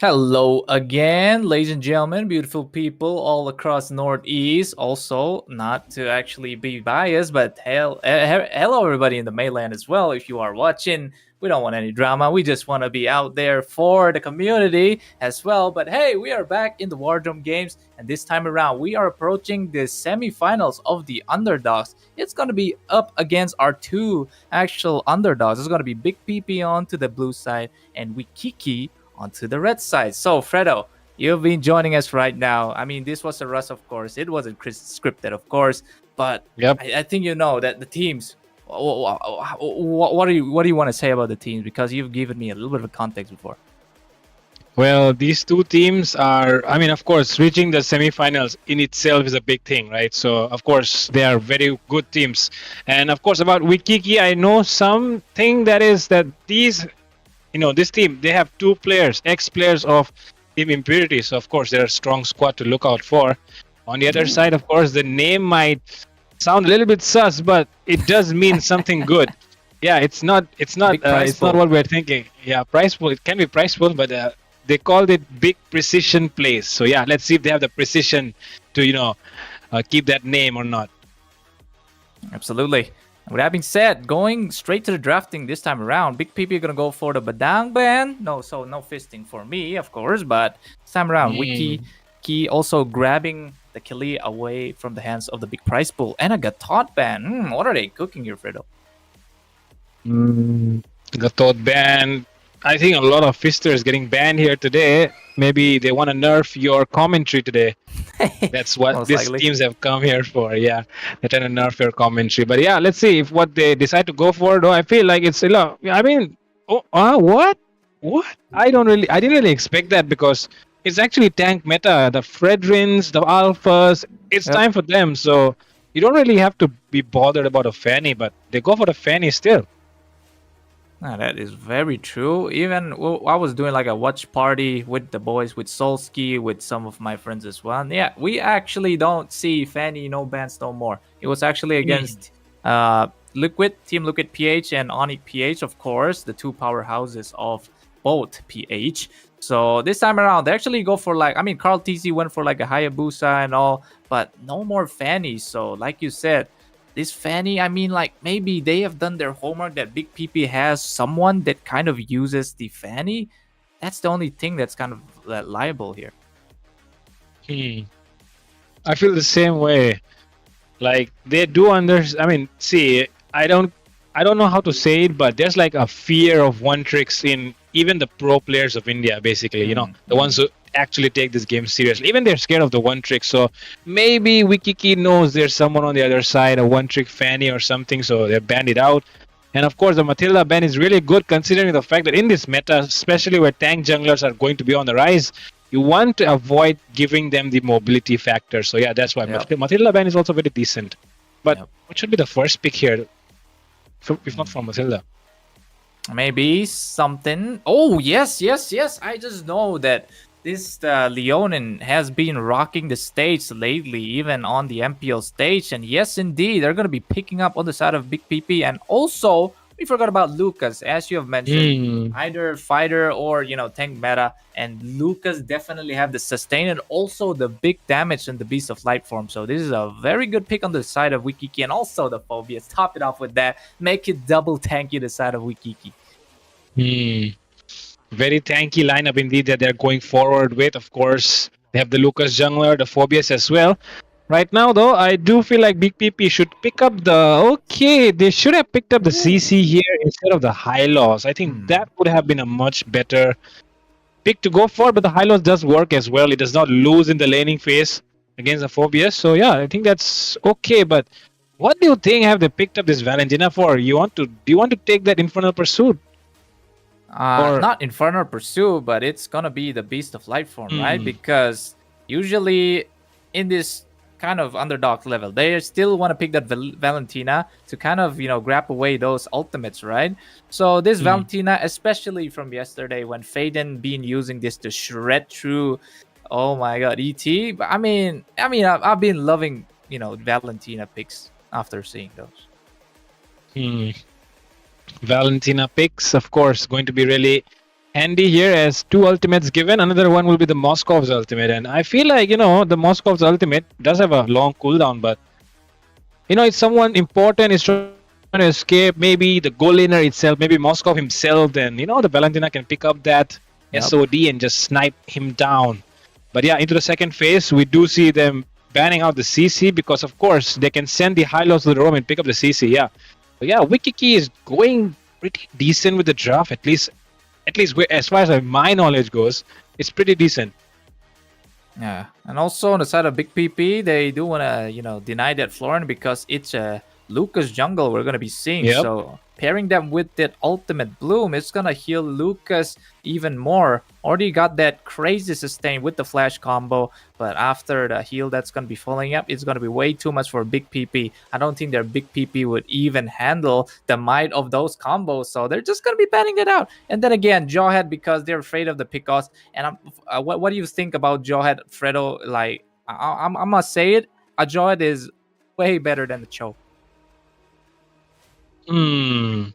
Hello again, ladies and gentlemen, beautiful people all across Northeast. Also, not to actually be biased, but hello everybody in the mainland as well. If you are watching, we don't want any drama. We just want to be out there for the community as well. But hey, we are back in the WarDrum games, and this time around, we are approaching the semifinals of the Underdogs. It's going to be up against our two actual underdogs. It's going to be Big PP on to the blue side and Wikiki onto the red side. So, Fredo, you've been joining us right now. I mean, this was a rush, of course. It wasn't scripted, of course, but Yep. I think you know that the teams. What do you want to say about the teams? Because you've given me a little bit of context before. Well, these two teams are, I mean, of course, reaching the semifinals in itself is a big thing, right? So, of course, they are very good teams. And, of course, about Wikiki, I know something that is that this team, they have two players, ex-players of Team Impurity. So, of course, they're a strong squad to look out for. On the other side, of course, the name might sound a little bit sus, but it does mean something good. Yeah, it's not what we're thinking. Yeah, price pool, it can be price pool, but they called it big precision plays. So yeah, let's see if they have the precision to keep that name or not. Absolutely. With that being said, going straight to the drafting this time around, Big PP are gonna go for the Badang ban. No fisting for me, of course, but this time around, Wiki also grabbing the Kili away from the hands of the big prize pool and a Gatot ban. What are they cooking here, Fredo? Gatot ban. I think a lot of fisters getting banned here today. Maybe they want to nerf your commentary today. That's what these teams have come here for. Yeah, they're trying to nerf your commentary. But yeah, let's see if what they decide to go for. Though I feel like it's a lot. I mean, what? I didn't really expect that because it's actually tank meta. The Fredrins, the Alphas, it's time for them. So you don't really have to be bothered about a Fanny, but they go for the Fanny still. That is very true. Even I was doing like a watch party with the boys, with Solski, with some of my friends as well. And yeah, we actually don't see Fanny no bans no more. It was actually against Liquid, Team Liquid PH and Onyx PH, of course, the two powerhouses of both PH. So this time around, they actually go for Carl TC went for like a Hayabusa and all, but no more Fanny. So like you said, this Fanny, I mean, like maybe they have done their homework that Big PP has someone that kind of uses the Fanny. That's the only thing that's kind of liable here. I feel the same way. Like they do I mean, see, I don't know how to say it, but there's like a fear of one tricks in even the pro players of India, basically. The ones who actually take this game seriously. Even they're scared of the one trick. So maybe Wikiki knows there's someone on the other side, a one trick Fanny or something, so they banned it out. And of course, the Matilda ban is really good considering the fact that in this meta, especially where tank junglers are going to be on the rise, you want to avoid giving them the mobility factor. So yeah, that's why Matilda ban is also very decent. But what should be the first pick here, if not from Matilda? Maybe something. Oh, yes. I just know that this Leonin has been rocking the stage lately, even on the MPL stage. And yes, indeed, they're going to be picking up on the side of Big PP. And also, we forgot about Lucas, as you have mentioned, either fighter or, tank meta. And Lucas definitely have the sustain and also the big damage in the Beast of Light form. So this is a very good pick on the side of Wikiki. And also the Phobias. Top it off with that. Make it double tanky the side of Wikiki. Very tanky lineup indeed that they're going forward with. Of course, they have the Lucas jungler, the Phobias as well. Right now, though, I do feel like Big PP should pick up they should have picked up the CC here instead of the high loss. I think that would have been a much better pick to go for, but the high loss does work as well. It does not lose in the laning phase against the Phobias. So yeah, I think that's okay. But what do you think have they picked up this Valentina for? Do you want to take that Infernal Pursuit? Not Infernal Pursuit, but it's gonna be the Beast of Light form, right? Because usually in this kind of underdog level, they still want to pick that Valentina to kind of grab away those ultimates, right? So this Valentina, especially from yesterday when Faden been using this to shred through, oh my god, ET. But I mean, I've been loving Valentina picks after seeing those. Valentina picks, of course, going to be really handy here as two ultimates given. Another one will be the Moscow's ultimate, and I feel like the Moscow's ultimate does have a long cooldown, but if someone important is trying to escape, maybe the goal laner itself, maybe Moscow himself, then the Valentina can pick up that Yep. SOD and just snipe him down. But yeah, into the second phase, we do see them banning out the CC because, of course, they can send the high lows to the roam and pick up the CC. Yeah, but yeah, Wikiki is going pretty decent with the draft. At least as far as my knowledge goes, it's pretty decent. Yeah, and also on the side of Big PP, they do want to deny that Florin because it's a Lucas jungle we're gonna be seeing. Yep. So pairing them with that ultimate bloom, it's gonna heal Lucas even more. Already got that crazy sustain with the flash combo, but after the heal that's gonna be following up, it's gonna be way too much for Big PP. I don't think their Big PP would even handle the might of those combos, so they're just gonna be banning it out. And then again, Jawhead because they're afraid of the pickoffs. And what do you think about Jawhead, Fredo? Like I must say it, a Jawhead is way better than the Cho. Hmm.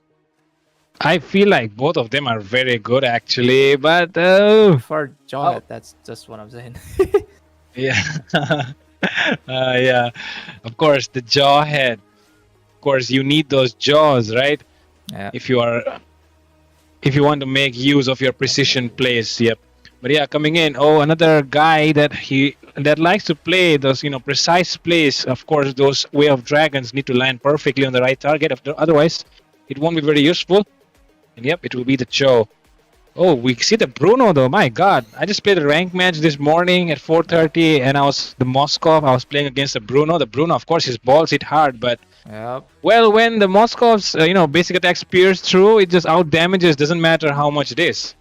I feel like both of them are very good actually, but For Jawhead, that's just what I'm saying. yeah, yeah. Of course, the jaw head. Of course, you need those jaws, right? Yeah. If you want to make use of your precision plays. Yep. But yeah, coming in. Oh, another guy that likes to play those precise plays. Of course, those Way of Dragons need to land perfectly on the right target. Otherwise, it won't be very useful. And yep, it will be the Joe. Oh, we see the Bruno though. My God, I just played a rank match this morning at 4:30, and I was the Moskov. I was playing against the Bruno. The Bruno, of course, his balls hit hard, but Yep. well, when the Moskov's basic attack spears through, it just out damages. Doesn't matter how much it is.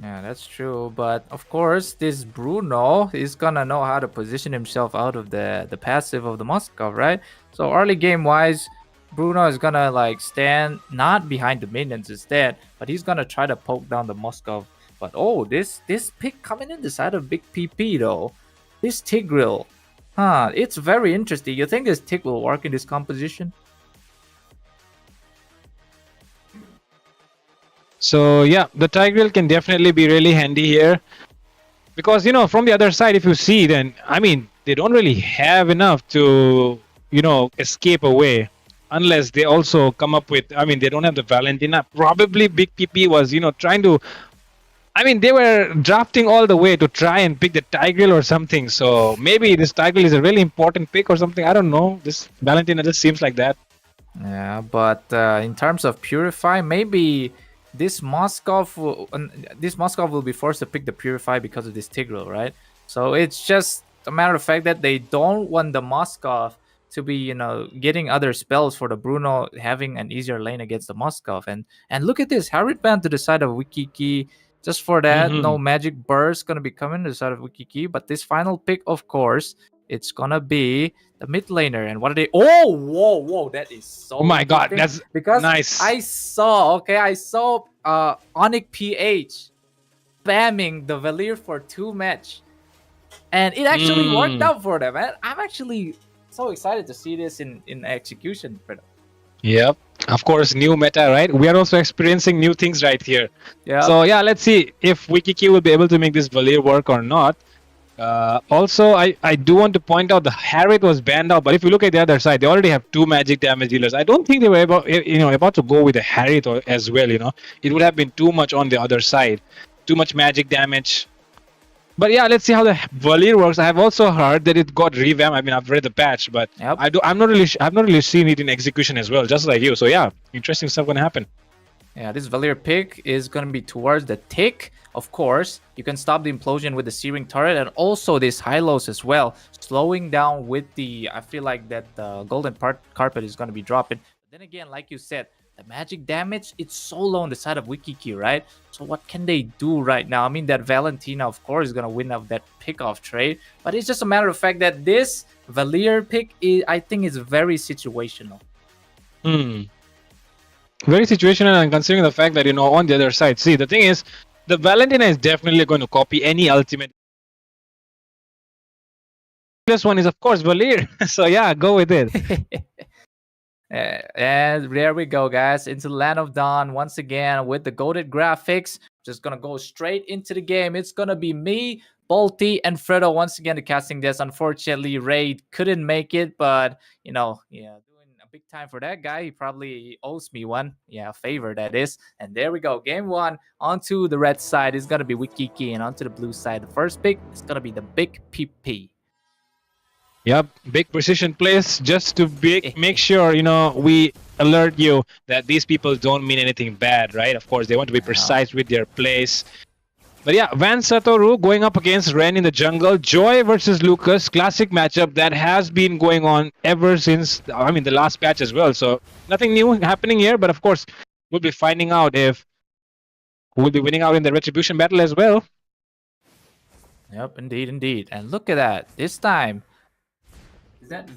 Yeah, that's true. But of course, this Bruno is gonna know how to position himself out of the passive of the Moskov, right? So early game wise, Bruno is gonna like stand not behind the minions instead, but he's gonna try to poke down the Moskov. But oh, this pick coming in the side of Big PP though, this Tigreal, it's very interesting. You think this Tig will work in this composition? So yeah, the Tigreal can definitely be really handy here because from the other side, if you see, then I mean they don't really have enough to escape away unless they also come up with. I mean they don't have the Valentina. Probably Big PP was trying to. I mean they were drafting all the way to try and pick the Tigreal or something. So maybe this Tigreal is a really important pick or something. I don't know. This Valentina just seems like that. Yeah, but in terms of Purify, maybe this Moskov will be forced to pick the Purify because of this Tigreal, right? So it's just a matter of fact that they don't want the Moskov to be, getting other spells for the Bruno having an easier lane against the Moskov. And look at this, Harriet Band to the side of Wikiki. Just for that, no Mm-hmm. magic burst gonna be coming to the side of Wikiki. But this final pick, of course, it's gonna be the mid laner. And what are they? Oh, whoa! That is so Oh my God, interesting that's because nice. I saw Onyx PH spamming the Valir for 2 match, and it actually worked out for them. And I'm actually so excited to see this in execution for them. Yep. Of course, new meta, right? We are also experiencing new things right here. Yeah. So yeah, let's see if Wikiki will be able to make this Valir work or not. Also, I do want to point out the Harriet was banned out, but if you look at the other side, they already have 2 magic damage dealers. I don't think they were about to go with a Harriet as well. It would have been too much on the other side, too much magic damage. But yeah, let's see how the Valir works. I have also heard that it got revamped. I mean, I've read the patch, but Yep. I've not really seen it in execution as well, just like you. So yeah, interesting stuff gonna happen. Yeah, this Valir pick is going to be towards the tick. Of course, you can stop the implosion with the Searing Turret and also this Hylos as well. Slowing down with the, I feel like that the Golden Carpet is going to be dropping. But then again, like you said, the magic damage, it's so low on the side of Wikiki, right? So what can they do right now? I mean, that Valentina, of course, is going to win off that pick-off trade. But it's just a matter of fact that this Valir pick, I think, is very situational. Very situational, and considering the fact that on the other side, see, the thing is, the Valentina is definitely going to copy any ultimate. This one is of course Valir, so yeah, go with it. And there we go, guys, into the Land of Dawn once again with the goated graphics. Just gonna go straight into the game. It's gonna be me, Bolty, and Fredo once again to casting this. Unfortunately, Raid couldn't make it, but yeah, doing a big time for that guy. He probably owes me one, yeah, a favor that is. And there we go, game one. Onto the red side is gonna be Wikiki, and onto the blue side, the first pick is gonna be the big PP. Yep, big precision plays just to make sure we alert you that these people don't mean anything bad, right? Of course, they want to be precise with their plays. But yeah, Van Satoru going up against Ren in the jungle. Joy versus Lucas, classic matchup that has been going on ever since, the last patch as well. So nothing new happening here, but of course, we'll be finding out if we'll be winning out in the Retribution battle as well. Yep, indeed. And look at that. This time, is that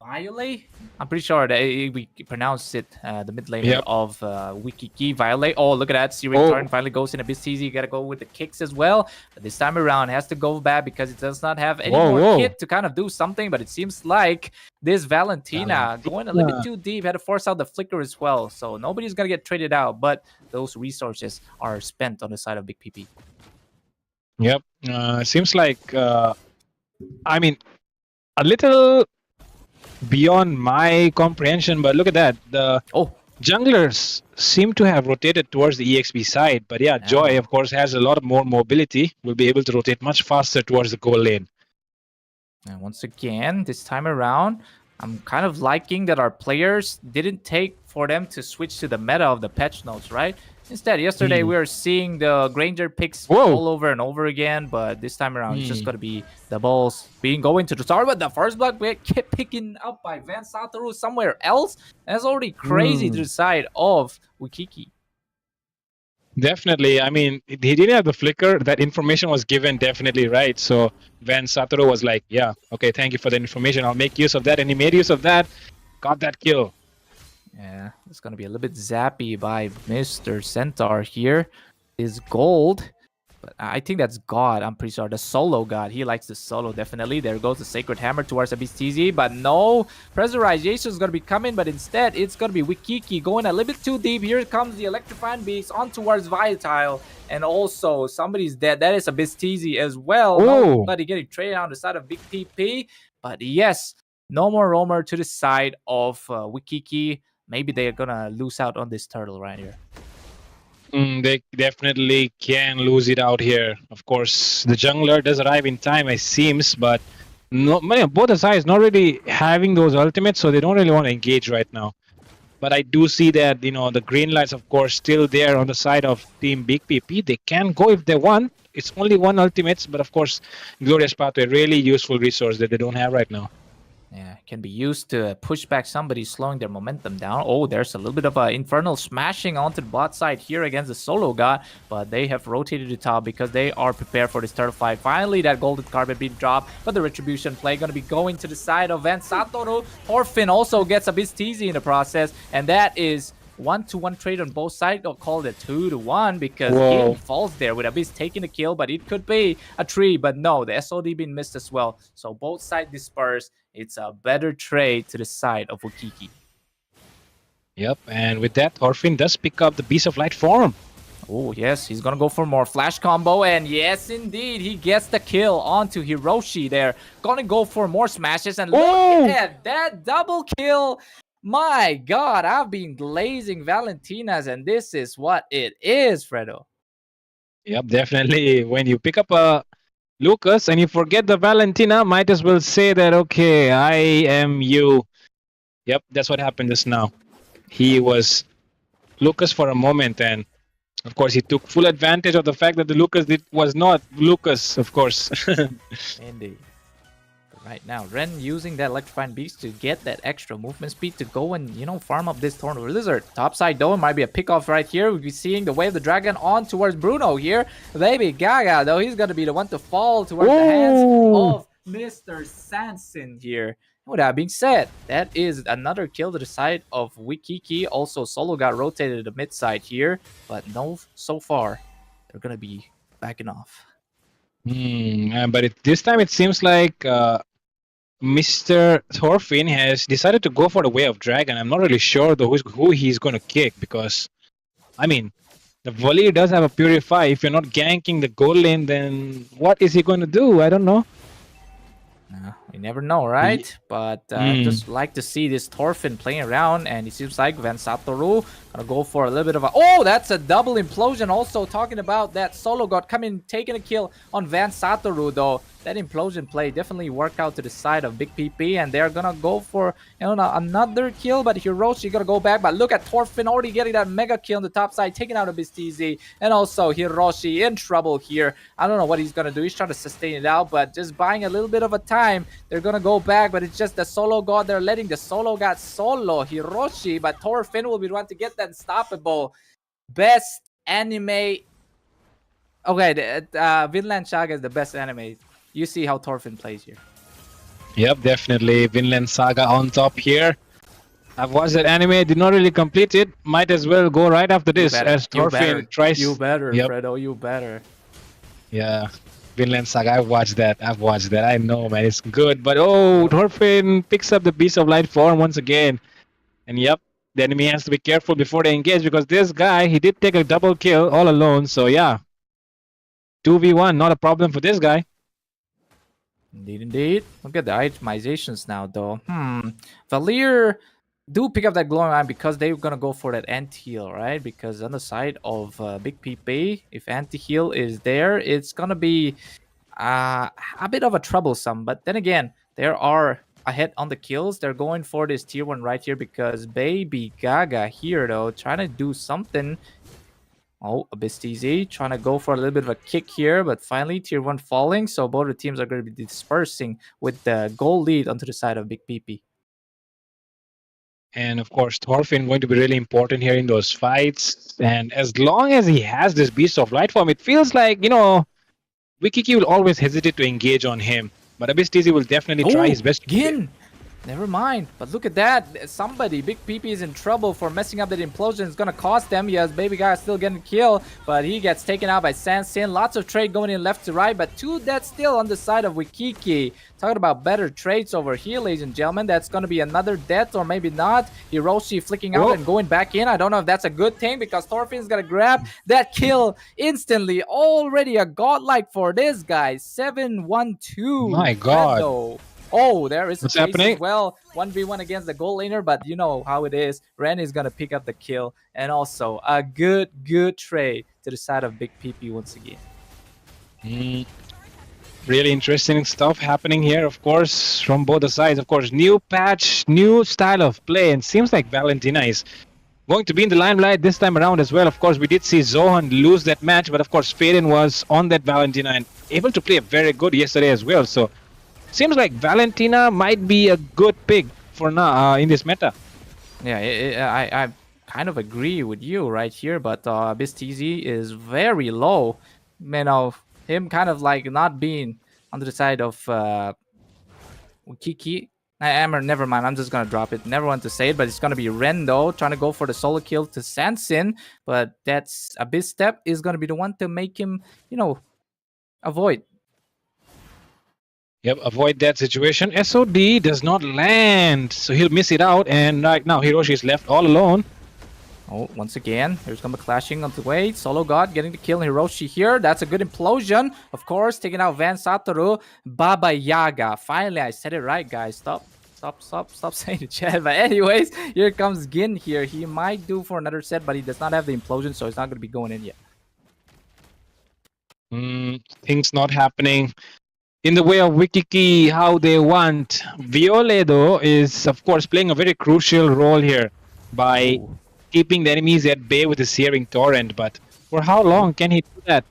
Violet? I'm pretty sure that we pronounced it, the mid laner of Wikiki, Violet. Oh, look at that. Searing Turn finally goes in a bit easy. You got to go with the kicks as well. But this time around, it has to go back because it does not have any more kit to kind of do something. But it seems like this Valentina going a little bit too deep, had to force out the flicker as well. So nobody's going to get traded out, but those resources are spent on the side of Big PP. Yep. Seems like, a little beyond my comprehension, but look at that. The junglers seem to have rotated towards the EXP side, but yeah, Joy, of course, has a lot of more mobility. Will be able to rotate much faster towards the goal lane. And once again, this time around, I'm kind of liking that our players didn't take for them to switch to the meta of the patch notes, right? Instead, yesterday we were seeing the Granger picks all over and over again, but this time around it's just going to be the balls going to the start. But the first block we kept picking up by Van Satoru somewhere else. That's already crazy to the side of Wikiki. Definitely. He didn't have the flicker. That information was given definitely right. So Van Satoru was like, yeah, okay, thank you for the information. I'll make use of that. And he made use of that. Got that kill. Yeah, it's going to be a little bit zappy by Mr. Centaur here. Is gold. But I think that's God. I'm pretty sure. The solo God. He likes the solo, definitely. There goes the Sacred Hammer towards Abyss but no. Pressurization is going to be coming, but instead, it's going to be Wikiki going a little bit too deep. Here comes the Electrifying Beast on towards Vital. And also, somebody's dead. That is Abyss as well. Nobody getting traded on the side of Big PP. But yes, no more roamer to the side of Wikiki. Maybe they're going to lose out on this turtle right here. They definitely can lose it out here. Of course, the jungler does arrive in time, it seems, but both the sides not really having those ultimates, so they don't really want to engage right now. But I do see that, the green lights, of course, still there on the side of Team Big PP. They can go if they want. It's only one ultimate, but of course, Glorious Pathway, really useful resource that they don't have right now. Yeah, can be used to push back somebody, slowing their momentum down. Oh, there's a little bit of an infernal smashing onto the bot side here against the solo god, but they have rotated to top because they are prepared for this turtle fight. Finally, that golden carpet being dropped, but the retribution play going to be going to the side of Van Satoru. Orphan also gets a bit teasy in the process, and that is 1-to-1 trade on both sides. I'll call it 2-to-1 because he falls there with Abyss taking the kill, but it could be a 3, but no, the SOD being missed as well. So both sides disperse. It's a better trade to the side of Wikiki. Yep, and with that, Orphan does pick up the Beast of Light form. Oh, yes, he's going to go for more flash combo, and yes, indeed, he gets the kill onto Hiroshi there. Going to go for more smashes, and look at that double kill. My God, I've been glazing Valentinas, and this is what it is, Fredo. Yep, definitely. When you pick up a Lucas and you forget the Valentina, might as well say that, okay, I am you. Yep, that's what happened just now. He was Lucas for a moment, and of course, he took full advantage of the fact that the Lucas was not Lucas, of course. Indeed. Right now, Ren using that Electrifying Beast to get that extra movement speed to go and, farm up this Tornado Lizard. Topside, though, it might be a pickoff right here. We'll be seeing the Wave of the Dragon on towards Bruno here. Baby Gaga, though, he's going to be the one to fall towards the hands of Mr. Sanson here. With that being said, that is another kill to the side of Wikiki. Also, Solo got rotated to the mid side here, but no, so far, they're going to be backing off. But this time it seems like Mr. Thorfinn has decided to go for the way of dragon. I'm not really sure though who he's going to kick, because I mean the volley does have a purify. If you're not ganking the goal lane, then what is he going to do? I don't know. You never know, right? But just like to see this Thorfinn playing around, and it seems like Van Satoru gonna go for a little bit of a... Oh, that's a double implosion. Also talking about that solo god coming, taking a kill on Van Satoru, though. That implosion play definitely worked out to the side of Big PP, and they're gonna go for, you know, another kill, but Hiroshi gonna go back. But look at Thorfinn already getting that mega kill on the top side, taking out a BizTZ, and also Hiroshi in trouble here. I don't know what he's gonna do. He's trying to sustain it out, but just buying a little bit of a time. They're gonna go back, but it's just the solo god. They're letting the solo god solo Hiroshi, but Thorfinn will be the one to get that unstoppable. Best anime. Okay, Vinland Saga is the best anime. You see how Thorfinn plays here. Yep, definitely. Vinland Saga on top here. I've watched that anime, did not really complete it. Might as well go right after this as Thorfinn tries. You better, yep. Fredo, you better. Yeah, Vinland Saga, I've watched that. I know, man, it's good. But oh, Thorfinn picks up the Beast of Light form once again. And yep, the enemy has to be careful before they engage, because this guy, he did take a double kill all alone. So yeah, 2v1, not a problem for this guy. Indeed, indeed. Look at the itemizations now, though. Valir do pick up that glowing eye because they're gonna go for that anti-heal, right? Because on the side of Big PP, if anti-heal is there, it's gonna be a bit of a troublesome. But then again, there are ahead on the kills. They're going for this tier 1 right here because Baby Gaga here, though, trying to do something. Oh, a BizTZ trying to go for a little bit of a kick here, but finally tier 1 falling, so both the teams are going to be dispersing with the goal lead onto the side of Big PP. And of course, Thorfinn going to be really important here in those fights. And as long as he has this Beast of Light form, it feels like, you know, Wikiki will always hesitate to engage on him. But BizTZ will definitely try his best. Again! Never mind. But look at that. Somebody, Big PP is in trouble for messing up that implosion. It's going to cost them. Yes, Baby Guy is still getting killed, but he gets taken out by Sansin. Lots of trade going in left to right, but 2 dead still on the side of Wikiki. Talking about better trades over here, ladies and gentlemen. That's going to be another death, or maybe not. Hiroshi flicking out and going back in. I don't know if that's a good thing, because Thorfinn's going to grab that kill instantly. Already a godlike for this guy. 7-1-2. My God. Fredo. Oh, there is what's happening? As well. 1v1 against the goal laner, but you know how it is. Ren is going to pick up the kill. And also a good trade to the side of Big PP once again. Really interesting stuff happening here, of course, from both the sides. Of course, new patch, new style of play, and seems like Valentina is going to be in the limelight this time around as well. Of course, we did see Zohan lose that match, but of course, Faden was on that Valentina and able to play very good yesterday as well. So seems like Valentina might be a good pick for now in this meta. Yeah, I kind of agree with you right here, but BizTZ is very low. You know, him kind of like not being on the side of Kiki. Never mind, I'm just going to drop it. Never want to say it, but it's going to be Ren, though, trying to go for the solo kill to Sansin. But that's a big step is going to be the one to make him, you know, avoid. Yep, avoid that situation. SOD does not land, so he'll miss it out. And right now, Hiroshi is left all alone. Oh, once again, here's gonna be clashing on the way. Solo God getting the kill. Hiroshi here. That's a good implosion. Of course, taking out Van Satoru. Baba Yaga. Finally, I said it right, guys. Stop saying the chat. But anyways, here comes Gin here. He might do for another set, but he does not have the implosion, so he's not gonna be going in yet. Things not happening in the way of Wikiki how they want. Viole, though, is of course playing a very crucial role here by keeping the enemies at bay with the Searing Torrent. But for how long can he do that?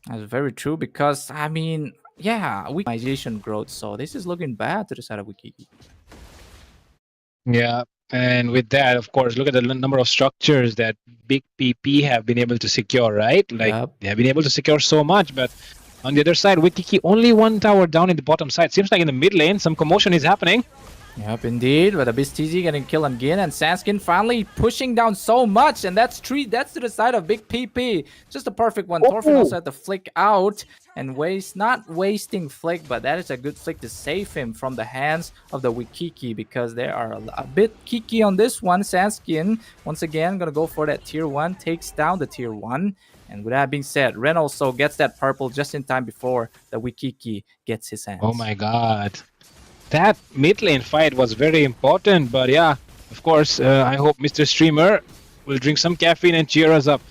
That's very true, because I mean, yeah, optimization growth. So this is looking bad to the side of Wikiki. Yeah, and with that, of course, look at the number of structures that Big PP have been able to secure, right? Like they have been able to secure so much, but on the other side, Wikiki only 1 tower down in the bottom side. Seems like in the mid lane, some commotion is happening. Yep, indeed. But Abyss TZ getting killed again, and Sanskin finally pushing down so much, and that's to the side of Big PP. Just a perfect one. Thorfinn Oh, also had to flick out and not wasting flick, but that is a good flick to save him from the hands of the Wikiki because they are a bit kiki on this one. Sanskin once again gonna go for that tier 1, takes down the tier 1. And with that being said, Ren also gets that purple just in time before the Wikiki gets his oh hands. my God. That mid lane fight was very important, but yeah, of course, I hope Mr. Streamer will drink some caffeine and cheer us up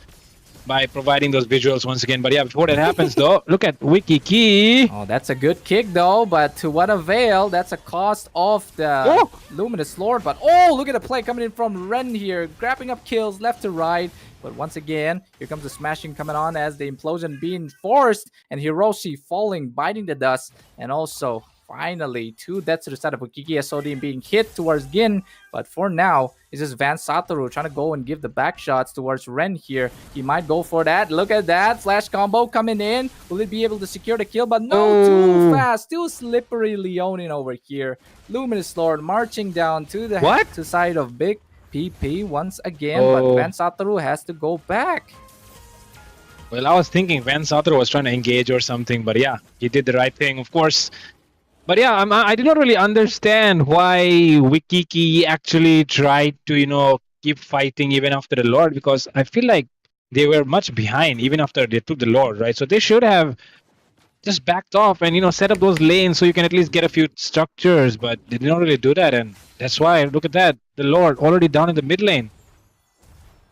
by providing those visuals once again. But yeah, before that happens though, look at Wiki Key. Oh, that's a good kick though, but to what avail? That's a cost of the Oh, Luminous Lord. But oh, look at the play coming in from Ren here, grabbing up kills left to right. But once again, here comes the smashing coming on as the implosion being forced, and Hiroshi falling, biting the dust, and also finally 2 deaths to the side of Ukiki SOD being hit towards Gin. But for now, it's just Van Satoru trying to go and give the back shots towards Ren here. He might go for that. Look at that. Flash combo coming in. Will he be able to secure the kill? But no, too fast. Still slippery Leonin over here. Luminous Lord marching down to the what? side of Big PP once again. But Van Satoru has to go back. Well, I was thinking Van Satoru was trying to engage or something, but yeah, he did the right thing, of course. But yeah, I did not really understand why Wikiki actually tried to, keep fighting even after the Lord, because I feel like they were much behind even after they took the Lord, right? So they should have just backed off and, set up those lanes so you can at least get a few structures, but they did not really do that. And that's why, look at that, the Lord already down in the mid lane.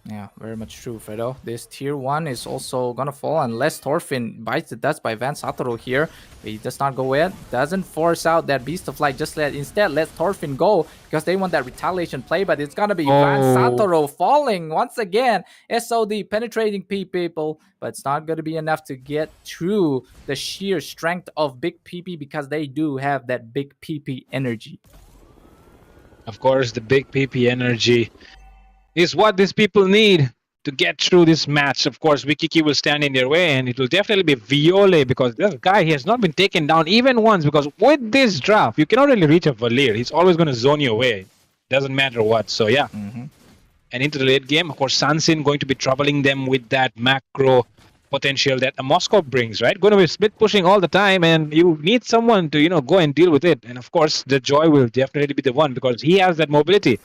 Yeah, very much true, Fredo. This tier 1 is also gonna fall unless Thorfinn bites the dust by Van Satoru here. He does not go in, doesn't force out that Beast of Light, instead let Thorfinn go because they want that retaliation play, but it's gonna be Van Satoru falling once again. SOD penetrating people, but it's not gonna be enough to get through the sheer strength of Big PP because they do have that Big PP energy. Of course, the big PP energy is what these people need to get through this match. Of course, Wikiki will stand in their way, and it will definitely be Viole because this guy, he has not been taken down even once, because with this draft, you cannot really reach a Valir. He's always going to zone you away. Doesn't matter what. So yeah. And into the late game, of course, Sansin going to be troubling them with that macro potential that a Moscow brings, right? Going to be split pushing all the time, and you need someone to, go and deal with it. And of course, the Joy will definitely be the one because he has that mobility.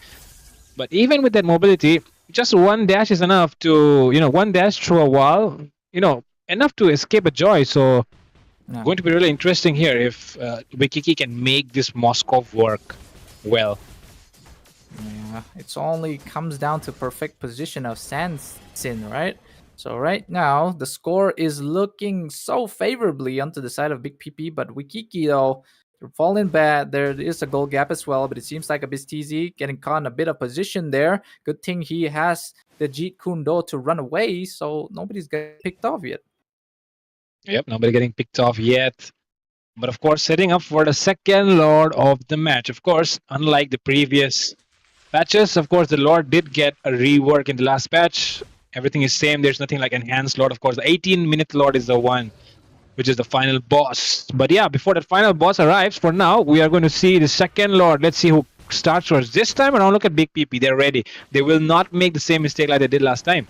But even with that mobility, just one dash is enough to, one dash through a wall, enough to escape a Joy. So going to be really interesting here if Wikiki can make this Moscow work well. Yeah, it's only comes down to perfect position of Sansin, right? So right now, the score is looking so favorably onto the side of Big PP, but Wikiki, though, they're falling bad. There is a goal gap as well, but it seems like Abyss TZ getting caught in a bit of position there. Good thing he has the Jeet Kune Do to run away, so nobody's getting picked off yet. Yep, nobody getting picked off yet. But of course, setting up for the second Lord of the match. Of course, unlike the previous patches, of course, the Lord did get a rework in the last patch. Everything is same. There's nothing like enhanced Lord. Of course, the 18-minute Lord is the one which is the final boss. But yeah, before that final boss arrives, for now, we are going to see the second Lord. Let's see who starts first. This time around, look at Big PP. They're ready. They will not make the same mistake like they did last time.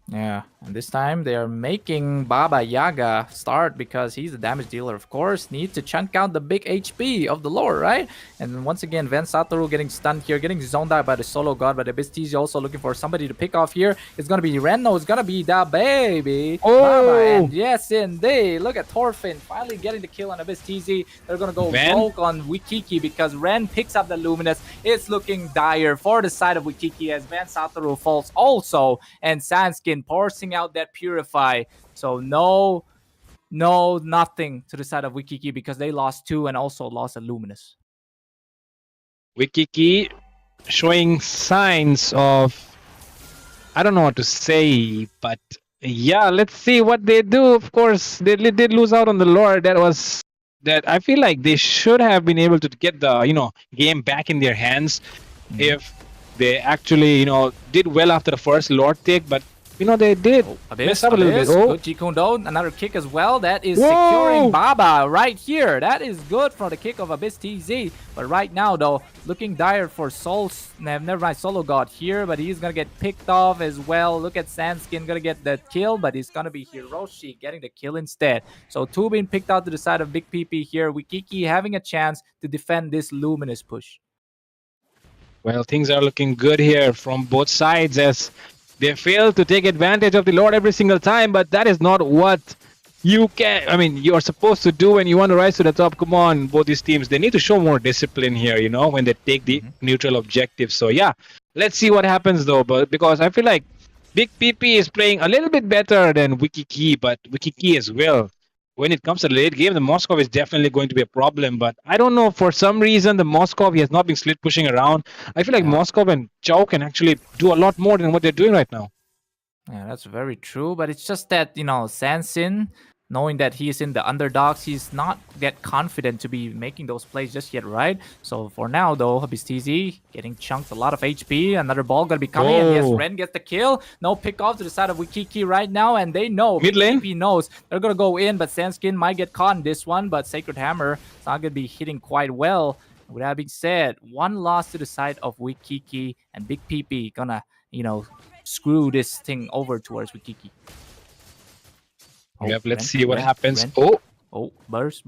Yeah, and this time they are making Baba Yaga start because he's the damage dealer, of course. Need to chunk out the big HP of the Lord, right? And once again, Van Satoru getting stunned here, getting zoned out by the solo god, but Abyss TZ also looking for somebody to pick off here. It's gonna be Renno, it's gonna be the baby. Baba, and yes, indeed. Look at Thorfinn finally getting the kill on Abyss TZ. They're gonna go rogue on Wikiki because Ren picks up the Luminous. It's looking dire for the side of Wikiki as Van Satoru falls also, and Sanskin forcing out that Purify. So nothing to the side of Wikiki because they lost 2 and also lost a Luminous. Wikiki showing signs of, I don't know what to say, but yeah, let's see what they do. Of course, they did lose out on the Lord. That I feel like they should have been able to get the game back in their hands if they actually did well after the first Lord take. But they did Oh, mess Abyss, up a little bit. Abyss. Oh, Good Jikundo. Another kick as well. That is securing whoa! Baba right here. That is good for the kick of Abyss TZ. But right now, though, looking dire for Souls. Never mind, Solo God here, but he's going to get picked off as well. Look at Sandskin going to get the kill, but it's going to be Hiroshi getting the kill instead. So two being picked out to the side of Big PP here. Wikiki having a chance to defend this Luminous push. Well, things are looking good here from both sides as they fail to take advantage of the Lord every single time, but that is not what you're supposed to do when you want to rise to the top. Come on, both these teams, they need to show more discipline here, when they take the neutral objective. So yeah, let's see what happens though, but because I feel like Big PP is playing a little bit better than Wikiki, but Wikiki as well. When it comes to the late game, the Moskov is definitely going to be a problem. But I don't know, for some reason, the Moskov, he has not been split pushing around. I feel like Yeah. Moskov and Chow can actually do a lot more than what they're doing right now. Yeah, that's very true. But it's just that, Sansin, knowing that he's in the underdogs, he's not that confident to be making those plays just yet, right? So for now, though, Habistizi getting chunked a lot of HP. Another ball gonna be coming, and yes, Oh. Ren gets the kill. No pick off to the side of Wikiki right now, and they know, Mid lane? BP knows they're gonna go in, but Sandskin might get caught in this one, but Sacred Hammer is not gonna be hitting quite well. With that being said, one loss to the side of Wikiki, and Big PP gonna, screw this thing over towards Wikiki. Yep, let's see what happens. Oh, burst.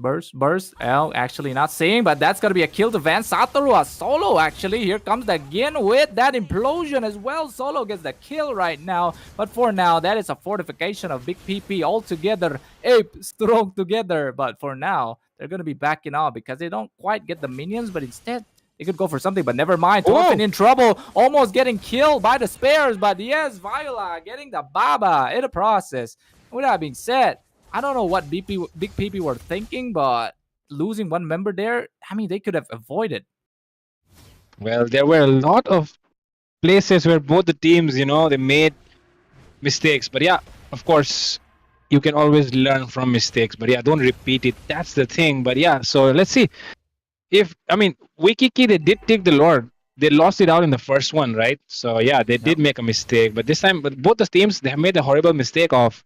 Oh, actually not seeing, but that's going to be a kill to Van Satoru. A Solo, actually. Here comes the Gin with that implosion as well. Solo gets the kill right now. But for now, that is a fortification of Big PP altogether. Ape strong together. But for now, they're going to be backing off because they don't quite get the minions, but instead, they could go for something, but never mind. Torfin in trouble, almost getting killed by the spares. But yes, Viola getting the Baba in the process. With that being said, I don't know what Big PP were thinking, but losing one member there, I mean, they could have avoided. Well, there were a lot of places where both the teams, they made mistakes. But yeah, of course, you can always learn from mistakes. But yeah, don't repeat it. That's the thing. But yeah, so let's see. Wikiki, they did take the Lord. They lost it out in the first one, right? So yeah, they did make a mistake. But this time, both the teams, they have made a horrible mistake of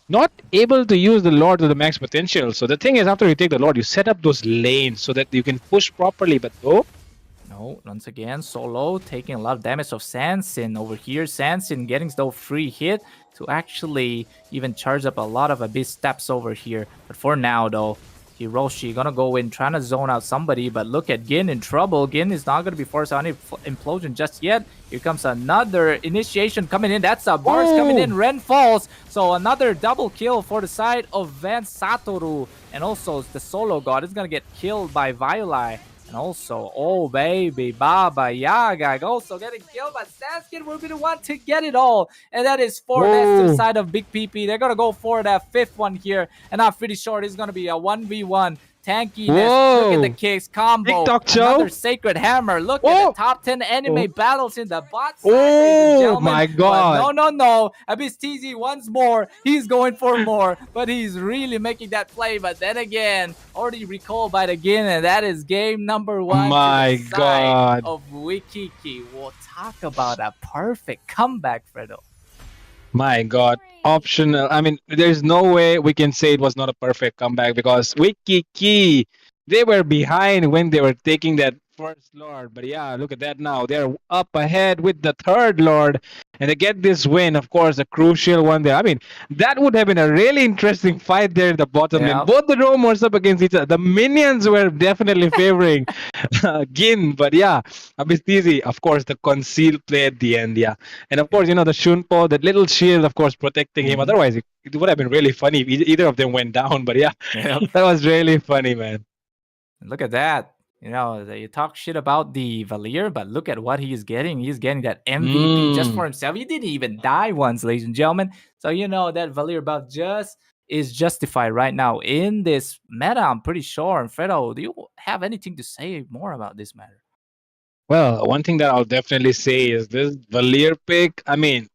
not able to use the Lord to the max potential. So the thing is, after you take the Lord, you set up those lanes so that you can push properly. But no, once again, Solo taking a lot of damage of Sansin over here. Sansin getting no free hit to actually even charge up a lot of Abyss steps over here. But for now, though, Hiroshi gonna go in, trying to zone out somebody, but look at Gin in trouble. Gin is not gonna be forced on implosion just yet. Here comes another initiation coming in. That's a Bars coming in. Ren falls. So another double kill for the side of Van Satoru. And also the Solo God is gonna get killed by Viola. And also, oh baby, Baba Yaga also getting killed, but Saskin will be the one to get it all. And that is 4 deaths to the side of Big PP. They're going to go for that 5th one here. And I'm pretty sure it's going to be a 1v1. Tankiness, look at the kicks, combo, another Sacred Hammer. Look at the top 10 anime battles in the bot side, ladies and gentlemen. My God. But no. Abyss TZ once more. He's going for more, but he's really making that play. But then again, already recalled by the Gin, and that is game number 1 my to the side God. of Wikiki. We'll talk about a perfect comeback, Fredo. My God, optional. I mean, there's no way we can say it was not a perfect comeback because Wikiki, they were behind when they were taking that first Lord. But yeah, look at that now. They're up ahead with the third Lord and they get this win. Of course, a crucial one there. I mean, that would have been a really interesting fight there at the bottom lane. Both the roamers up against each other. The minions were definitely favoring Gin. But yeah, Abistizi, of course, the concealed play at the end. Yeah. And of course, the Shunpo, that little shield, of course, protecting him. Otherwise, it would have been really funny if either of them went down. But yeah, that was really funny, man. Look at that. You talk shit about the Valier, but look at what he's getting. He's getting that MVP just for himself. He didn't even die once, ladies and gentlemen. So, that Valier buff is justified right now in this meta, I'm pretty sure. And Fredo, do you have anything to say more about this matter? Well, one thing that I'll definitely say is this Valier pick. I mean,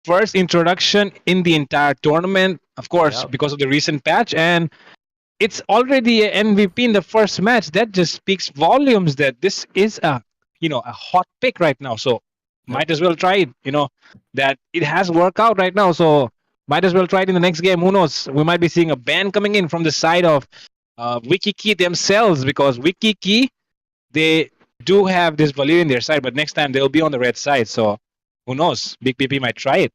first introduction in the entire tournament, of course, because of the recent patch. And it's already an MVP in the first match. That just speaks volumes that this is a hot pick right now. So Yep. might as well try it. That it has worked out right now, so might as well try it in the next game. Who knows? We might be seeing a ban coming in from the side of Wikiki themselves, because Wikiki, they do have this value in their side, but next time they'll be on the red side. So who knows? Big PP might try it.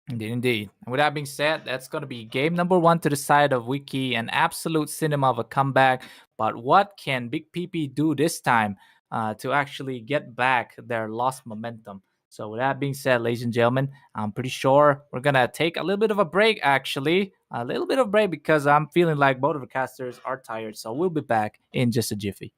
Indeed, indeed. And with that being said, that's going to be game number 1 to the side of Wiki, an absolute cinema of a comeback. But what can Big PP do this time to actually get back their lost momentum? So with that being said, ladies and gentlemen, I'm pretty sure we're going to take a little bit of a break, actually. A little bit of break because I'm feeling like both of the casters are tired. So we'll be back in just a jiffy.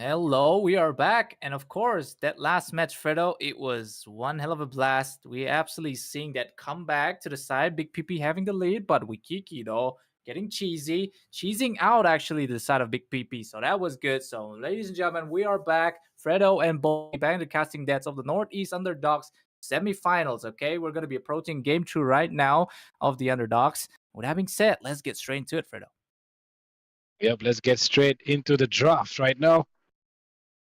Hello, we are back. And of course, that last match, Fredo, it was one hell of a blast. We absolutely seeing that comeback to the side, Big PP having the lead, but Wikiki, though, getting cheesing out actually to the side of Big PP. So that was good. So, ladies and gentlemen, we are back. Fredo and Boy back in the casting debts of the Northeast Underdogs semifinals. Okay, we're going to be approaching game 2 right now of the Underdogs. With that being said, let's get straight into it, Fredo. Yep, let's get straight into the draft right now.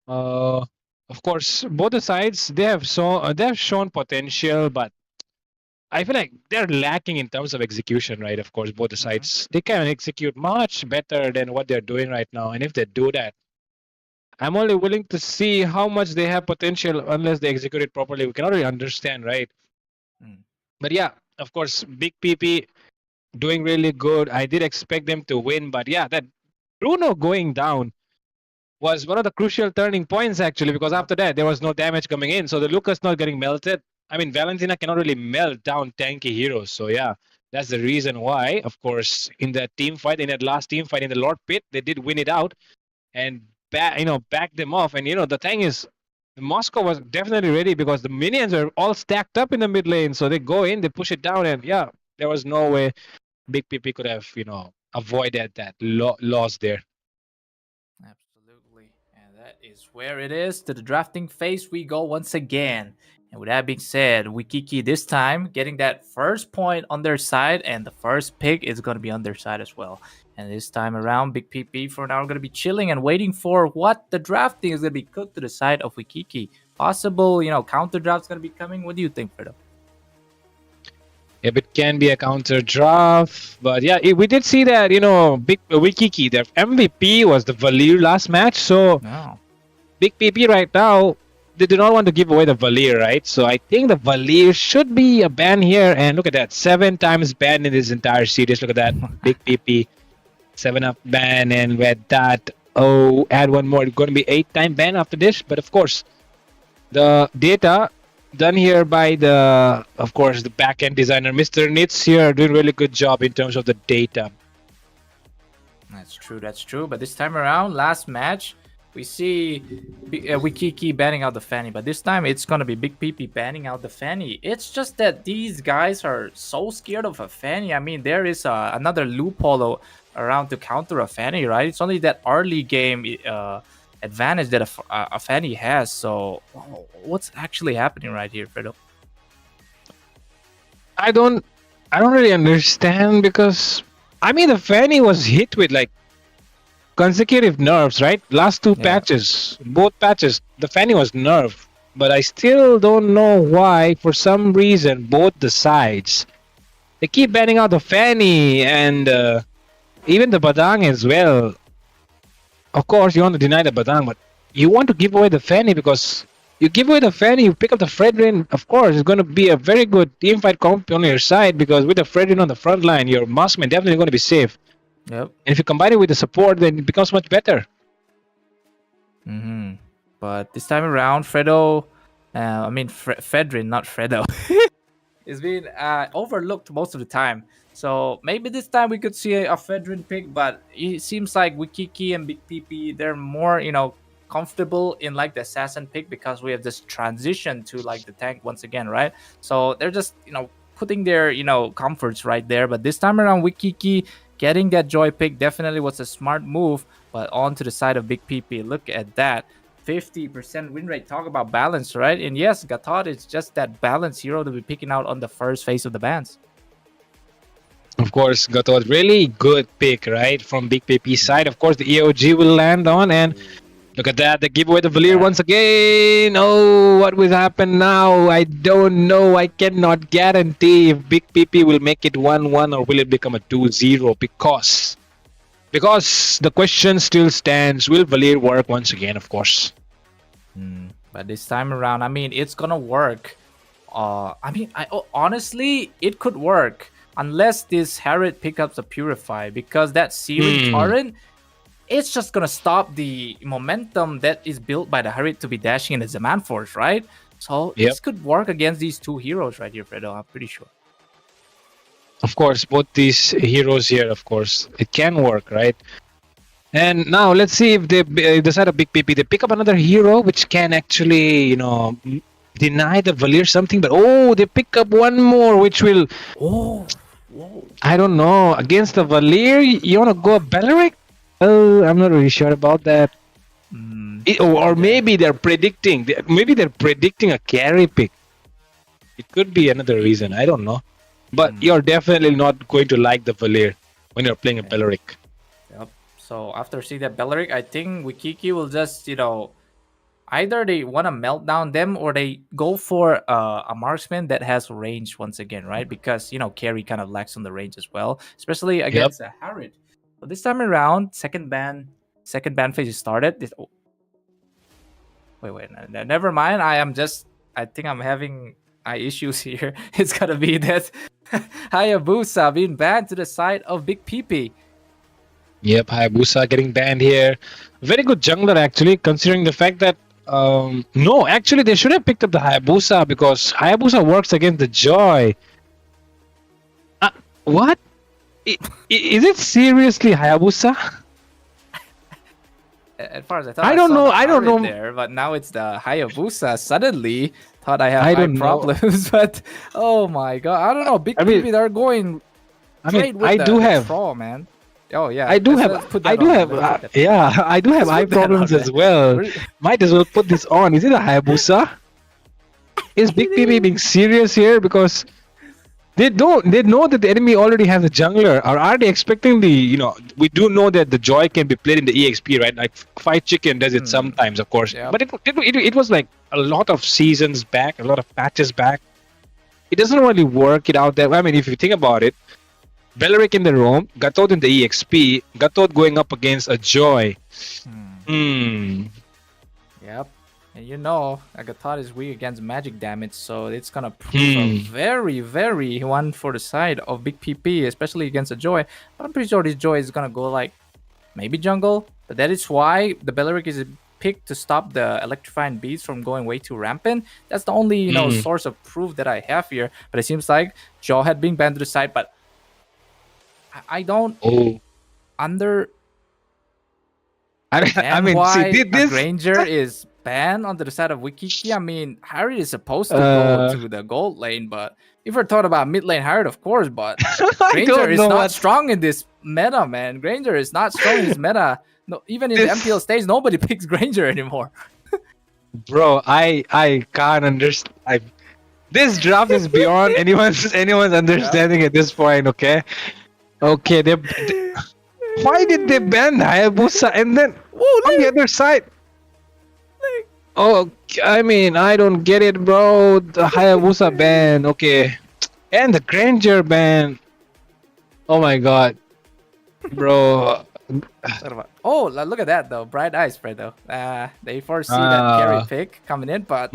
Uh, of course, both the sides they have shown potential, but I feel like they're lacking in terms of execution, right? Of course, both the sides they can execute much better than what they're doing right now, and if they do that, I'm only willing to see how much they have potential unless they execute it properly. We cannot really understand, right? But yeah, of course, Big PP doing really good. I did expect them to win, but yeah, that Bruno going down was one of the crucial turning points actually, because after that there was no damage coming in, so the Lucas not getting melted. I mean, Valentina cannot really melt down tanky heroes, so yeah, that's the reason why. Of course, in that team fight, in that last team fight in the Lord Pit, they did win it out and back them off. And the thing is, Moscow was definitely ready because the minions are all stacked up in the mid lane, so they go in, they push it down, and yeah, there was no way Big PP could have avoided that loss there. Absolutely. And that is where it is. To the drafting phase we go once again. And with that being said, Wikiki this time getting that first point on their side, and the first pick is going to be on their side as well. And this time around, Big PP for now are going to be chilling and waiting for what the drafting is going to be cooked to the side of Wikiki. Possible, counter draft's going to be coming. What do you think, Fredo? If it can be a counter draft, but yeah, we did see that Big Wikiki, their MVP was the Valir last match. So Big PP right now, they do not want to give away the Valir, right? So I think the Valir should be a ban here. And look at that, 7 times ban in this entire series. Look at that, Big PP, 7-up ban, and with that, add one more. It's going to be 8-time ban after this. But of course, the data done here by of course, the back-end designer, Mr. Nitz here, doing really good job in terms of the data. That's true. But this time around, last match, we see Wikiki banning out the Fanny. But this time, it's going to be Big PP banning out the Fanny. It's just that these guys are so scared of a Fanny. I mean, there is another loophole around to counter a Fanny, right? It's only that early game advantage that a Fanny has. So what's actually happening right here, Fredo? I don't really understand, because I mean, the Fanny was hit with like consecutive nerfs, right? Last two patches, both patches, the Fanny was nerfed, but I still don't know why. For some reason, both the sides, they keep banning out the Fanny, and even the Badang as well. Of course, you want to deny the Badang, but you want to give away the Fanny, because you give away the Fanny, you pick up the Fredrin. Of course, it's going to be a very good teamfight comp on your side, because with the Fredrin on the front line, your Mossman definitely going to be safe. Yep. And if you combine it with the support, then it becomes much better. But this time around, Fredrin, not Fredo, is being overlooked most of the time. So maybe this time we could see a Fedrin pick, but it seems like Wikiki and Big PP, they're more, comfortable in like the assassin pick, because we have this transition to like the tank once again, right? So they're just, putting their, comforts right there. But this time around, Wikiki getting that joy pick definitely was a smart move. But on to the side of Big PP, look at that. 50% win rate. Talk about balance, right? And yes, Gatot is just that balance hero to be picking out on the first phase of the bans. Of course, Gatot, really good pick, right? From Big PP's side. Of course, the EOG will land on, and look at that. They give away the Valir once again. Oh, what will happen now? I don't know. I cannot guarantee if Big PP will make it 1-1 or will it become a 2-0, because the question still stands. Will Valir work once again, of course? But this time around, I mean, it's gonna work. Honestly, it could work unless this Harriet picks up the Purify, because that Searing Torrent, it's just gonna stop the momentum that is built by the Harriet to be dashing in the Zaman Force, right? So this could work against these two heroes right here, Fredo. I'm pretty sure. Of course, both these heroes here, of course, it can work, right? And now let's see if they decide a big PP. They pick up another hero, which can actually, deny the Valir something. But oh, they pick up one more, which will, Oh, whoa. I don't know, against the Valir. You want to go Beleric? I'm not really sure about that. Or maybe they're predicting. Maybe they're predicting a carry pick. It could be another reason. I don't know. But you're definitely not going to like the Valir when you're playing a Beleric. Yep. So after seeing that Beleric, I think Wikiki will just, either they want to melt down them or they go for a marksman that has range once again, right? Because, carry kind of lacks on the range as well, especially against a Harrid. So this time around, second ban phase is started. Wait, never mind. I think I'm having eye issues here. It's gonna be that Hayabusa being banned to the side of Big PP. Yep, Hayabusa getting banned here. Very good jungler actually, considering the fact that no, actually they should have picked up the Hayabusa because Hayabusa works against the Joy. What? Is it seriously Hayabusa? At first, I thought I don't saw know. the I don't Harrid know. there, but now it's the Hayabusa. Suddenly, thought I have I eye don't know. problems, but oh my god, I don't know. Big PP, they're going straight with the troll, man. Oh yeah, I do have eye problems as well. Might as well put this on. Is it a Hayabusa? Is Big PP being serious here? Because they know that the enemy already has a jungler, or are they expecting we do know that the Joy can be played in the EXP, right? Like Fight Chicken does it sometimes, of course. Yep. But it was like a lot of seasons back, a lot of patches back. It doesn't really work it out there. I mean, if you think about it, Beleric in the roam, Gatot in the EXP, Gatot going up against a Joy. Yep. And Agathot is weak against magic damage, so it's gonna prove a very, very one for the side of Big PP, especially against a Joy. But I'm pretty sure this Joy is gonna go like maybe jungle, but that is why the Beleric is picked to stop the electrifying beasts from going way too rampant. That's the only source of proof that I have here. But it seems like Joe had been banned to the side, but I don't why this Granger is banned onto the side of Wikiki. I mean, Harry is supposed to go to the gold lane, but if we're talking about mid lane Harry, of course, but Granger is not strong in this meta, man. Granger is not strong in this meta. No, even in the MPL stage, nobody picks Granger anymore. Bro, I can't understand. This draft is beyond anyone's understanding at this point. Okay, why did they ban Hayabusa and then on the other side? Oh, I mean, I don't get it, bro. The Hayabusa ban, okay, and the Granger ban. Oh my god, bro. Oh, look at that though. Bright eyes, Fredo. They foresee that carry pick coming in, but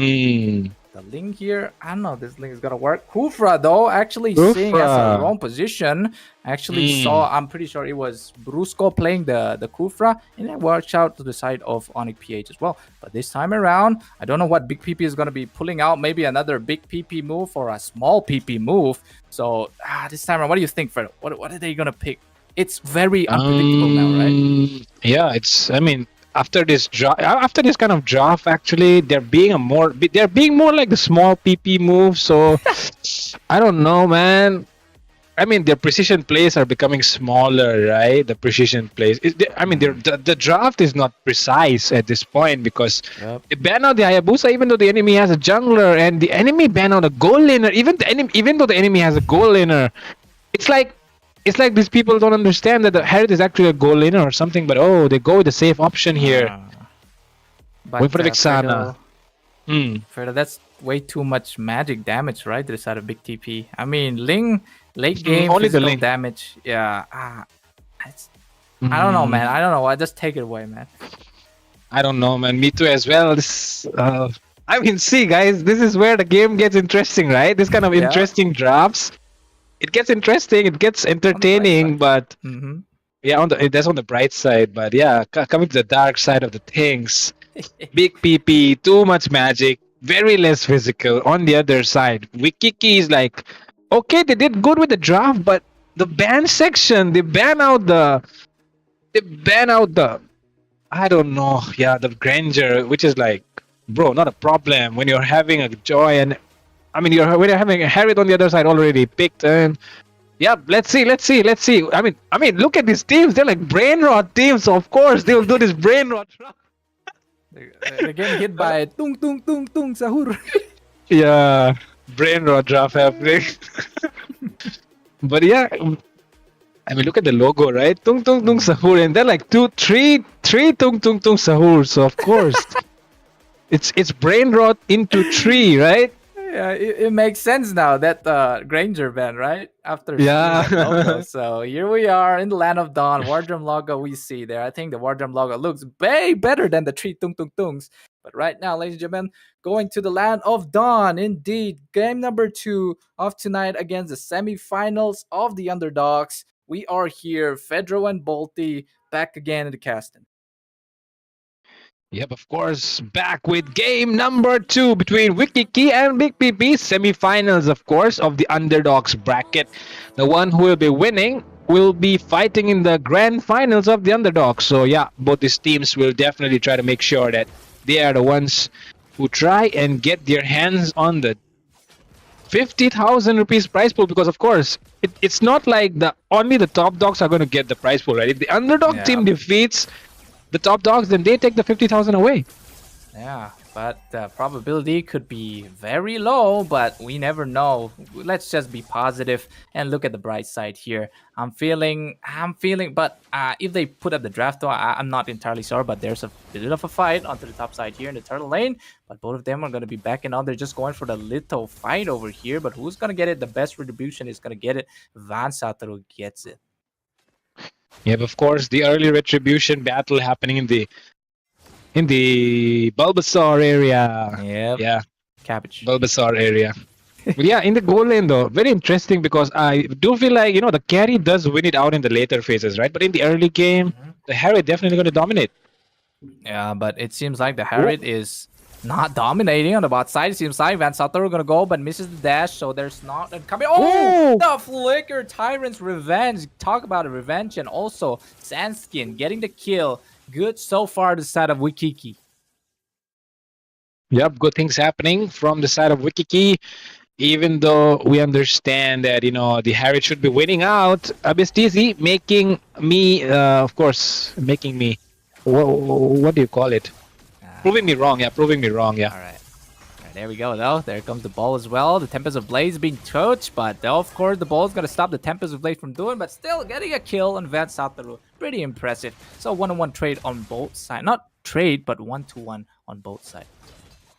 the link here, I don't know if this link is gonna work. Kufra though, actually seeing as a wrong position. Actually saw, I'm pretty sure it was Brusco playing the Kufra, and it worked out to the side of Onyx PH as well. But this time around, I don't know what Big PP is gonna be pulling out. Maybe another big PP move or a small PP move. So this time around, what do you think, Fredo? What are they gonna pick? It's very unpredictable now, right? Yeah, I mean, after this kind of draft, actually, they're being more like the small PP move. So I don't know, man. I mean, their precision plays are becoming smaller, right? The precision plays. The draft is not precise at this point because they ban out the Hayabusa, even though the enemy has a jungler, and the enemy ban out a gold laner. Even though the enemy has a gold laner, it's like these people don't understand that the Harith is actually a goal laner or something, but they go with the safe option here. Wait for the Vixana. Fredo, that's way too much magic damage, right? To the side of Big TP. I mean, Ling, late game, only the Ling damage. Yeah. I don't know, man. I don't know. I just take it away, man. I don't know, man. Me too as well. I mean, see, guys, this is where the game gets interesting, right? This kind of interesting drafts. It gets interesting, it gets entertaining, but that's on the bright side. But yeah, coming to the dark side of the things, Big PP, too much magic, very less physical. On the other side, Wikiki is like, okay, they did good with the draft, but the ban section, they ban out the They ban out the, I don't know, yeah, the grandeur, which is like, bro, not a problem when you're having a joy. And I mean, when you're having a Harriet on the other side already picked. And yeah, let's see. I mean, look at these teams. They're like brain rot teams. So of course they will do this brain rot. They're getting hit by tung tung tung tung sahur. Yeah, brain rot draft happening. But yeah, I mean, look at the logo, right? Tung tung tung sahur, and they're like three tung tung tung sahur. So of course, it's brain rot into three, right? Yeah, it makes sense now that Granger ban, right? After seeing that logo. Yeah. So here we are in the land of dawn. WarDrum logo we see there. I think the WarDrum logo looks way better than the three tung tung tungs. But right now, ladies and gentlemen, going to the land of dawn. Indeed, game number 2 of tonight against the semifinals of the Underdogs. We are here, Fedro and Bolty, back again in the casting. Yep, of course. Back with game number 2 between Wikiki and Big PP. Semifinals, of course, of the Underdogs bracket. The one who will be winning will be fighting in the grand finals of the Underdogs. So, yeah, both these teams will definitely try to make sure that they are the ones who try and get their hands on the 50,000 rupees prize pool, because of course it's not like the only the top dogs are going to get the prize pool, right? If the underdog team defeats the top dogs, then they take the 50,000 away. Yeah, but the probability could be very low, but we never know. Let's just be positive and look at the bright side here. I'm feeling, but if they put up the draft, though, I'm not entirely sure, but there's a bit of a fight onto the top side here in the turtle lane, but both of them are going to be backing on. They're just going for the little fight over here, but who's going to get it? The best retribution is going to get it. Van Satoru gets it. Yep, of course, the early retribution battle happening in the Bulbasaur area. Yep. Yeah, Cabbage. Bulbasaur area. But yeah, in the goal lane though, very interesting, because I do feel like, the carry does win it out in the later phases, right? But in the early game, the Harriet definitely going to dominate. Yeah, but it seems like the Harriet is not dominating on the bot side. It seems like Van Satoru gonna go, but misses the dash, so there's not a coming. Oh, the Flicker Tyrant's revenge. Talk about a revenge, and also Sandskin getting the kill. Good so far the side of Wikiki. Yep, good things happening from the side of Wikiki. Even though we understand that, the Harriet should be winning out, Abistizi making me, what do you call it? Proving me wrong, yeah. All right, there we go, though. There comes the ball as well. The Tempest of Blaze being touched, but of course the ball is going to stop the Tempest of Blaze from doing, but still getting a kill on Van Satoru. Pretty impressive. So 1-on-1 trade on both sides. Not trade, but 1-to-1 on both sides.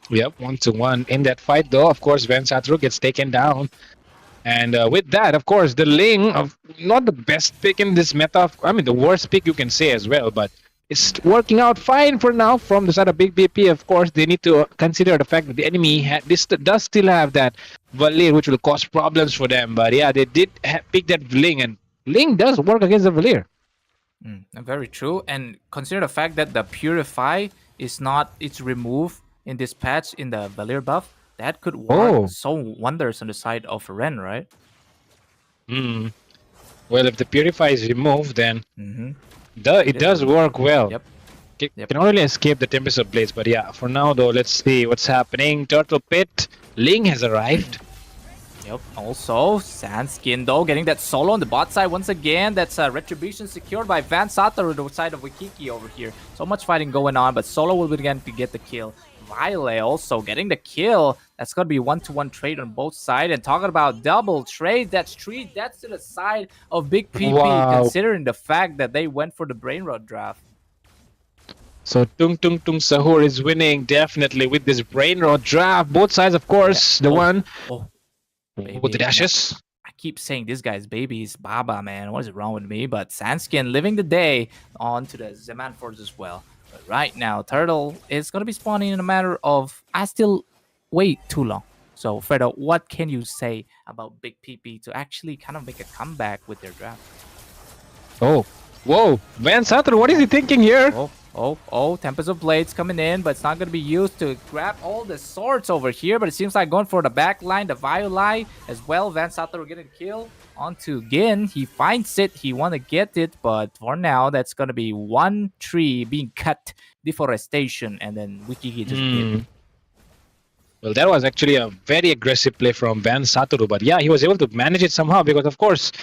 Yep, 1-to-1 in that fight, though. Of course, Van Satoru gets taken down. And with that, of course, the Ling, not the best pick in this meta. I mean, the worst pick you can say as well, but it's working out fine for now from the side of Big BP. Of course, they need to consider the fact that the enemy does still have that Valir, which will cause problems for them. But yeah, they did pick that Ling, and Ling does work against the Valir. Very true. And consider the fact that the Purify is not, it's removed in this patch in the Valir buff. That could work so wonders on the side of Ren, right? Well, if the Purify is removed, then it does work well. Yep. Can only escape the Tempest of Blaze. But yeah, for now, though, let's see what's happening. Turtle Pit, Ling has arrived. Yep. Also, Sandskin, though, getting that solo on the bot side once again. That's a retribution secured by Van Satoru, the side of Wikiki over here. So much fighting going on, but Solo will begin to get the kill. Violet also getting the kill. That's going to be 1-to-1 trade on both sides. And talking about double trade, that's 3 deaths to the side of Big PP, considering the fact that they went for the Brain Rot draft. So Tung Tung Tung Sahur is winning definitely with this Brain Rot draft. Both sides, of course. The one with the dashes. I keep saying this guy's baby is Baba, man. What is wrong with me? But Sandskin living the day on to the Zeman Force as well. But right now, Turtle is going to be spawning in a matter of... I still wait too long. So, Fredo, what can you say about Big PP to actually kind of make a comeback with their draft? Oh, whoa. Van Satoru, what is he thinking here? Oh, Oh, Tempest of Blades coming in, but it's not going to be used to grab all the swords over here. But it seems like going for the back line, the Violi as well. Van Satoru getting killed onto Gin. He finds it. He want to get it, but for now, that's going to be one tree being cut. Deforestation, and then Wikiki just did. Well, that was actually a very aggressive play from Van Satoru, but yeah, he was able to manage it somehow because, of course,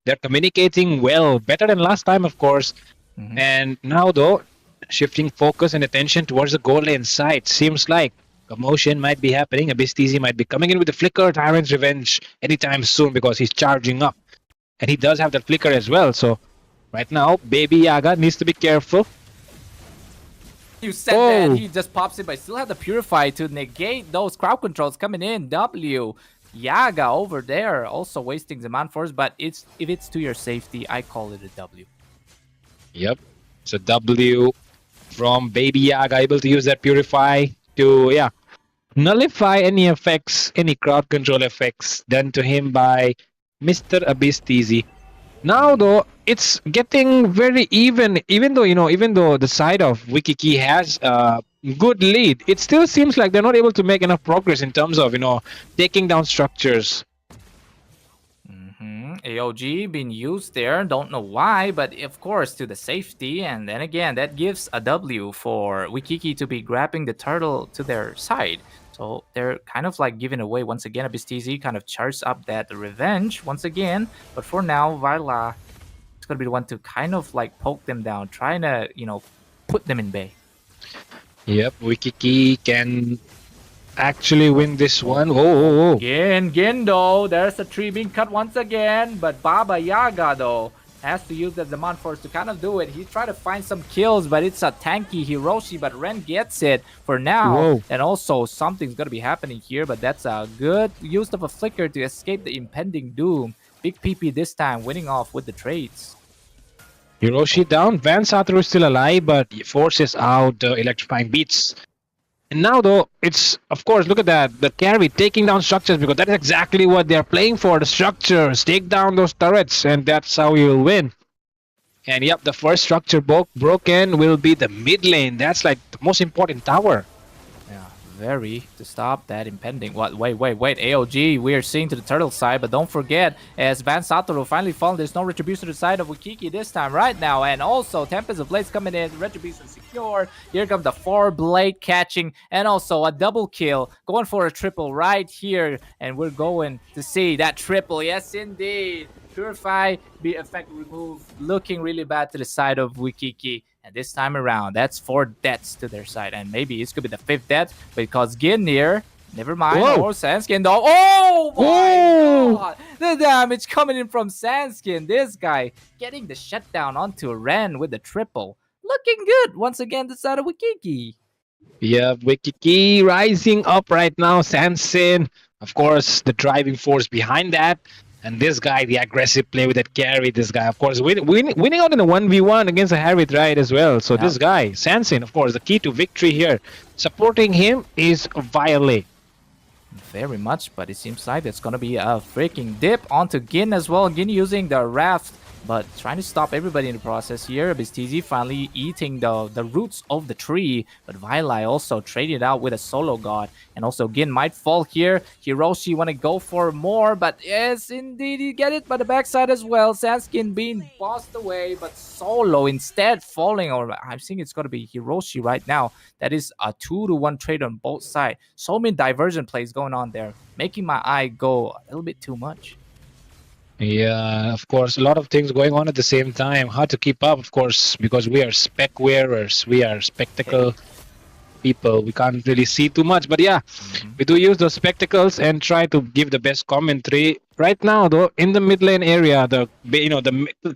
they're communicating well, better than last time, of course. And now, though, shifting focus and attention towards the goal lane side. Seems like commotion might be happening. Abyss might be coming in with the Flicker, Tyrant's Revenge anytime soon because he's charging up. And he does have that Flicker as well, so right now, Baby Yaga needs to be careful. You said that he just pops it, but still have the Purify to negate those crowd controls coming in. W. Yaga over there also wasting the Man Force, but if it's to your safety, I call it a W. Yep. It's a W from Baby Yaga, able to use that Purify to, nullify any effects, any crowd control effects done to him by Mr. Abyss. Now, though, it's getting very even though the side of Wikiki has a good lead, it still seems like they're not able to make enough progress in terms of, taking down structures. AOG being used there, don't know why, but of course to the safety, and then again, that gives a W for Wikiki to be grabbing the turtle to their side. So they're kind of like giving away once again. Abyss kind of charges up that revenge once again, but for now, Varla is going to be the one to kind of like poke them down, trying to, put them in bay. Yep, Wikiki can actually win this one. Oh. Gin though, there's a tree being cut once again, but Baba Yaga though has to use the Demand Force to kind of do it. He's trying to find some kills, but it's a tanky Hiroshi, but Ren gets it for now. Whoa. And also something's gonna be happening here, but that's a good use of a flicker to escape the impending doom. Big PP this time winning off with the trades. Hiroshi down. Van Satoru is still alive, but he forces out the electrifying beats. And now, though, it's, of course, look at that. The carry taking down structures because that is exactly what they're playing for. The structures, take down those turrets, and that's how you'll win. And yep, the first structure broken will be the mid lane. That's like the most important tower. Yeah, very to stop that impending. What? Wait. AOG, we are seeing to the turtle side, but don't forget, as Van Satoru finally fallen, there's no retribution to the side of Wikiki this time right now. And also, Tempest of Blades coming in, retribution secure. Here comes the 4-blade catching, and also a double kill, going for a triple right here. And we're going to see that triple. Yes, indeed. Purify, be effect remove, looking really bad to the side of Wikiki. And this time around, that's 4 deaths to their side. And maybe it's could be the 5th death because Ginir, never mind, or Sandskin though. Oh my god! The damage coming in from Sandskin. This guy getting the shutdown onto Ren with the triple. Looking good once again the side of Wikiki. Yeah, Wikiki rising up right now. Sandskin, of course, the driving force behind that. And this guy, the aggressive play with that carry, this guy, of course, winning out in a 1v1 against a Harith Ride as well. So this guy, Sansin, of course, the key to victory here. Supporting him is Violet. Very much, but it seems like it's going to be a freaking dip onto Gin as well. Gin using the raft, but trying to stop everybody in the process here. Abyss finally eating the roots of the tree, but Violet also traded out with a solo god. And also Gin might fall here. Hiroshi want to go for more, but yes, indeed, he get it by the backside as well. Sandskin being bossed away, but solo instead falling. Or I think it's going to be Hiroshi right now. That is a 2-to-1 trade on both sides. So many diversion plays going on there, making my eye go a little bit too much. Yeah, of course, a lot of things going on at the same time. Hard to keep up, of course, because we are spec wearers. We are spectacle people. We can't really see too much, but yeah, we do use those spectacles and try to give the best commentary. Right now, though, in the mid lane area, the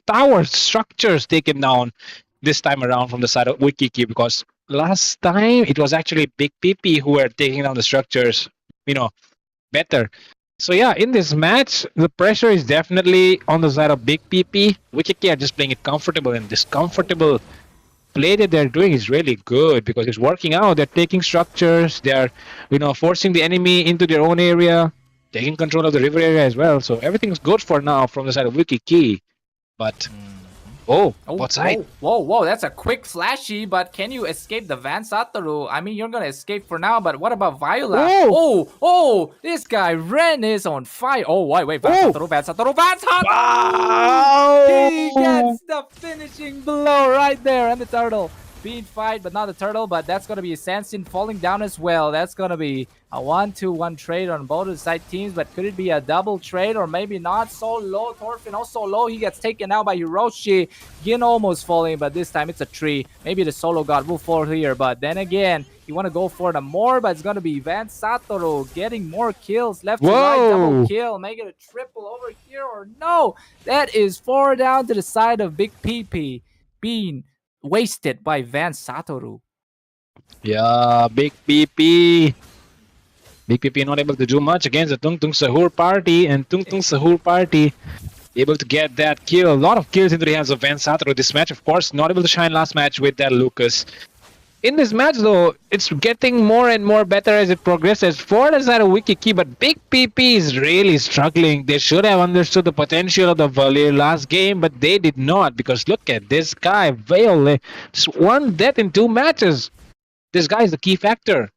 tower structures taken down this time around from the side of Wikiki, because last time it was actually Big PP who were taking down the structures, better. So yeah, in this match, the pressure is definitely on the side of Big PP. Wikiki are just playing it comfortable, and this comfortable play that they're doing is really good because it's working out. They're taking structures, they're forcing the enemy into their own area, taking control of the river area as well. So everything's good for now from the side of Wikiki. But Oh, Oh, what side? whoa, that's a quick flashy, but can you escape the Van Satoru? I mean, you're gonna escape for now, but what about Viola? Oh, This guy Ren is on fire. Oh, wait, Van oh, Satoru, Van Satoru, Van Satoru! He wow! gets the finishing blow right there, and the turtle being fight, but not the turtle, but that's gonna be Sansin falling down as well. That's gonna be a 1-2-1 trade on both of the side teams, but could it be a double trade or maybe not? So low, Thorfinn also low. He gets taken out by Hiroshi. Gin almost falling, but this time it's a tree. Maybe the solo god will fall here, but then again, you want to go for the more, but it's gonna be Van Satoru getting more kills left to right, double Whoa! kill, make it a triple over here or no? That is 4 down to the side of Big PP being wasted by Van Satoru. Yeah, Big PP. Big PP not able to do much against the Tung Tung Sahur party, and Tung Tung Sahur party able to get that kill. A lot of kills into the hands of Van Satoru this match, of course. Not able to shine last match with that Lucas. In this match, though, it's getting more and more better as it progresses. Ford has had a wiki key, but Big PP is really struggling. They should have understood the potential of the Valir last game, but they did not, because look at this guy, Vale. Just one death in 2 matches. This guy is the key factor.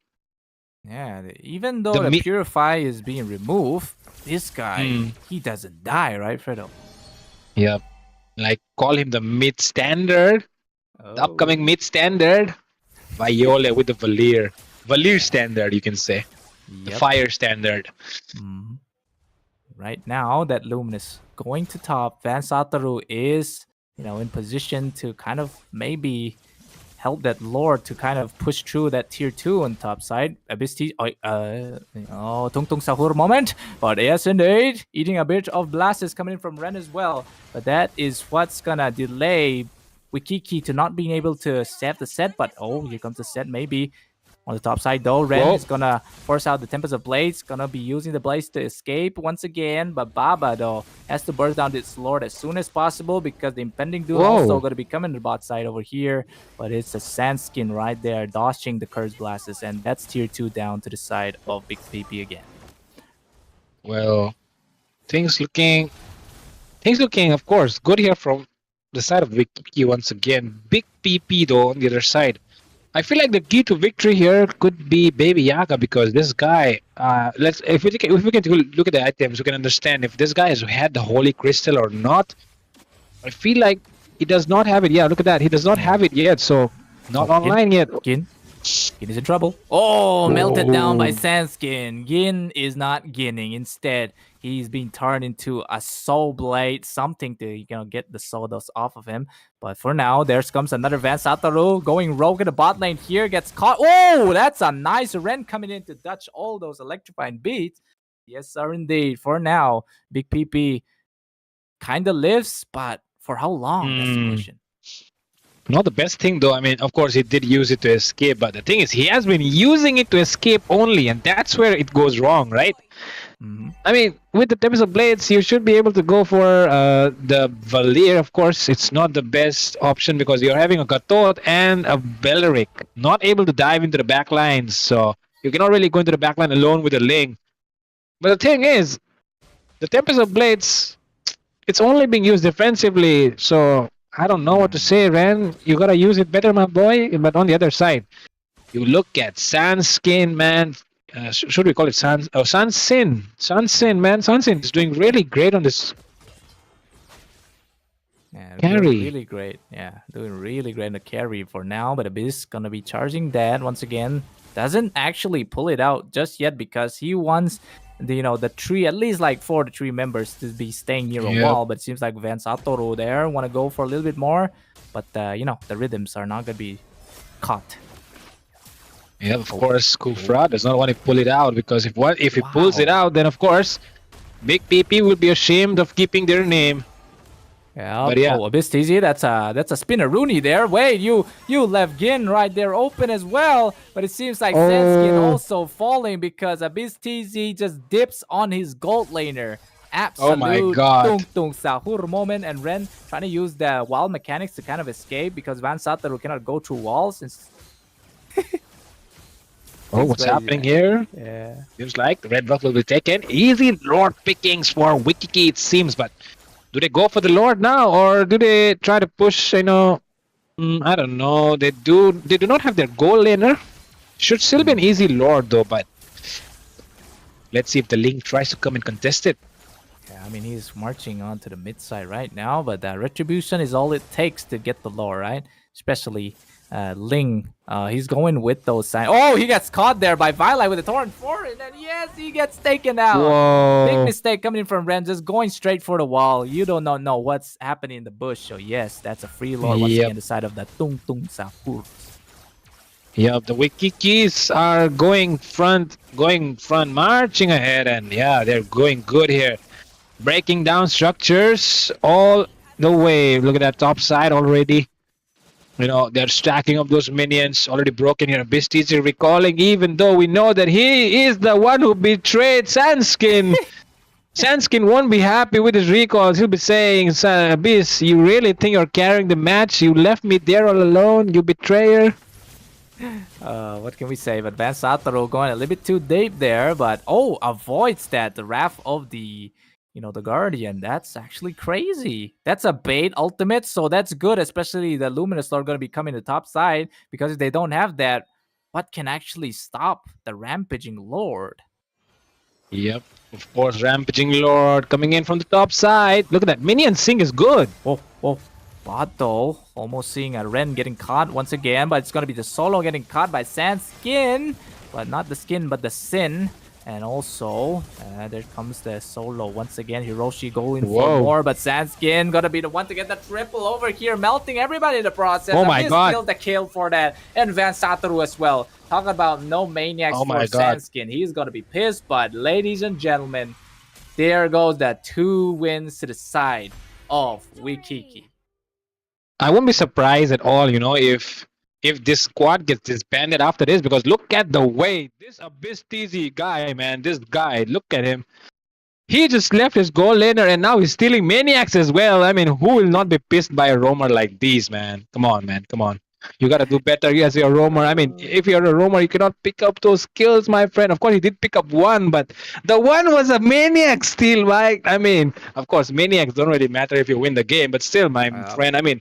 Yeah, even though the Purify is being removed, this guy, he doesn't die, right, Fredo? Yep. Like, call him the mid-standard. The upcoming mid-standard. Viola with the Valir. Valir standard, you can say. The fire standard. Right now, that Luminous going to top. Van Satoru is, in position to kind of maybe help that Lord to kind of push through that tier 2 on top side. Abyss Tung Tung Sahur moment. But yes, indeed, eating a bit of blast is coming in from Ren as well. But that is what's gonna delay Wikiki to not being able to save the set. But here comes the set maybe. On the top side though, Ren is gonna force out the Tempest of Blades, gonna be using the Blades to escape once again, but Baba though has to burst down this Lord as soon as possible because the impending doom also gonna be coming to the bot side over here, but it's a Sandskin right there dodging the Curse Blasts, and that's tier 2 down to the side of Big PP again. Well, things looking of course good here from the side of Wiki once again. Big PP though on the other side. I feel like the key to victory here could be Baby Yaga, because this guy, if we can look at the items, we can understand if this guy has had the Holy Crystal or not. I feel like he does not have it. Yeah, look at that. He does not have it yet, so not online yet. Gin is in trouble. Melted down by Sandskin. Gin is not ginning. Instead, he's being turned into a soul blade, something to get the soul dust off of him. But for now, there comes another Van Satoru going rogue in the bot lane here, gets caught. That's a nice Ren coming in to dodge all those electrifying beats. Yes, sir, indeed. For now, Big PP kind of lives, but for how long? That's the question. Not the best thing though. I mean, of course, he did use it to escape, but the thing is, he has been using it to escape only, and that's where it goes wrong, right? I mean, with the Tempest of Blades, you should be able to go for the Valir. Of course, it's not the best option because you're having a Gatot and a Beleric, not able to dive into the back lines, so you cannot really go into the back line alone with a Ling. But the thing is, the Tempest of Blades, it's only being used defensively, so I don't know what to say, Ren. You gotta use it better, my boy. But on the other side, you look at Sandskin, man. Should we call it Sansin? Sansin, man. Sansin is doing really great on this carry. Doing really great. Yeah, doing really great in the carry for now. But Abyss gonna be charging that once again. Doesn't actually pull it out just yet because he wants the tree, at least like 4 to 3 members to be staying near a wall, but it seems like Van Satoru there want to go for a little bit more, but the rhythms are not gonna be caught. Yeah, of course, Kufra does not want to pull it out, because if he pulls it out, then of course Big PP will be ashamed of keeping their name. Yeah, Abyss TZ, that's a Spinneroonie there. Wait, you left Gin right there open as well, but it seems like Sandskin also falling because Abyss TZ just dips on his gold laner. Absolute my God. Tung Tung Sahur moment, and Ren trying to use the wall mechanics to kind of escape because Van Satoru cannot go through walls. What's happening here? Yeah. Seems like the red buff will be taken. Easy Lord pickings for Wikiki, it seems, but Do they go for the Lord now, or do they try to push? I don't know. They do not have their goal laner. Should still be an easy Lord though, but let's see if the Link tries to come and contest it. Yeah, I mean, he's marching on to the mid side right now, but Retribution is all it takes to get the lore, right? Especially Ling. He's going with those signs. Oh, he gets caught there by Violet with the Torrent Forest, and yes, he gets taken out. Big Whoa. mistake coming from Ren, just going straight for the wall. You don't know what's happening in the bush, so yes, that's a free lore once Yep. again, the side of the Tung Tung Sapur. Yep, the Wikikis are going front, marching ahead, and yeah, they're going good here. Breaking down structures all the way. Look at that top side already. They're stacking up those minions already broken here. Beast recalling, even though we know that he is the one who betrayed Sandskin. Sandskin won't be happy with his recalls. He'll be saying, Beast, you really think you're carrying the match? You left me there all alone, you betrayer. What can we say? But Van Satoru going a little bit too deep there, but avoids that. The wrath of the Guardian. That's actually crazy. That's a bait ultimate, so that's good, especially the Luminous Lord going to be coming to the top side, because if they don't have that, what can actually stop the Rampaging Lord? Yep, of course, Rampaging Lord coming in from the top side. Look at that. Minion Sing is good. Whoa. But though, almost seeing a Ren getting caught once again, but it's going to be the solo getting caught by Sandskin. But not the skin, but the sin. And also, there comes the solo once again. Hiroshi going for more, but Sandskin gonna be the one to get the triple over here, melting everybody in the process. Oh my god. Still the kill for that. And Van Satoru as well. Talking about no maniacs for Sandskin. He's gonna be pissed, but ladies and gentlemen, there goes the 2 wins to the side of Wikiki. I won't be surprised at all, if this squad gets disbanded after this, because look at the way this Abyss TZ guy, man, this guy, look at him. He just left his goal laner and now he's stealing maniacs as well. I mean, who will not be pissed by a roamer like these, man? Come on, man, come on. You gotta do better as a roamer. I mean, if you're a roamer, you cannot pick up those kills, my friend. Of course, he did pick up one, but the one was a maniac steal, right? I mean, of course, maniacs don't really matter if you win the game, but still, my friend, I mean,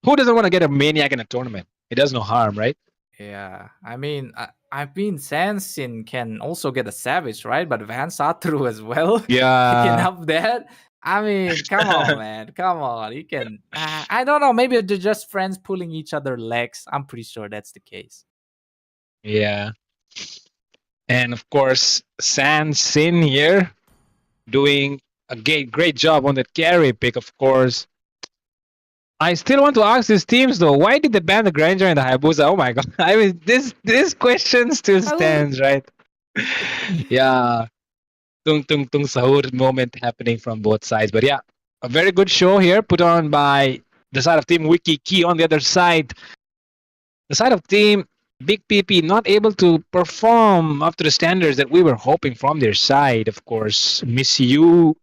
who doesn't want to get a maniac in a tournament? It does no harm, right? Yeah, I mean, Sansin can also get a savage, right? But Van Satoru as well. Yeah. He can have that. I mean, come on, man. Come on. He can. I don't know. Maybe they're just friends pulling each other legs. I'm pretty sure that's the case. Yeah. And of course, Sin here doing a great job on that carry pick, of course. I still want to ask these teams though, why did they ban the Granger and the Hayabusa? Oh my god. I mean, this question still stands, right? Yeah. Tung sahur moment happening from both sides. But yeah, a very good show here put on by the side of Team Wikiki. On the other side, the side of Team Big PP not able to perform up to the standards that we were hoping from their side, of course. Miss Yuina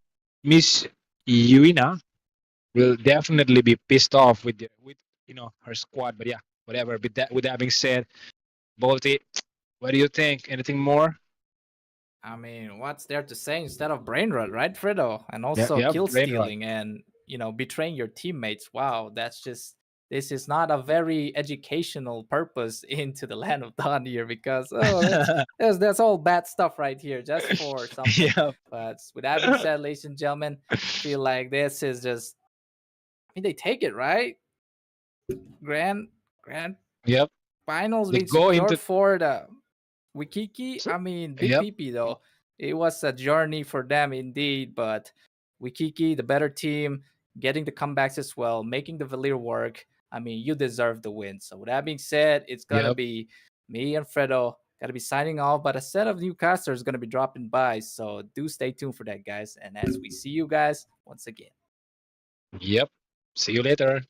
will definitely be pissed off with her squad. But yeah, whatever. With that being said, Bolty, what do you think? Anything more? I mean, what's there to say instead of brain rot, right, Fredo? And also kill stealing and betraying your teammates. Wow, this is not a very educational purpose into the land of Dawn here, because that's all bad stuff right here, just for something. Yeah. But with that being said, ladies and gentlemen, I feel like this is just, I mean, they take it, right? Grand Yep. finals being secured for the Wikiki. I mean, Big PP though, it was a journey for them indeed, but Wikiki, the better team, getting the comebacks as well, making the Valir work. I mean, you deserve the win. So with that being said, it's gonna be me and Fredo gotta be signing off, but a set of new casters is gonna be dropping by. So do stay tuned for that, guys. And as we see you guys once again. Yep. See you later.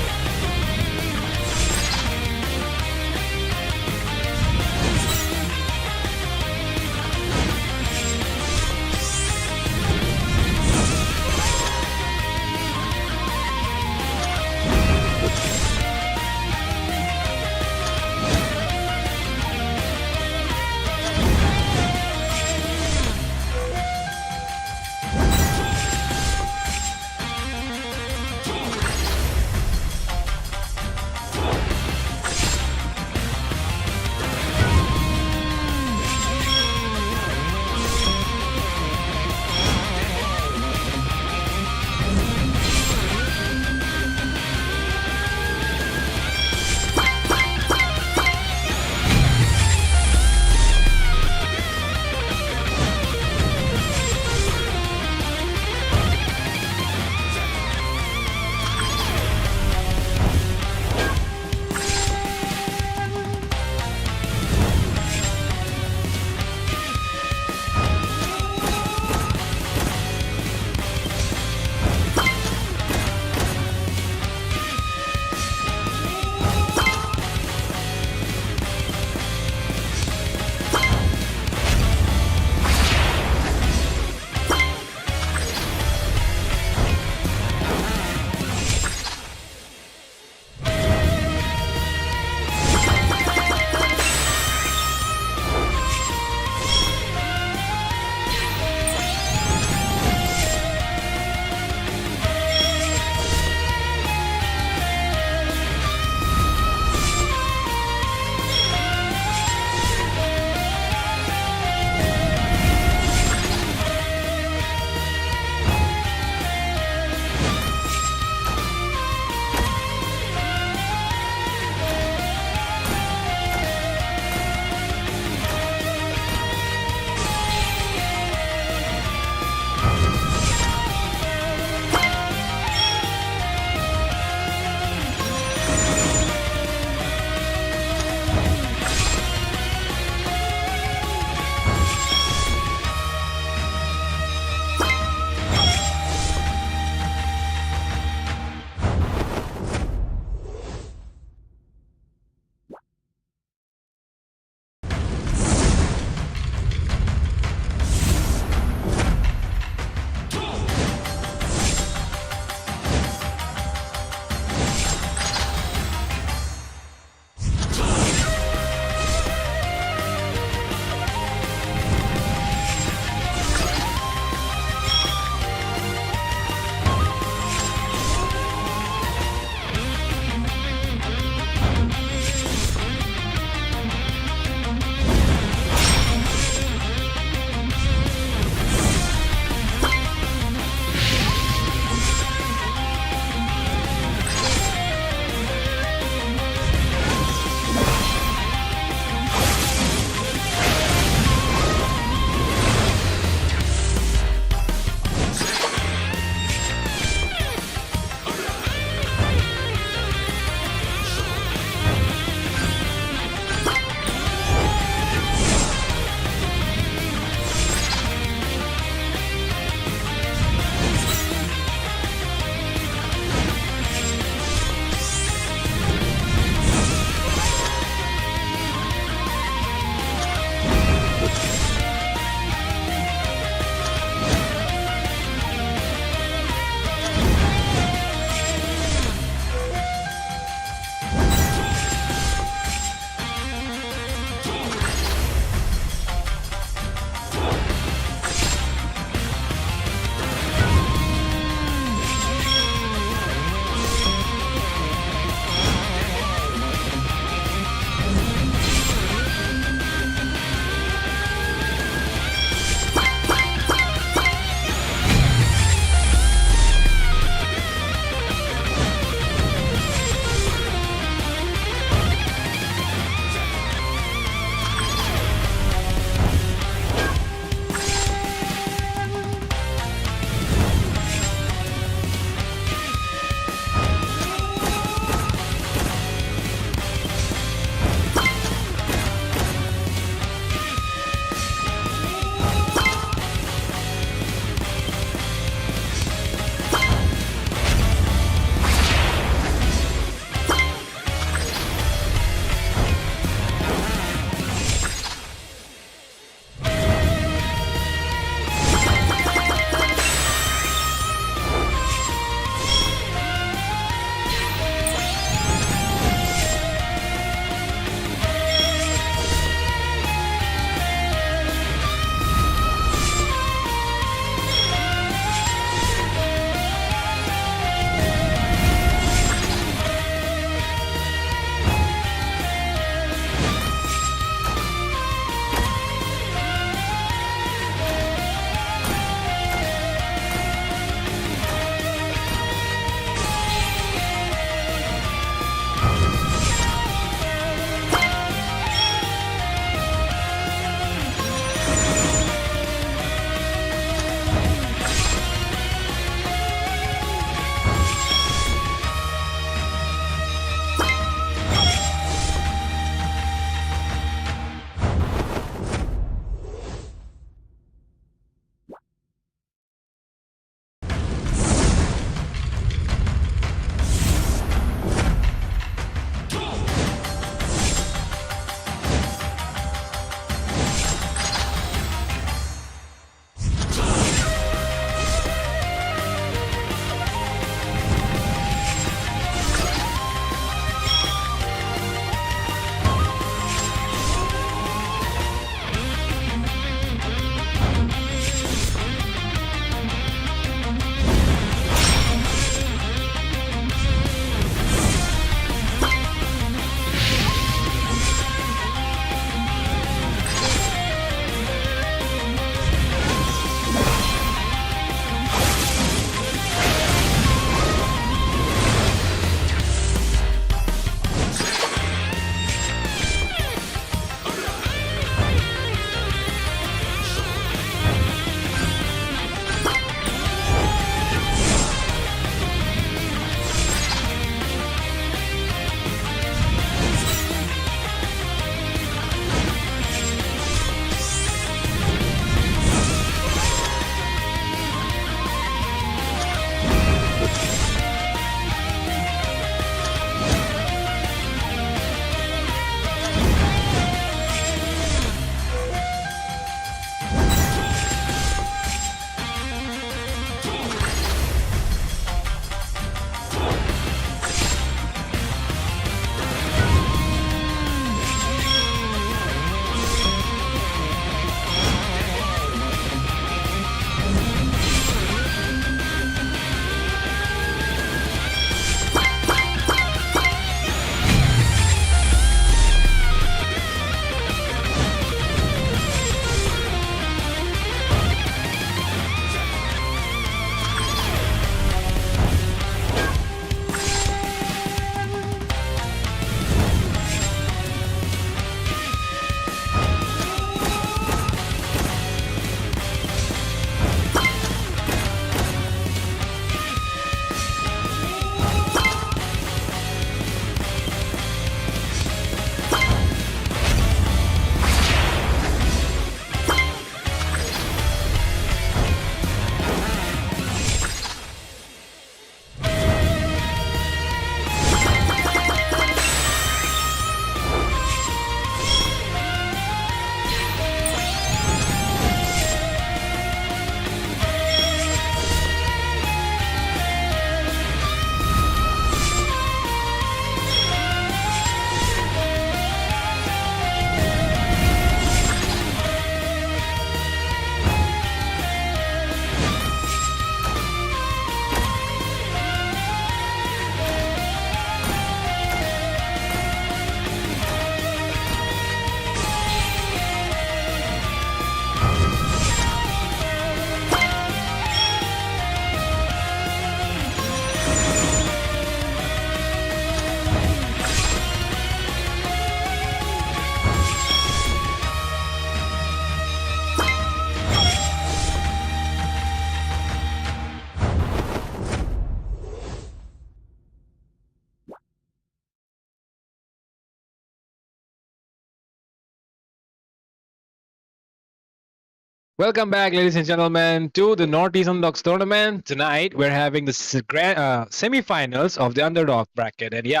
Welcome back, ladies and gentlemen, to the Northeast Underdogs tournament. Tonight, we're having the semi-finals of the Underdog bracket, and yeah,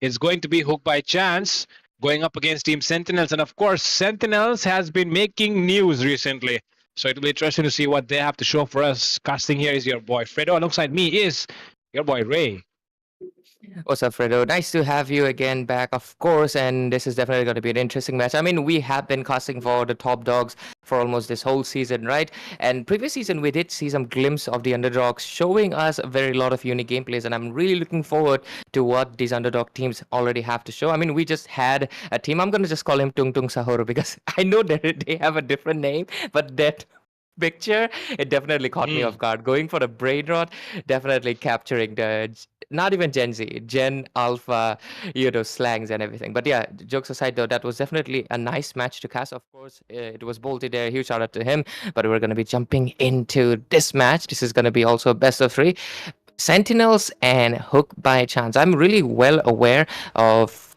it's going to be Hook by Chance going up against Team Sentinels, and of course, Sentinels has been making news recently, so it'll be interesting to see what they have to show for us. Casting here is your boy Fredo, alongside me is your boy Ray. What's up, Fredo? Nice to have you again back, of course. And this is definitely going to be an interesting match. I mean, we have been casting for the top dogs for almost this whole season, right? And previous season, we did see some glimpse of the underdogs showing us a very lot of unique gameplays. And I'm really looking forward to what these underdog teams already have to show. I mean, we just had a team. I'm going to just call him Tung Tung Sahur because I know that they have a different name, but that picture, it definitely caught me off guard. Going for the brain rot, definitely capturing the not even Gen Z, Gen Alpha, slangs and everything. But yeah, jokes aside though, that was definitely a nice match to cast. Of course, it was Bolty there. Huge shout out to him. But we're going to be jumping into this match. This is going to be also a best of 3. Sentinels and Hook by Chance. I'm really well aware of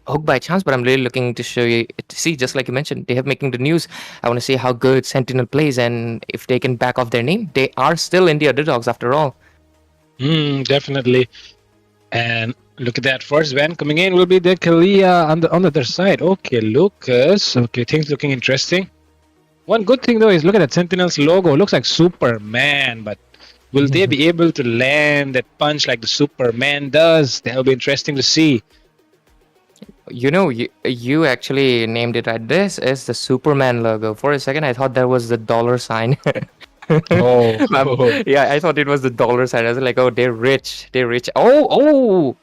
Hook by Chance, but I'm really looking to see, just like you mentioned, they have making the news. I want to see how good Sentinel plays and if they can back off their name. They are still in the underdogs after all. Definitely. And look at that. First van coming in will be the Kalia on the other side. Okay, Lucas. Okay, things looking interesting. One good thing though is look at that Sentinel's logo. It looks like Superman, but will they be able to land that punch like the Superman does? That'll be interesting to see. You actually named it right. This is the Superman logo. For a second, I thought that was the dollar sign. Oh. Yeah, I thought it was the dollar sign. I was like, oh, they're rich. They're rich. Oh.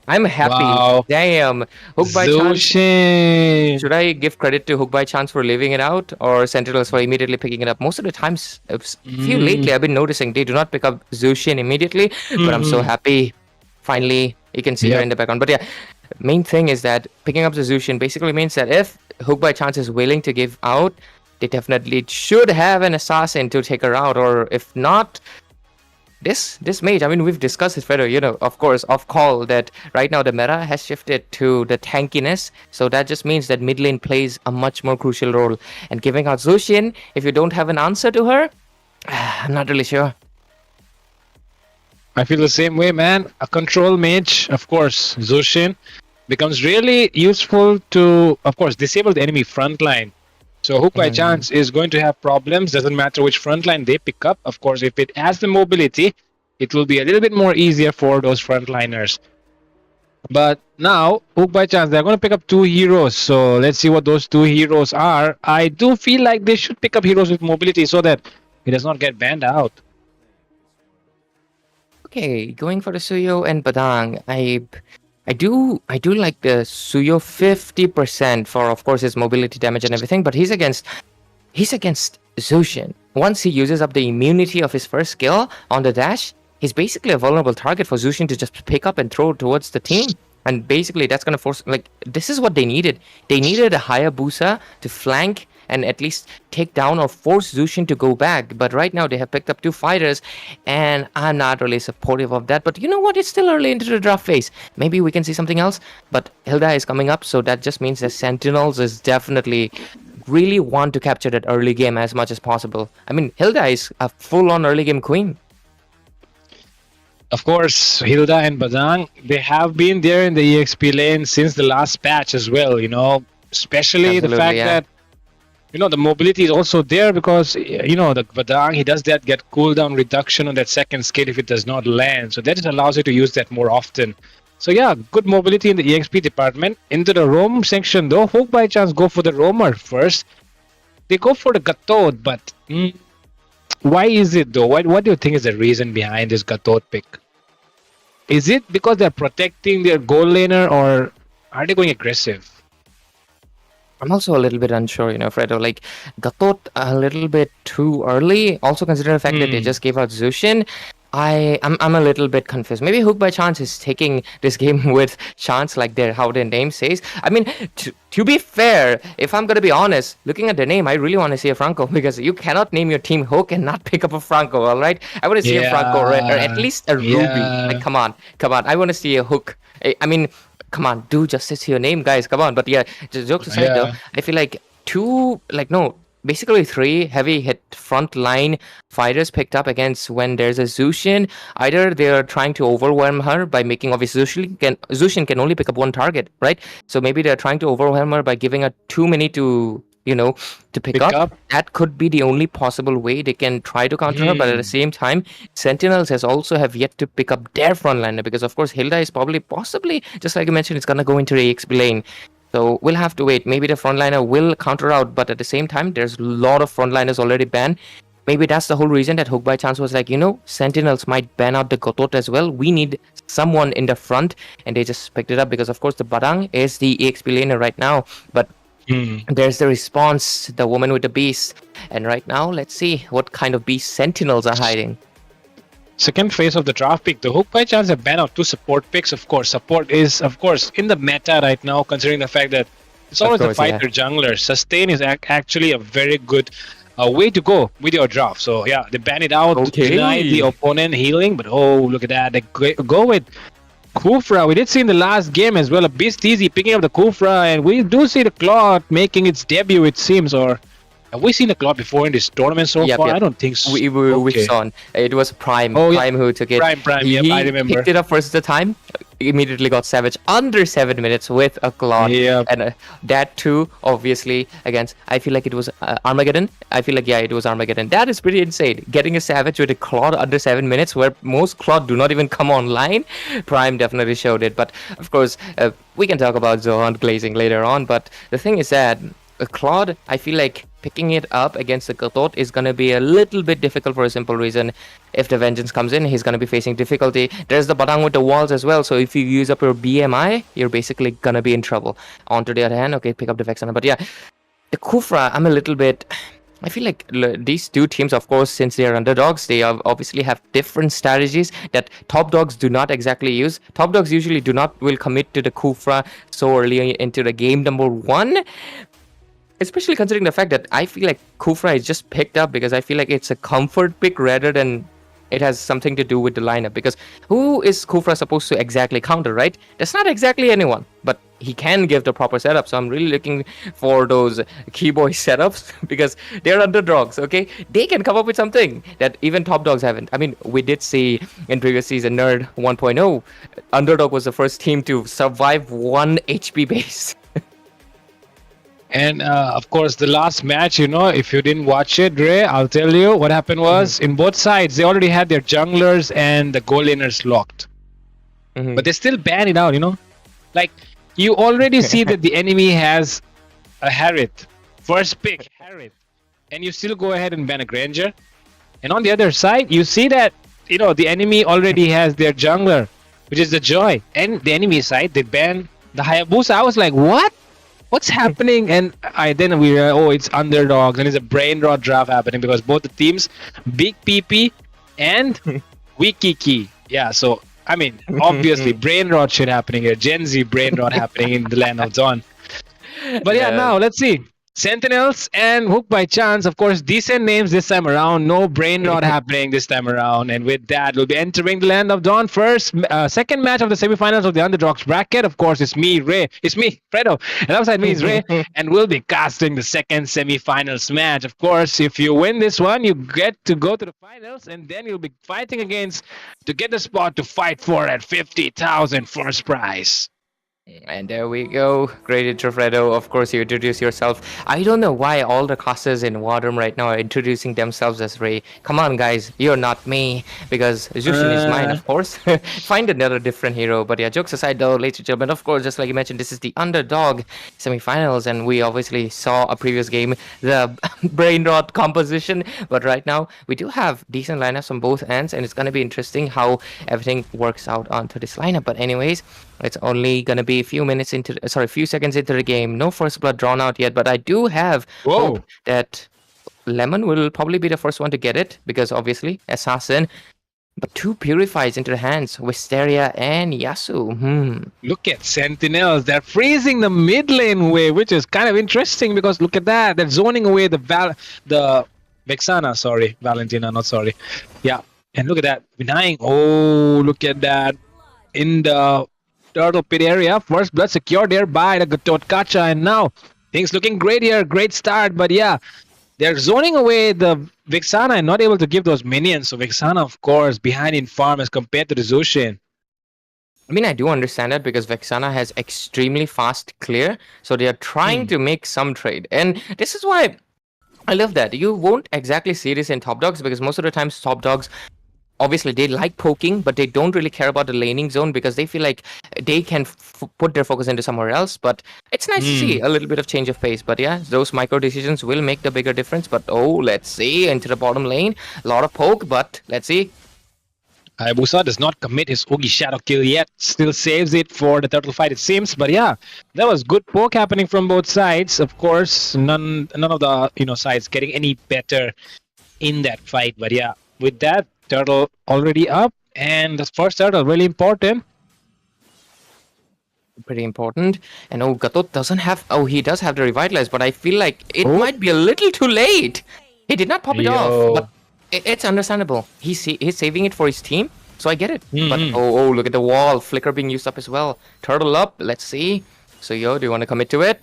I'm happy. Wow. Damn. Hook by Chance. Should I give credit to Hook by Chance for leaving it out or Sentinels for immediately picking it up? Most of the times, a few lately, I've been noticing they do not pick up Zushin immediately, but I'm so happy. Finally, you can see her in the background. But yeah, main thing is that picking up the Zushin basically means that if Hook by Chance is willing to give out, they definitely should have an assassin to take her out, or if not, this mage. I mean, we've discussed it further, of course, off call, that right now the meta has shifted to the tankiness, so that just means that mid lane plays a much more crucial role. And giving out Zushin, if you don't have an answer to her, I'm not really sure. I feel the same way, man. A control mage, of course, Zushin, becomes really useful to, of course, disable the enemy frontline. So Hook by Chance is going to have problems. Doesn't matter which frontline they pick up. Of course, if it has the mobility, it will be a little bit more easier for those frontliners. But now, Hook by Chance, they're going to pick up 2 heroes. So let's see what those 2 heroes are. I do feel like they should pick up heroes with mobility so that it does not get banned out. Okay, going for the Suyo and Badang. I do like the Suyo 50% for, of course, his mobility damage and everything, but he's against Zushin. Once he uses up the immunity of his first skill on the dash, he's basically a vulnerable target for Zushin to just pick up and throw towards the team. And basically that's gonna force, this is what they needed. They needed a Hayabusa to flank and at least take down or force Zushin to go back. But right now they have picked up 2 fighters, and I'm not really supportive of that. But you know what? It's still early into the draft phase. Maybe we can see something else. But Hilda is coming up, so that just means that Sentinels is definitely really want to capture that early game as much as possible. I mean, Hilda is a full-on early game queen. Of course, Hilda and Badang, they have been there in the EXP lane since the last patch as well, especially Absolutely, the fact that the mobility is also there because, the Badang, he does that get cooldown reduction on that second skill if it does not land. So that just allows you to use that more often. So yeah, good mobility in the EXP department. Into the roam section though, Hook by Chance go for the roamer first. They go for the Gatod, but why is it though? What do you think is the reason behind this Gatod pick? Is it because they're protecting their goal laner, or are they going aggressive? I'm also a little bit unsure, Fredo. Gatod a little bit too early. Also consider the fact that they just gave out Zushin. I'm a little bit confused. Maybe Hook by Chance is taking this game with chance, like how their name says. I mean, to be fair, if I'm gonna be honest, looking at the name, I really want to see a Franco, because you cannot name your team Hook and not pick up a Franco. All right, I want to see a Franco, or at least a Ruby. Come on, I want to see a Hook. I mean, come on, do justice to your name, guys. Come on. But yeah, just jokes aside though, I feel like basically 3 heavy hit front line fighters picked up against when there's a Zushin. Either they're trying to overwhelm her by making, obviously Zushin can only pick up 1 target, right? So maybe they're trying to overwhelm her by giving her too many to to pick up. That could be the only possible way they can try to counter her. But at the same time, Sentinels has also have yet to pick up their frontliner, because of course Hilda is possibly, just like you mentioned, it's gonna go into the EXP lane. So we'll have to wait. Maybe the frontliner will counter out, but at the same time, there's a lot of frontliners already banned. Maybe that's the whole reason that Hook by Chance was like, Sentinels might ban out the Gotot as well. We need someone in the front, and they just picked it up because, of course, the Barang is the EXP laner right now. But there's the response, the woman with the beast. And right now, let's see what kind of beast Sentinels are hiding. Second phase of the draft pick, the Hook by Chance have banned out 2 support picks. Of course, support is, in the meta right now, considering the fact that it's always the fighter jungler. Sustain is actually a very good way to go with your draft. So yeah, they ban it out, deny the opponent healing, but oh, look at that. They go with Kufra. We did see in the last game as well, a Beast Easy picking up the Kufra, and we do see the Claw making its debut, it seems, or have we seen the Claw before in this tournament so far? I don't think so. We saw it was Prime. Prime who took it. Prime. Yep, I remember. He picked it up first the time. Immediately got Savage under 7 minutes with a Claw. Yep. And that too, obviously, against, I feel like it was Armageddon. I feel like, yeah, it was Armageddon. That is pretty insane. Getting a Savage with a Claw under 7 minutes, where most Claw do not even come online. Prime definitely showed it. But, of course, we can talk about Zohan glazing later on. But the thing is that Claude, I feel like picking it up against the Gotot is going to be a little bit difficult for a simple reason. If the Vengeance comes in, he's going to be facing difficulty. There's the Batang with the walls as well, so if you use up your BMI, you're basically going to be in trouble. On to the other hand, okay, pick up the Vexana. But yeah, the Kufra, I'm a little bit... I feel like these 2 teams, of course, since they are underdogs, they obviously have different strategies that top dogs do not exactly use. Top dogs usually will commit to the Kufra so early into the game number 1. Especially considering the fact that I feel like Kufra is just picked up because I feel like it's a comfort pick rather than it has something to do with the lineup. Because who is Kufra supposed to exactly counter, right? That's not exactly anyone, but he can give the proper setup. So I'm really looking for those keyboy setups because they're underdogs, okay? They can come up with something that even top dogs haven't. I mean, we did see in previous season, Nerd 1.0, Underdog was the first team to survive 1 HP base. And of course, the last match, if you didn't watch it, Ray, I'll tell you what happened was in both sides, they already had their junglers and the goal laners locked. But they still ban it out, Like, you already see that the enemy has a Harith. First pick, Harith. And you still go ahead and ban a Granger. And on the other side, you see that, the enemy already has their jungler, which is the Joy. And the enemy side, they ban the Hayabusa. I was like, what? What's happening? And then we realized, it's Underdogs, and it's a brain rot draft happening because both the teams, Big PP and Weak Kiki. Yeah, so I mean, obviously, brain rot shit happening here. Gen Z brain rot happening in the land of Dawn. But yeah, now let's see. Sentinels and Hook by Chance, of course, decent names this time around. No brain rot happening this time around. And with that, we'll be entering the land of Dawn first. Second match of the semifinals of the Underdogs bracket. Of course, it's me, Ray. It's me, Fredo. And outside me is Ray. And we'll be casting the second semifinals match. Of course, if you win this one, you get to go to the finals. And then you'll be fighting against to get the spot to fight for at 50,000 first prize. And there we go. Great intro, Fredo. Of course, you introduce yourself. I don't know why all the casters in WarDrum right now are introducing themselves as Ray. Come on, guys. You're not me. Because Zushin is mine, of course. Find another different hero. But yeah, jokes aside though, ladies and gentlemen, of course, just like you mentioned, this is the Underdog semifinals. And we obviously saw a previous game, the brain rot composition. But right now, we do have decent lineups on both ends. And it's going to be interesting how everything works out onto this lineup. But anyways, it's only going to be a few seconds into the game. No first blood drawn out yet, but I do have hope that Lemon will probably be the first one to get it because obviously Assassin. But 2 purifies into the hands, Wisteria and Yasu. Look at Sentinels. They're freezing the mid lane way, which is kind of interesting because look at that. They're zoning away the Vexana, sorry. Valentina, not sorry. Yeah. And look at that. Denying. Oh, look at that. In the Turtle Pit area. First blood secured there by the Gototkacha, and now things looking great here. Great start, but yeah, they're zoning away the Vixana and not able to give those minions. So Vixana, of course, behind in farm as compared to the Zushin. I mean, I do understand that because Vexana has extremely fast clear, so they are trying to make some trade. And this is why I love that. You won't exactly see this in top dogs because most of the times top dogs, obviously they like poking, but they don't really care about the laning zone because they feel like they can put their focus into somewhere else. But it's nice to see a little bit of change of pace. But yeah, those micro decisions will make the bigger difference. But oh, let's see, into the bottom lane, a lot of poke, but let's see. Hayabusa does not commit his Oogie Shadow kill yet. Still saves it for the turtle fight, it seems. But yeah, that was good poke happening from both sides. Of course, none of the sides getting any better in that fight. But yeah, with that, turtle already up, and the first turtle really important. Pretty important. And oh, Gatot doesn't have. Oh, he does have the revitalize, but I feel like it might be a little too late. He did not pop it off, but it's understandable. He's saving it for his team, so I get it. But oh, look at the wall. Flicker being used up as well. Turtle up. Let's see. So do you want to commit to it?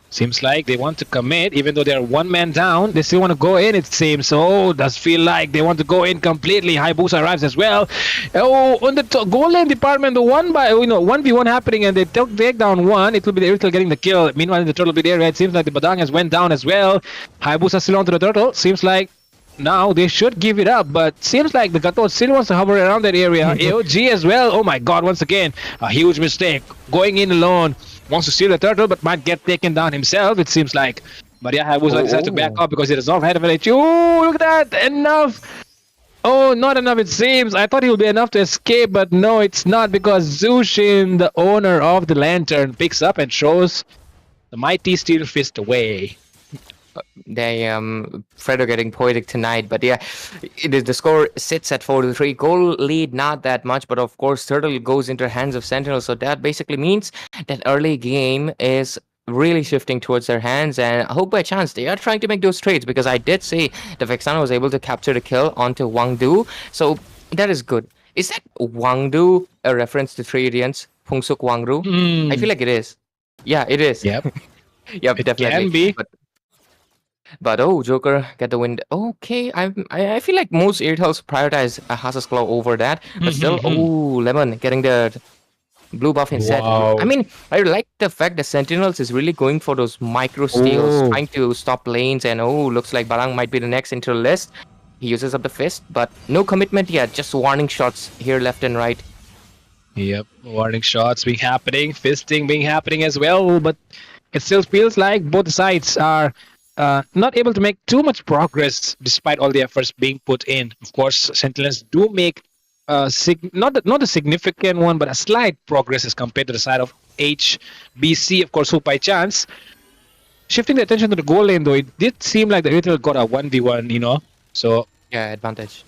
Seems like they want to commit, even though they're one man down. They still want to go in, it seems. So does feel like they want to go in completely. Hayabusa arrives as well. Oh, on the goal lane department, the 1v1 happening, and they take down one. It will be the Irithel getting the kill. Meanwhile, in the turtle bit area, it seems like the Badang has went down as well. Hayabusa still onto the turtle. Seems like now they should give it up, but seems like the Gato still wants to hover around that area. AOG as well. Oh my god, once again, a huge mistake. Going in alone. Wants to steal the turtle, but might get taken down himself, it seems like. But yeah, Hayabusa decided to back up because he does not have an HU. Oh, look at that! Enough! Oh, not enough it seems. I thought he would be enough to escape, but no, it's not because Zushin, the owner of the lantern, picks up and shows the mighty steel fist away. Fredo getting poetic tonight, but yeah, the score sits at 4-3. Goal lead not that much, but of course Turtle goes into hands of Sentinel, so that basically means that early game is really shifting towards their hands, and I hope by chance they are trying to make those trades because I did see the Vexana was able to capture the kill onto Wangdu, so that is good. Is that Wangdu a reference to Three Idiots? Pungsuk Wangru? I feel like it is. Yeah, it is. Yep. Yep, it definitely. Can be. But oh, Joker get the win. Okay, I feel like most Airtels prioritize Hasa's Claw over that. But still, oh, Lemon getting the blue buff instead. Wow. I mean, I like the fact that Sentinels is really going for those micro steals, trying to stop lanes. And oh, looks like Barang might be the next into the list. He uses up the fist, but no commitment yet. Just warning shots here left and right. Yep, warning shots being happening, fisting being happening as well. But it still feels like both sides are not able to make too much progress despite all the efforts being put in. Of course, Sentinels do make not a significant one, but a slight progress as compared to the side of HBC. Of course, who by chance shifting the attention to the goal lane, though it did seem like the Irithel got a 1v1, So yeah, advantage.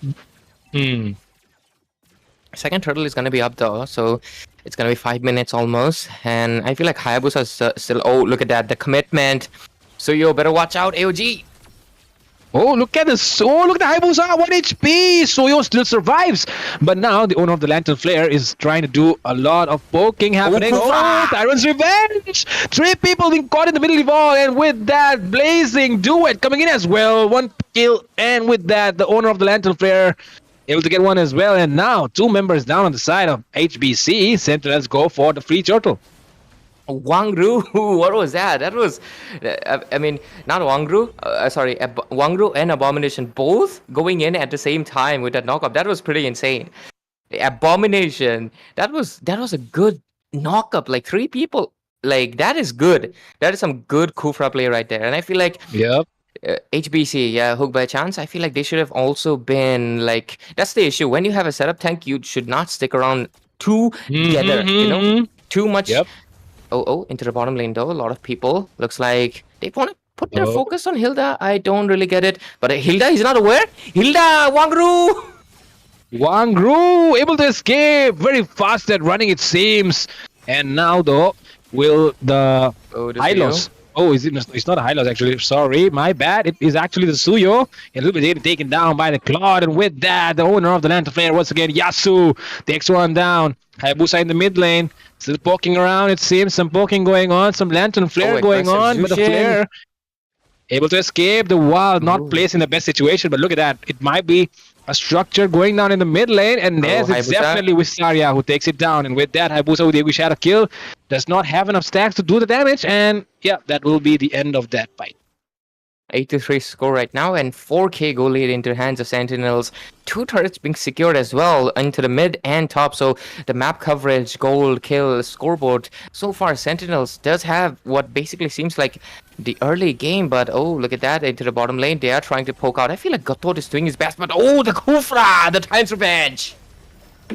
Second turtle is gonna be up though, so it's gonna be 5 minutes almost, and I feel like Hayabusa is still. Oh, look at that, the commitment. So you better watch out, AOG. Oh, look at this. Oh, look at the Hayabusa, 1 HP. Soyo still survives. But now the owner of the Lantern Flare is trying to do a lot of poking happening. Oh, Tyrant's Revenge. 3 people being caught in the middle of all. And with that, Blazing Duet coming in as well. 1 kill. And with that, the owner of the Lantern Flare able to get one as well. And now 2 members down on the side of HBC. Sentinels go for the free turtle. Wangru, what was that? That was, I mean, not Wangru, sorry, Wangru and Abomination both going in at the same time with that knockup. That was pretty insane. Abomination, that was a good knockup. Like 3 people, like that is good. That is some good Kufra play right there. And I feel like, yep. HBC, yeah, hook by chance. I feel like they should have also been like, that's the issue. When you have a setup tank, you should not stick around together, too much. Yep. Oh, into the bottom lane though. A lot of people. Looks like they want to put their focus on Hilda. I don't really get it. But Hilda is not aware. Hilda, Wangru! Wangru able to escape. Very fast at running, it seems. And now though, will the Hylos... Oh, it's not a Hylos actually. Sorry, my bad. It is actually the Suyo. A little bit taken down by the Claude. And with that, the owner of the Lantern Flare once again, Yasu, takes one down. Hayabusa in the mid lane. Still poking around, it seems. Some poking going on. Some Lantern Flare going on. But the Flare able to escape the wall, not Ooh. placed in the best situation. But look at that. It might be a structure going down in the mid lane. And Oh, yes, it's Hayabusa. definitely Wistaria who takes it down. And with that, Hayabusa with the Shadow kill does not have enough stacks to do the damage. And yeah, that will be the end of that fight. 8-3 score right now, and 4K goal lead into the hands of Sentinels. 2 turrets being secured as well into the mid and top. So the map coverage, gold, kill, scoreboard. So far, Sentinels does have what basically seems like the early game, but oh, look at that into the bottom lane. They are trying to poke out. I feel like Gatot is doing his best, but oh, the Kufra, the Time's Revenge.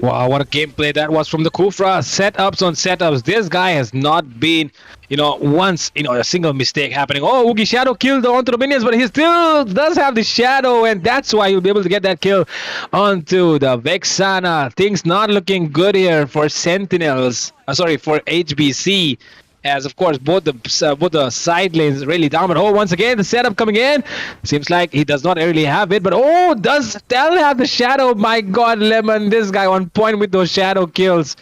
Wow, what a gameplay that was from the Kufra. Setups on setups. This guy has not been, once, a single mistake happening. Oh, Oogie Shadow killed onto the minions, but he still does have the Shadow, and that's why he'll be able to get that kill onto the Vexana. Things not looking good here for Sentinels. For HBC. As of course both the side lanes really down, but once again the setup coming in. Seems like he does not really have it, but does Tel have the Shadow? My God, Lemon, this guy on point with those Shadow kills.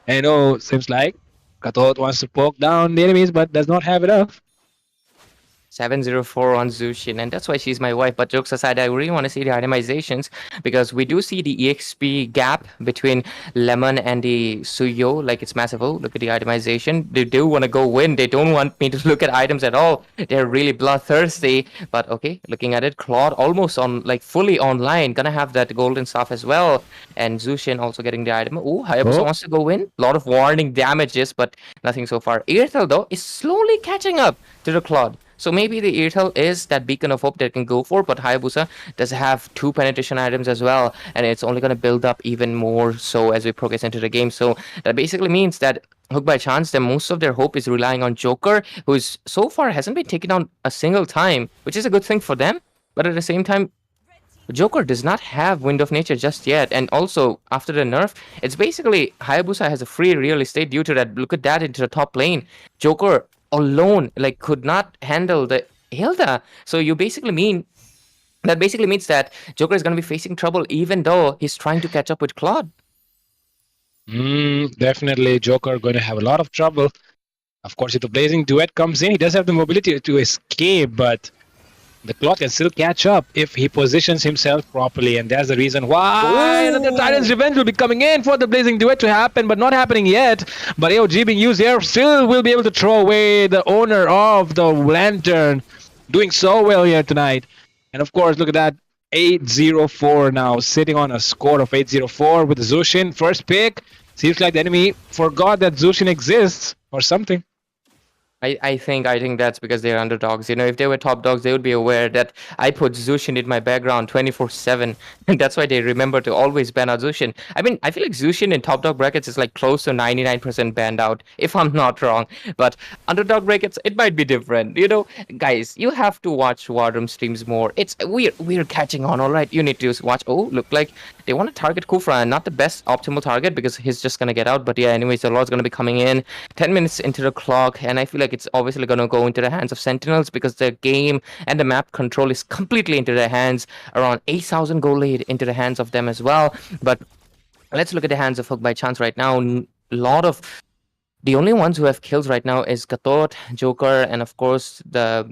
And seems like Katot wants to poke down the enemies, but does not have enough. 704 on Zushin, and that's why she's my wife. But jokes aside, I really want to see the itemizations because we do see the EXP gap between Lemon and the Suyo, like it's massive. Oh, look at the itemization. They do want to go win. They don't want me to look at items at all. They're really bloodthirsty. But okay, looking at it, Claude almost on, like fully online, gonna have that golden stuff as well. And Zushin also getting the item. Oh, Hayabusa wants to go win. A lot of warning damages, but nothing so far. Earthel though is slowly catching up to the Claude. So maybe the Earthel is that beacon of hope that can go for, but Hayabusa does have 2 penetration items as well, and it's only going to build up even more so as we progress into the game. So that basically means that Hook by Chance, that most of their hope is relying on Joker, who's so far hasn't been taken down a single time, which is a good thing for them. But at the same time, Joker does not have Wind of Nature just yet, and also after the nerf, it's basically Hayabusa has a free real estate due to that. Look at that into the top lane. Joker alone could not handle the Hilda. So that basically means that Joker is going to be facing trouble even though he's trying to catch up with Claude. Definitely Joker going to have a lot of trouble. Of course, if the Blazing Duet comes in, he does have the mobility to escape, but the Claude can still catch up if he positions himself properly, and that's the reason why the Titan's Revenge will be coming in for the Blazing Duet to happen, but not happening yet. But AOG being used here still will be able to throw away the owner of the Lantern. Doing so well here tonight. And of course, look at that. 804 now, sitting on a score of 804 with Zushin. First pick. Seems like the enemy forgot that Zushin exists or something. I think that's because they're underdogs. If they were top dogs, they would be aware that I put Zushin in my background 24/7, and that's why they remember to always ban out Zushin. I mean, I feel like Zushin in top dog brackets is like close to 99% banned out, if I'm not wrong. But underdog brackets, it might be different. Guys, you have to watch WarDrum streams more. We're catching on, all right. You need to watch. Oh, look like they want to target Kufra, and not the best optimal target because he's just gonna get out. But yeah, anyways, the Lord's gonna be coming in 10 minutes into the clock, and I feel like it's obviously going to go into the hands of Sentinels because the game and the map control is completely into their hands. Around 8,000 goal lead into the hands of them as well. But let's look at the hands of Hook by Chance right now. The only ones who have kills right now is Gatot, Joker, and of course the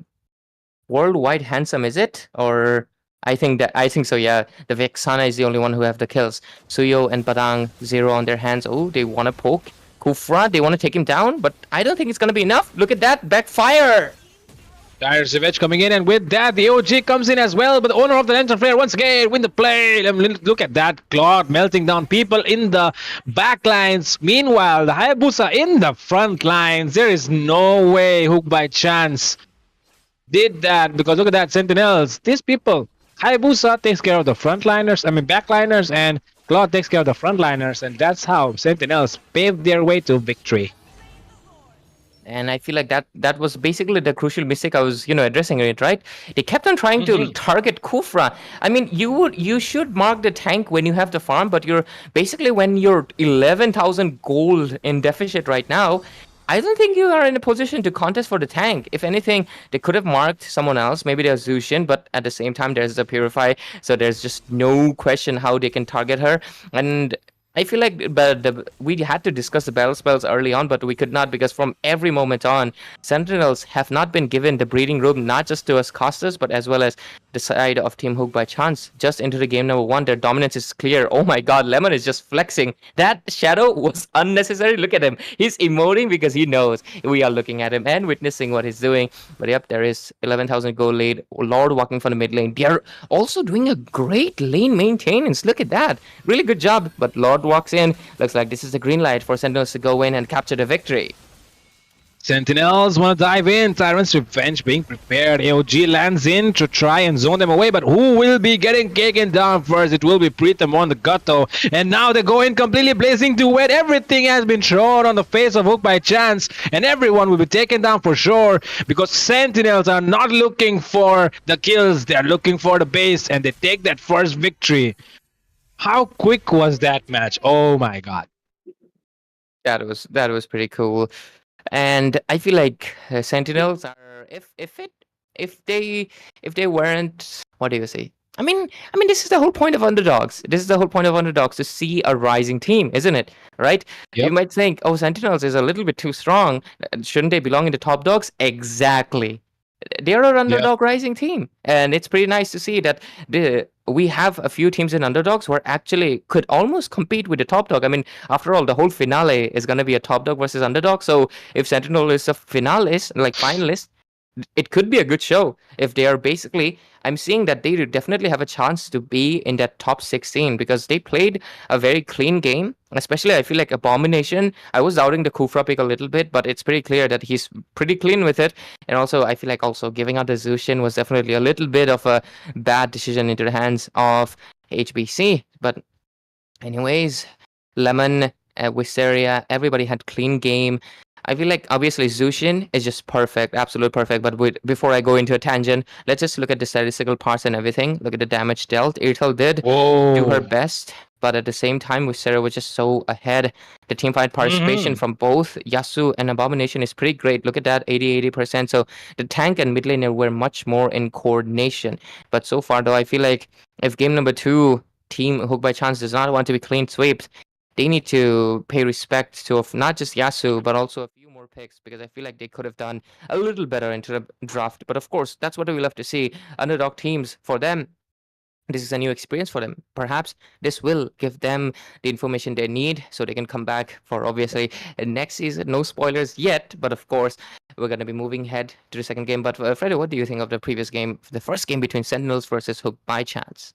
worldwide handsome, is it? Or I think so, yeah. The Vexana is the only one who have the kills. Suyo and Padang 0 on their hands. Oh, they want to poke Kufra, they want to take him down, but I don't think it's going to be enough. Look at that, backfire! Titan's Revenge coming in, and with that, the OG comes in as well, but the owner of the Lantern Flare once again win the play. Look at that, Claude melting down people in the back lines. Meanwhile, the Hayabusa in the front lines. There is no way Hook by Chance did that, because look at that, Sentinels. These people, Hayabusa takes care of the backliners, and Claude takes care of the frontliners, and that's how Sentinels paved their way to victory. And I feel like that was basically the crucial mistake I was, addressing it, right? They kept on trying to target Kufra. I mean, you should mark the tank when you have the farm, but when you're 11,000 gold in deficit right now, I don't think you are in a position to contest for the tank. If anything, they could have marked someone else. Maybe there's Zushin, but at the same time, there's the Purify. So there's just no question how they can target her. And I feel like we had to discuss the battle spells early on, but we could not because from every moment on, Sentinels have not been given the breeding room, not just to us casters, but as well as the side of Team Hook by chance. Just into the game number 1, their dominance is clear. Oh my god, Lemon is just flexing. That shadow was unnecessary. Look at him. He's emoting because he knows we are looking at him and witnessing what he's doing. But yep, there is 11,000 gold lead. Lord walking from the mid lane. They're also doing a great lane maintenance. Look at that. Really good job. But Lord walks in. Looks like this is the green light for Sentinels to go in and capture the victory. Sentinels want to dive in. Tyrant's Revenge being prepared. AOG lands in to try and zone them away, but who will be getting taken down first? It will be Pritam on the Gutto. And now they go in completely blazing to wet. Everything has been thrown on the face of Hook by chance, and everyone will be taken down for sure because Sentinels are not looking for the kills. They're looking for the base, and they take that first victory. How quick was that match? Oh my god. That was pretty cool. And I feel like Sentinels are if they weren't, what do you say? I mean, this is the whole point of Underdogs. This is the whole point of Underdogs, to see a rising team, isn't it? Right? Yep. You might think, oh, Sentinels is a little bit too strong. Shouldn't they belong in the top dogs? Exactly. They're an underdog rising team, and it's pretty nice to see that we have a few teams in Underdogs who are actually could almost compete with the top dog. I mean, after all, the whole finale is going to be a top dog versus underdog. So if Sentinel is a finalist, like finalist, it could be a good show. If they are basically, I'm seeing that they definitely have a chance to be in that top 16 because they played a very clean game. Especially, I feel like Abomination. I was doubting the Kufra pick a little bit, but it's pretty clear that he's pretty clean with it. And also, I feel like also giving out the Zushin was definitely a little bit of a bad decision into the hands of HBC. But anyways, Lemon, Wisteria, everybody had clean game. I feel like obviously Zushin is just perfect, absolute perfect. But before I go into a tangent, let's just look at the statistical parts and everything. Look at the damage dealt. Irtel did do her best, but at the same time, Wisteria was just so ahead. The teamfight participation from both Yasu and Abomination is pretty great. Look at that, 80%. So the tank and mid laner were much more in coordination. But so far, though, I feel like if game number 2, Team Hook by Chance does not want to be clean swept, they need to pay respect to not just Yasu, but also a few more picks, because I feel like they could have done a little better into the draft. But of course, that's what we love to see. Underdog teams, for them, this is a new experience for them. Perhaps this will give them the information they need so they can come back for obviously next season. No spoilers yet, but of course, we're going to be moving ahead to the second game. But Fredo, what do you think of the previous game, the first game between Sentinels versus Hook by Chance?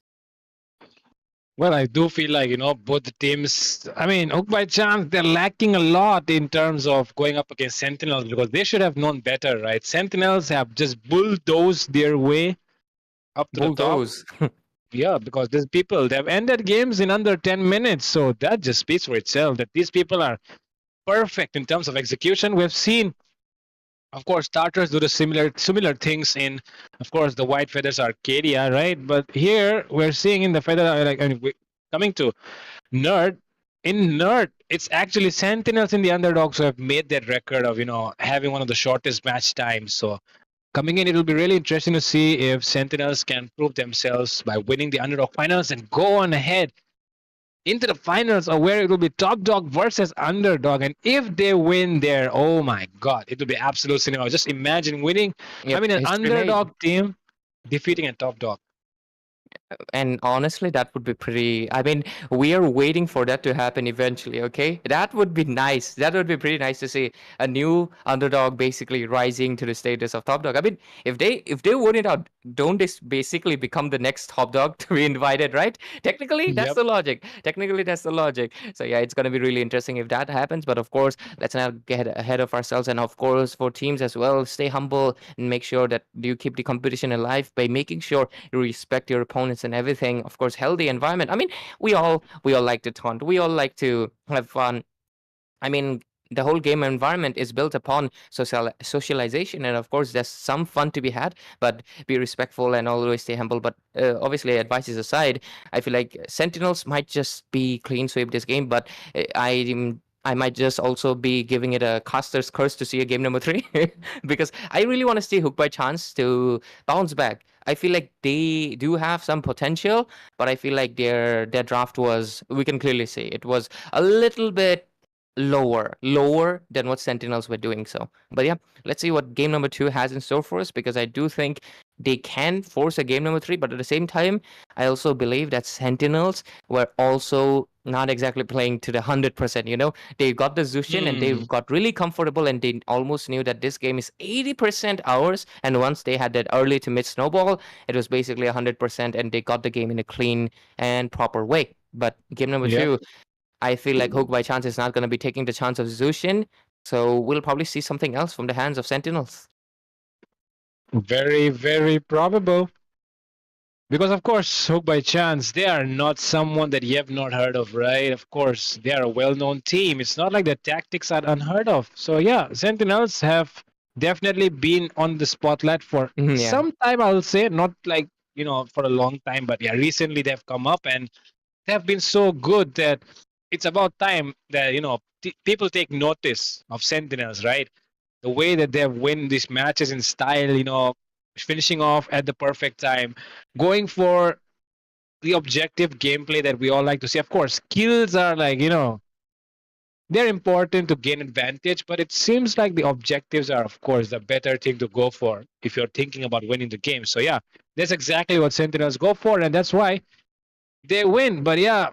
Well, I do feel like, both the teams, I mean, Hook by Chance, they're lacking a lot in terms of going up against Sentinels because they should have known better, right? Sentinels have just bulldozed their way up to the top. Yeah, because these people, they've ended games in under 10 minutes. So that just speaks for itself that these people are perfect in terms of execution. We've seen, of course, starters do the similar things in, of course, the White Feathers Arcadia, right? But here we're seeing in the Feather, coming to Nerd. In Nerd, it's actually Sentinels in the Underdogs who have made that record of, having one of the shortest match times. So coming in, it will be really interesting to see if Sentinels can prove themselves by winning the Underdog finals and go on ahead into the finals, or where it will be top dog versus underdog. And if they win there, oh my god, it will be absolute cinema. Just imagine winning. Yep, An underdog team defeating a top dog. And honestly, that would be pretty. I mean, we are waiting for that to happen eventually, okay? That would be nice. That would be pretty nice to see a new underdog basically rising to the status of top dog. I mean, if they win it out, don't they basically become the next top dog to be invited, right? Technically, that's the logic. Technically, that's the logic. So yeah, it's gonna be really interesting if that happens. But of course, let's not get ahead of ourselves. And of course, for teams as well, stay humble and make sure that you keep the competition alive by making sure you respect your opponents and everything. Of course, healthy environment. I mean, we all like to taunt. We all like to have fun. I mean, the whole game environment is built upon socialization, and of course, there's some fun to be had. But be respectful and always stay humble. But obviously, advices aside, I feel like Sentinels might just be clean sweep this game. But I might just also be giving it a caster's curse to see a game number 3 because I really want to see Hook by Chance to bounce back. I feel like they do have some potential, but I feel like their draft was, we can clearly see it was a little bit lower than what Sentinels were doing. So, but yeah, let's see what game number 2 has in store for us, because I do think they can force a game number 3, but at the same time, I also believe that Sentinels were also not exactly playing to the 100%. You know, they got the Zushin and they got really comfortable, and they almost knew that this game is 80% ours. And once they had that early to mid snowball, it was basically 100%, and they got the game in a clean and proper way. But game number 2, I feel like Hook by Chance is not going to be taking the chance of Zushin, so we'll probably see something else from the hands of Sentinels. Very, very probable. Because of course, Hook by Chance, they are not someone that you have not heard of, right? Of course, they are a well-known team. It's not like their tactics are unheard of. So yeah, Sentinels have definitely been on the spotlight for Yeah. some time, I'll say. Not like, for a long time, but yeah, recently they've come up and they have been so good that it's about time that, people take notice of Sentinels, right? The way that they win these matches in style, finishing off at the perfect time, going for the objective gameplay that we all like to see. Of course, kills are like, they're important to gain advantage, but it seems like the objectives are, of course, the better thing to go for if you're thinking about winning the game. So, yeah, that's exactly what Sentinels go for, and that's why they win. But, yeah,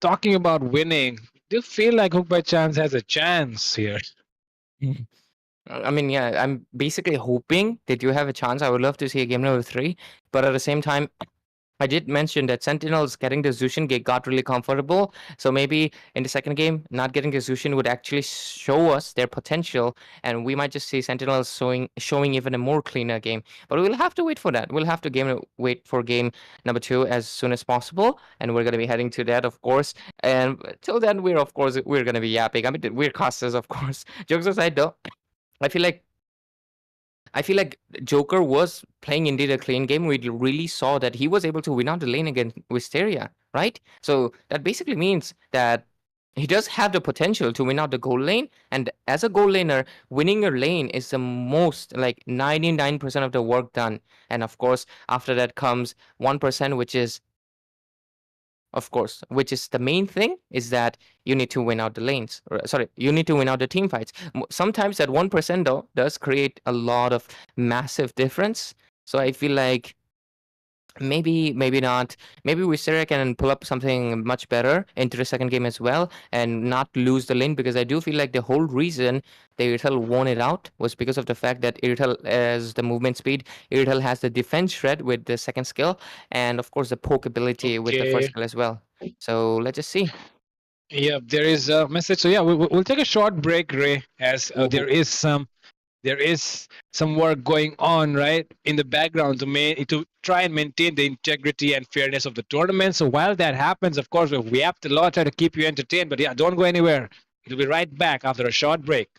talking about winning, do you feel like Hook by Chance has a chance here? I mean, yeah, I'm basically hoping that you have a chance. I would love to see a game number 3, but at the same time, I did mention that Sentinels getting the Zushin got really comfortable. So maybe in the second game, not getting the Zushin would actually show us their potential, and we might just see Sentinels showing even a more cleaner game. But we'll have to wait for that. We'll have to wait for game number 2 as soon as possible, and we're going to be heading to that, of course. And till then, we're going to be yapping. I mean, we're casters, of course. Jokes aside, though, I feel like Joker was playing indeed a clean game. We really saw that he was able to win out the lane against Wisteria, right? So that basically means that he does have the potential to win out the gold lane. And as a gold laner, winning your lane is the most, like 99% of the work done. And of course, after that comes 1%, which is the main thing, is that you need to win out the lanes. You need to win out the team fights. Sometimes that 1% though does create a lot of massive difference. So I feel like maybe not. Maybe Wisteria can pull up something much better into the second game as well and not lose the lane, because I do feel like the whole reason the Irithel won it out was because of the fact that Irithel has the movement speed, Irithel has the defense shred with the second skill, and of course the poke ability with the first skill as well. So let's just see. Yeah, there is a message. So yeah, we'll take a short break, Ray, as there is some work going on right in the background to try and maintain the integrity and fairness of the tournament. So while that happens, of course, we have to try to keep you entertained. But yeah, don't go anywhere. We'll be right back after a short break.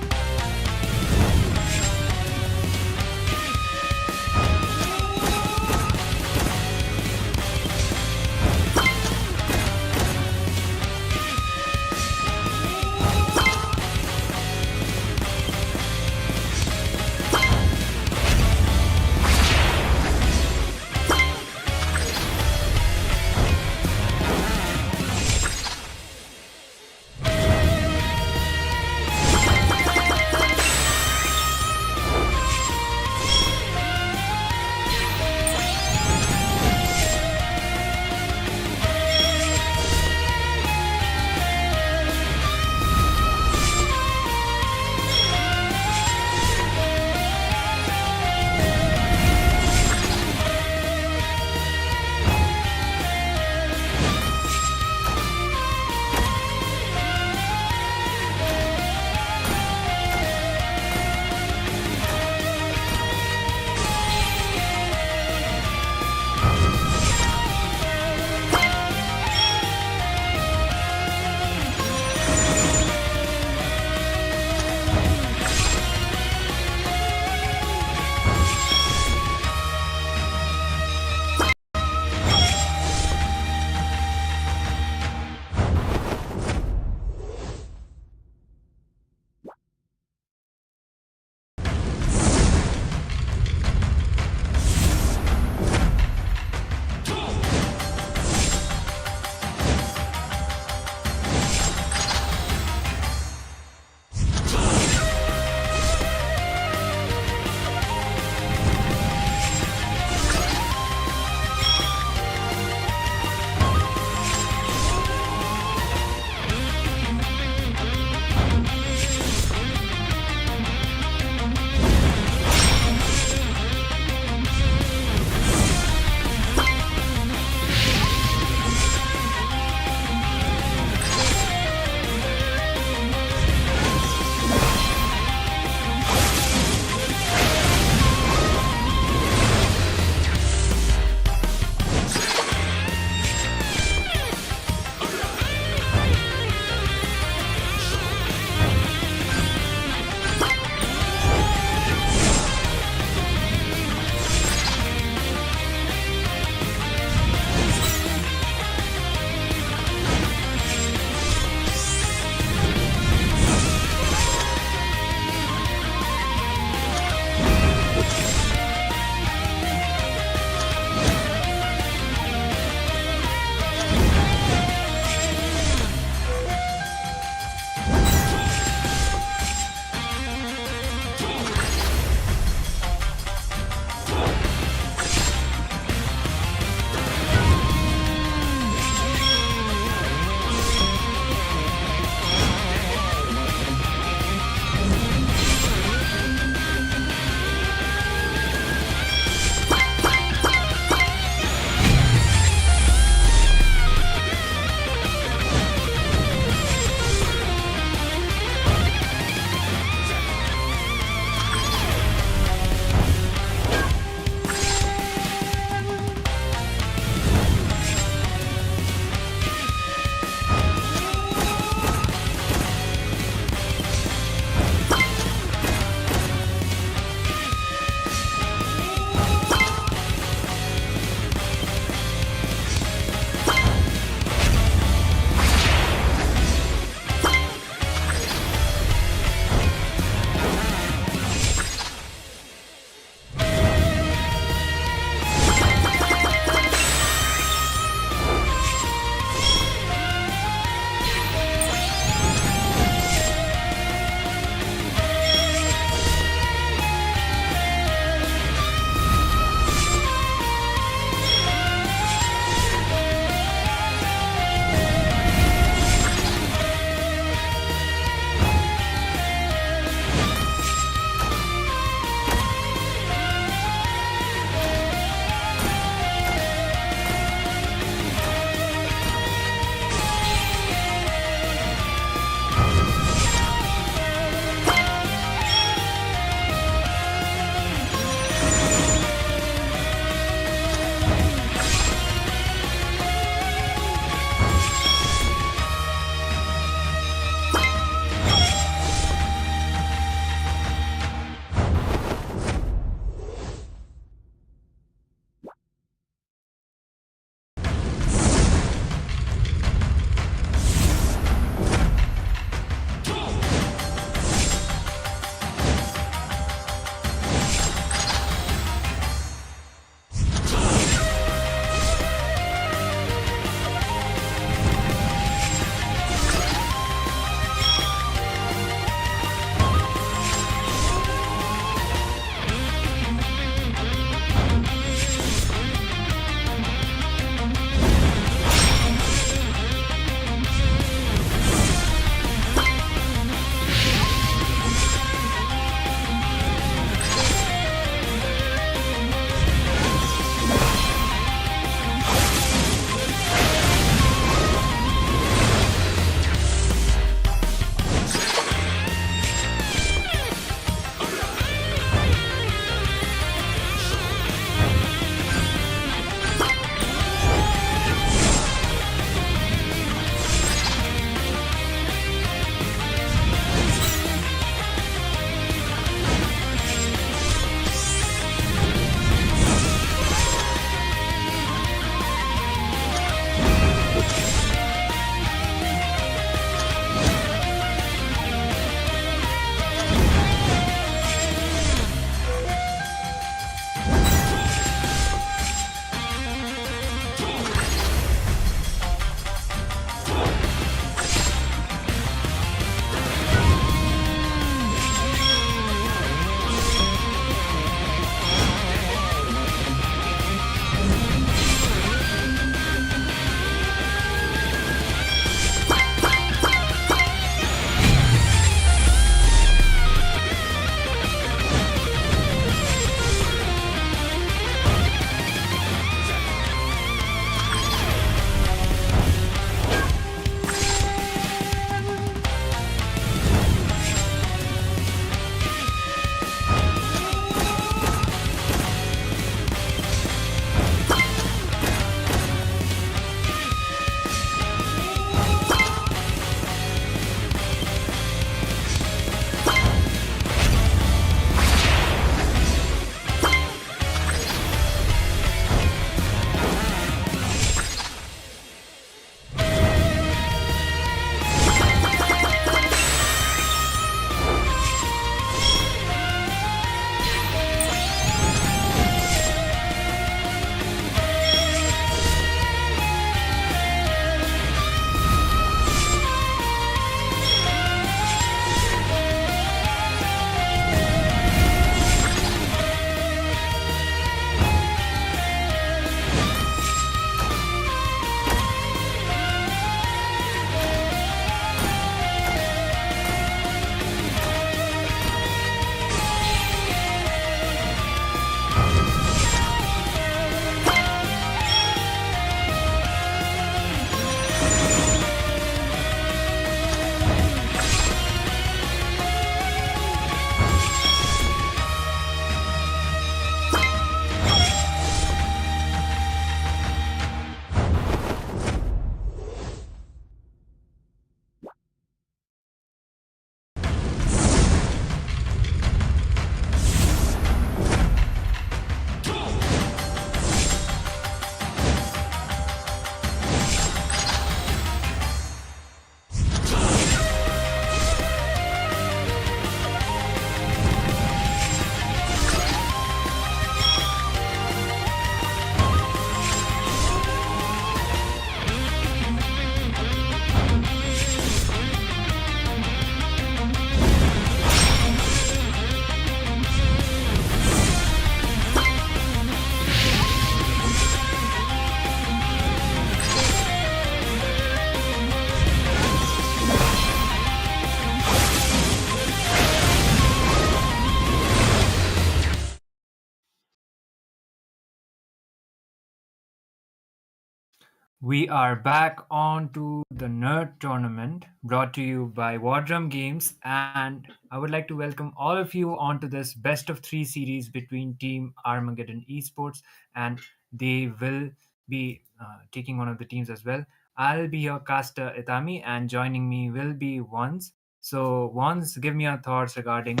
We are back on to the Nerd Tournament brought to you by WarDrum Games, and I would like to welcome all of you onto this best of three series between Team Armageddon Esports, and they will be taking one of the teams as well. I'll be your caster Itami, and joining me will be Wands. So, Wands, give me your thoughts regarding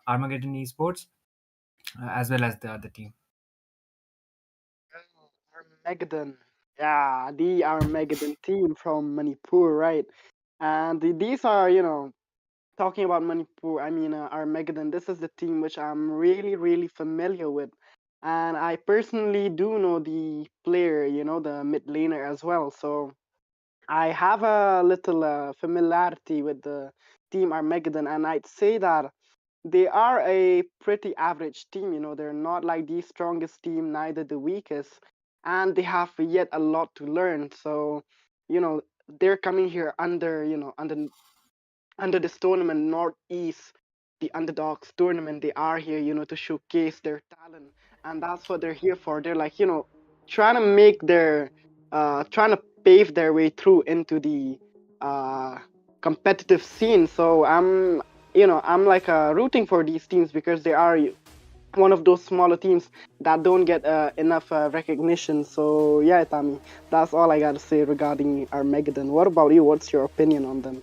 Armageddon Esports as well as the other team. Armageddon. Yeah, the Armageddon team from Manipur, right? And these are, talking about Manipur, I mean, Armageddon, this is the team which I'm really, really familiar with. And I personally do know the player, the mid laner as well. So I have a little familiarity with the team Armageddon, and I'd say that they are a pretty average team. They're not like the strongest team, neither the weakest, and they have yet a lot to learn. So, they're coming here under this tournament, Northeast, the Underdogs tournament. They are here, to showcase their talent, and that's what they're here for. They're like, trying to make their, trying to pave their way through into the uh, competitive scene. So I'm like rooting for these teams because they are one of those smaller teams that don't get enough recognition. So yeah, Tommy, that's all I got to say regarding Armageddon. What about you? What's your opinion on them?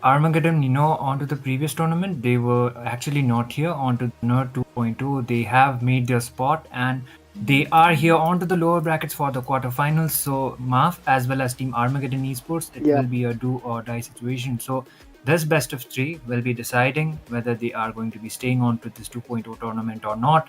Armageddon, onto the previous tournament, they were actually not here onto the Nerd 2.2. They have made their spot and they are here onto the lower brackets for the quarterfinals. So, MAF as well as Team Armageddon Esports, it Yeah. will be a do or die situation. So, this best of three will be deciding whether they are going to be staying on to this 2.0 tournament or not.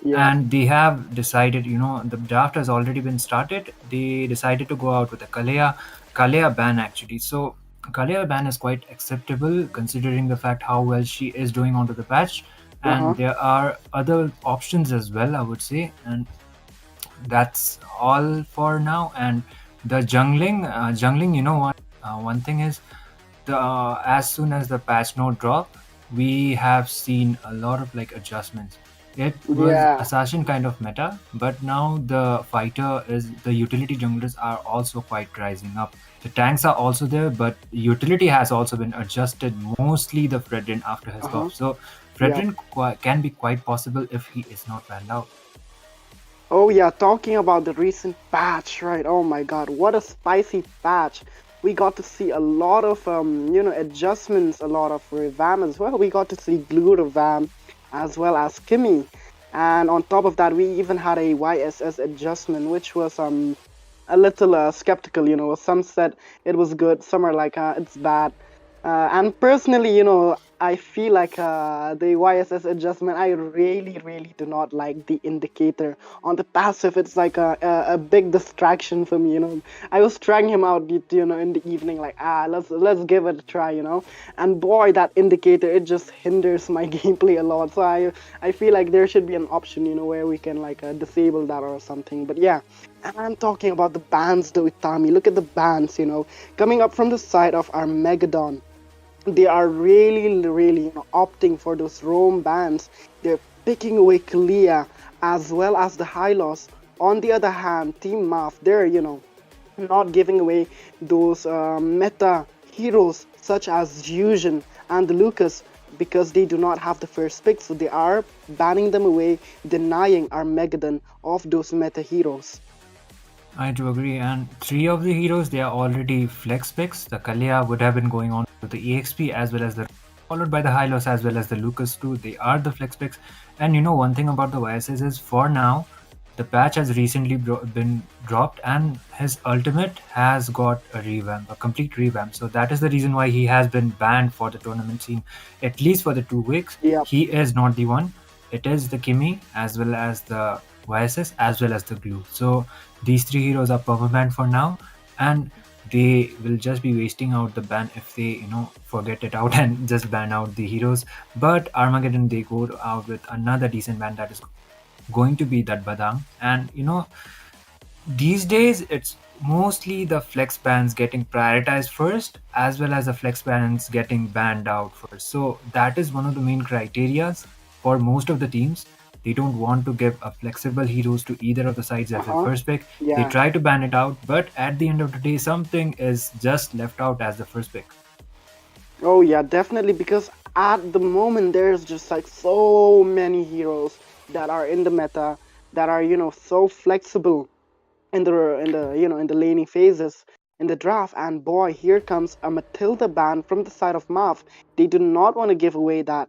Yeah. And they have decided, the draft has already been started. They decided to go out with a Kalea ban actually. So, Kalia ban is quite acceptable considering the fact how well she is doing onto the patch, Uh-huh. and there are other options as well, I would say, and that's all for now. And the jungling, you know what? One thing is, the as soon as the patch note drop, we have seen a lot of like adjustments. It was Yeah. assassin kind of meta, but now the fighter is the utility junglers are also quite rising up. The tanks are also there, but utility has also been adjusted. Mostly the Fredrin after his Uh-huh. buff. So Yeah. Fredrin can be quite possible if he is not banned out. Oh yeah, talking about the recent patch, right? Oh my god, what a spicy patch. We got to see a lot of adjustments, a lot of revamp as well. We got to see glue revamp as well as Kimmy. And on top of that, we even had a YSS adjustment, which was a little skeptical. Some said it was good, some are like it's bad. And personally, I feel like the YSS adjustment, I really, really do not like the indicator on the passive. It's like a big distraction for me. I was trying him out, in the evening, like let's give it a try, And boy, that indicator, it just hinders my gameplay a lot. So I feel like there should be an option, where we can like disable that or something. But yeah, and I'm talking about the bans, though, Itami. Look at the bans, coming up from the side of Armageddon. They are really, really, opting for those roam bans. They're picking away Kalia as well as the Hylos. On the other hand, Team Maf, they're, not giving away those meta heroes such as Fusion and Lucas because they do not have the first pick. So they are banning them away, denying Armageddon of those meta heroes. I do agree, and three of the heroes they are already flex picks. The Kalia would have been going on to the EXP as well as the followed by the Hylos as well as the Lucas too. They are the flex picks, and one thing about the YSS is for now, the patch has recently been dropped, and his ultimate has got a revamp, a complete revamp. So that is the reason why he has been banned for the tournament scene, at least for the 2 weeks. Yeah. He is not the one. It is the Kimi as well as the YSS as well as the Glue. So these three heroes are permabanned for now, and they will just be wasting out the ban if they forget it out and just ban out the heroes. But Armageddon, they go out with another decent ban that is going to be that Badang. And these days it's mostly the flex bans getting prioritized first as well as the flex bans getting banned out first. So that is one of the main criterias for most of the teams. they don't want to give a flexible heroes to either of the sides as their Uh-huh. first pick. They Yeah. try to ban it out, but at the end of the day, something is just left out as the first pick. Oh yeah, definitely, because at the moment there's just like so many heroes that are in the meta that are, so flexible in the laning phases in the draft. And boy, here comes a Matilda ban from the side of Mav. They do not want to give away that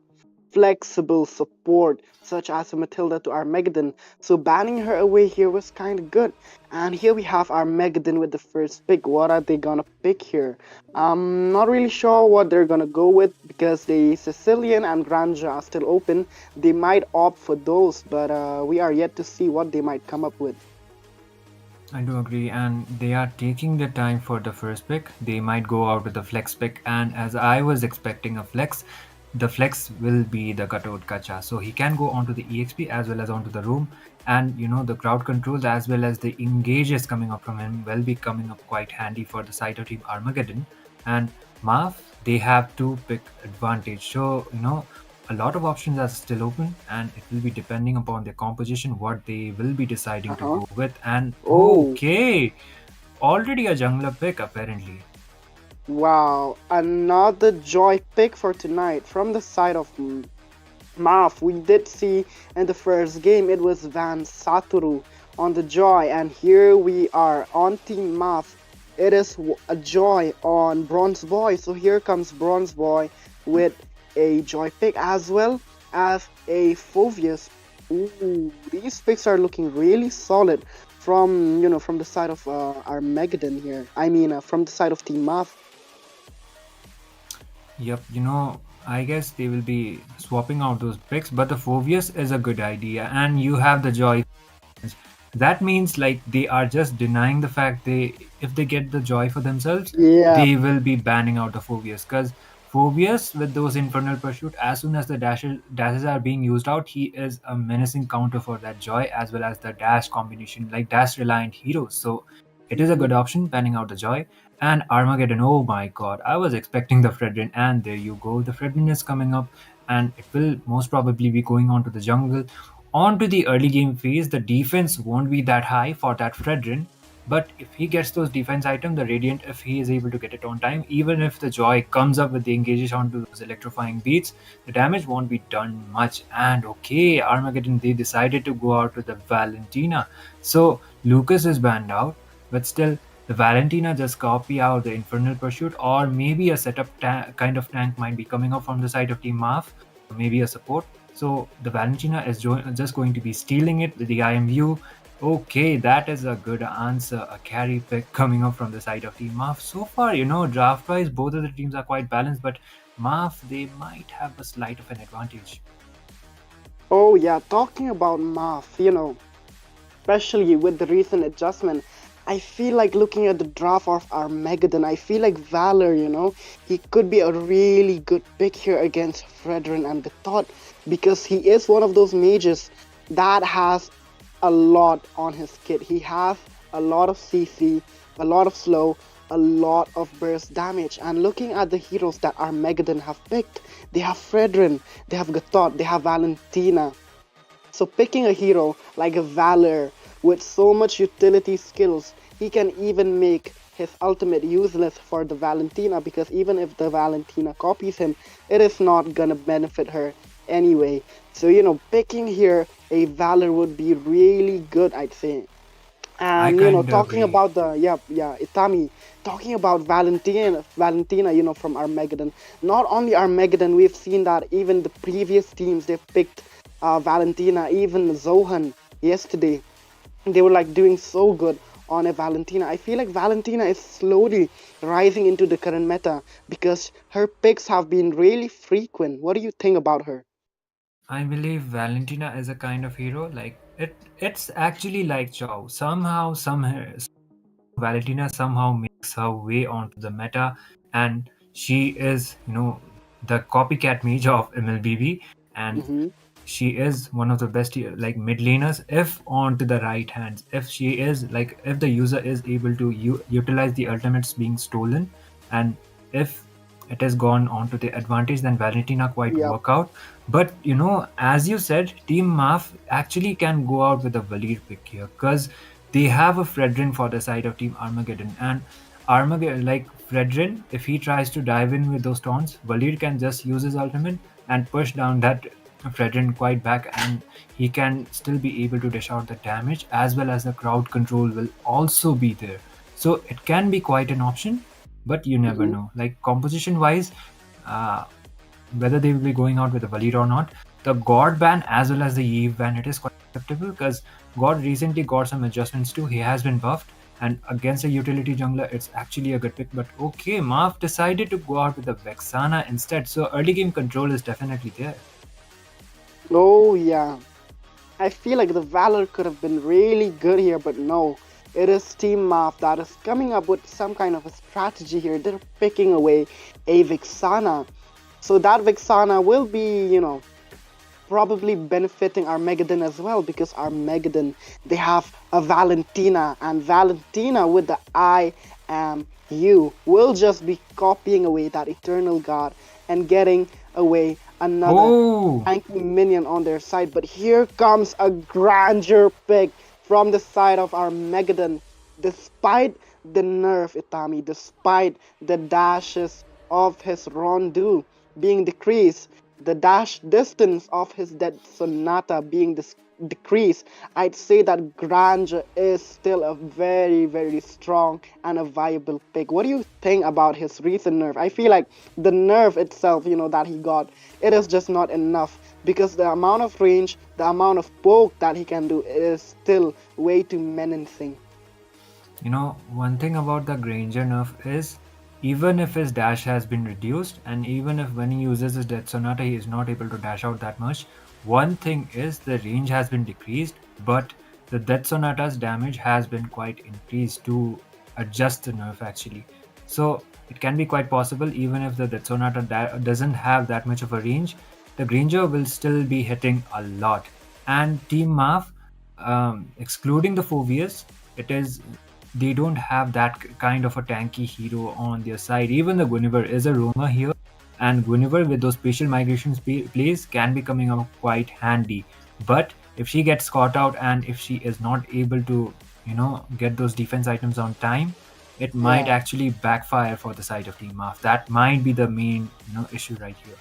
flexible support such as a Matilda to our Megadon, so banning her away here was kind of good. And here we have our Megadon with the first pick. What are they gonna pick here? I'm not really sure what they're gonna go with, because the Sicilian and Granja are still open. They might opt for those, but we are yet to see what they might come up with. I do agree, and they are taking their time for the first pick. They might go out with the flex pick, and as I was expecting a flex, the flex will be the cutout Kacha. So he can go onto the EXP as well as onto the room, and the crowd controls as well as the engages coming up from him will be coming up quite handy for the side of Team Armageddon. And Marv, they have to pick advantage. So a lot of options are still open, and it will be depending upon their composition what they will be deciding to Uh-huh. go with. And Oh, okay, already a jungler pick apparently. wow. Another joy pick for tonight from the side of Mav. We did see in the first game it was Van Satoru on the joy, and here we are on Team Mav. It is a joy on Bronze Boy. So here comes Bronze Boy with a joy pick as well as a Phoveus. Ooh, these picks are looking really solid from the side of our Megadon here. I mean, from the side of Team Mav. Yep, I guess they will be swapping out those picks, but the Phoveus is a good idea, and you have the joy. That means like they are just denying the fact they if they get the joy for themselves, Yeah. they will be banning out the Phoveus, because Phoveus with those infernal pursuit, as soon as the dashes are being used out, he is a menacing counter for that joy as well as the dash combination, like dash reliant heroes. So it is a good option banning out the joy. And Armageddon, oh my god, I was expecting the Fredrin, and there you go. The Fredrin is coming up, and it will most probably be going on to the jungle. On to the early game phase, the defense won't be that high for that Fredrin, but if he gets those defense items, the Radiant, if he is able to get it on time, even if the Joy comes up with the engages onto those electrifying beats, the damage won't be done much. And okay, Armageddon, they decided to go out with the Valentina. So Lucas is banned out, but still, the Valentina just copy out the Infernal Pursuit, or maybe a setup kind of tank might be coming up from the side of Team Marv, maybe a support. So the Valentina is just going to be stealing it with the IMU. Okay, that is a good answer. A carry pick coming up from the side of Team Marv. So far, draft-wise, both of the teams are quite balanced, but Marv, they might have a slight of an advantage. Oh yeah, talking about Mav, especially with the recent adjustment, I feel like looking at the draft of our Megadon, I feel like Valor, he could be a really good pick here against Fredrin and the Thought, because he is one of those mages that has a lot on his kit. He has a lot of CC, a lot of slow, a lot of burst damage. And looking at the heroes that our Megadon have picked, they have Fredrin, they have Gatot, they have Valentina. So picking a hero like a Valor with so much utility skills, he can even make his ultimate useless for the Valentina, because even if the Valentina copies him, it is not gonna benefit her anyway. So picking here a Valor would be really good, I'd say. I And kind of talking agree. about the Itami, talking about Valentina, from Armageddon. Not only Armageddon, we've seen that even the previous teams they've picked Valentina, even Zohan yesterday, they were like doing so good on a Valentina. I feel like Valentina is slowly rising into the current meta because her picks have been really frequent. What do you think about her? I believe Valentina is a kind of hero. Like it's actually like Chow. Somehow, Valentina somehow makes her way onto the meta, and she is, the copycat mage of MLBB, and Mm-hmm. she is one of the best like mid laners if onto the right hands. If she is like if the user is able to utilize the ultimates being stolen, and if it has gone on to their advantage, then Valentina quite Yep. work out. But as you said, Team Maf actually can go out with a Valir pick here because they have a Fredrin for the side of Team Armageddon. And Armageddon, like Fredrin, if he tries to dive in with those taunts, Valir can just use his ultimate and push down that Fredrin quite back, and he can still be able to dish out the damage, as well as the crowd control will also be there. So it can be quite an option, but you never know. Like composition wise, uh, whether they will be going out with a Valir or not, the God ban as well as the Eve ban, it is quite acceptable because God recently got some adjustments too. He has been buffed, and against a utility jungler, it's actually a good pick. But okay, Marv decided to go out with the Vexana instead, so early game control is definitely there. Oh yeah. I feel like the Valor could have been really good here, but no. It is Team Maf that is coming up with some kind of a strategy here. They're picking away a Vexana. So that Vexana will be, probably benefiting Armageddon as well, because Armageddon, they have a Valentina, and Valentina with the I am you will just be copying away that Eternal God and getting away another tanky minion on their side. But here comes a grandeur pick from the side of Armageddon. Despite the nerf, Itami, despite the dashes of his Rondu being decreased, the dash distance of his Dead Sonata being decreased, I'd say that Grandeur is still a very, very strong and a viable pick. What do you think about his recent nerf? I feel like the nerf itself, that he got, it is just not enough, because the amount of range, the amount of poke that he can do is still way too menacing. One thing about the Granger nerf is, even if his dash has been reduced, and even if when he uses his Death Sonata he is not able to dash out that much, one thing is the range has been decreased, but the Death Sonata's damage has been quite increased to adjust the nerf actually. So it can be quite possible, even if the Death Sonata doesn't have that much of a range, the Granger will still be hitting a lot. And Team Maf, excluding the Phobius, they don't have that kind of a tanky hero on their side. Even the Guinevere is a roamer here, and Guinevere with those spatial migration plays can be coming up quite handy. But if she gets caught out and if she is not able to, get those defense items on time, it might actually backfire for the side of Team Maf. That might be the main, issue right here.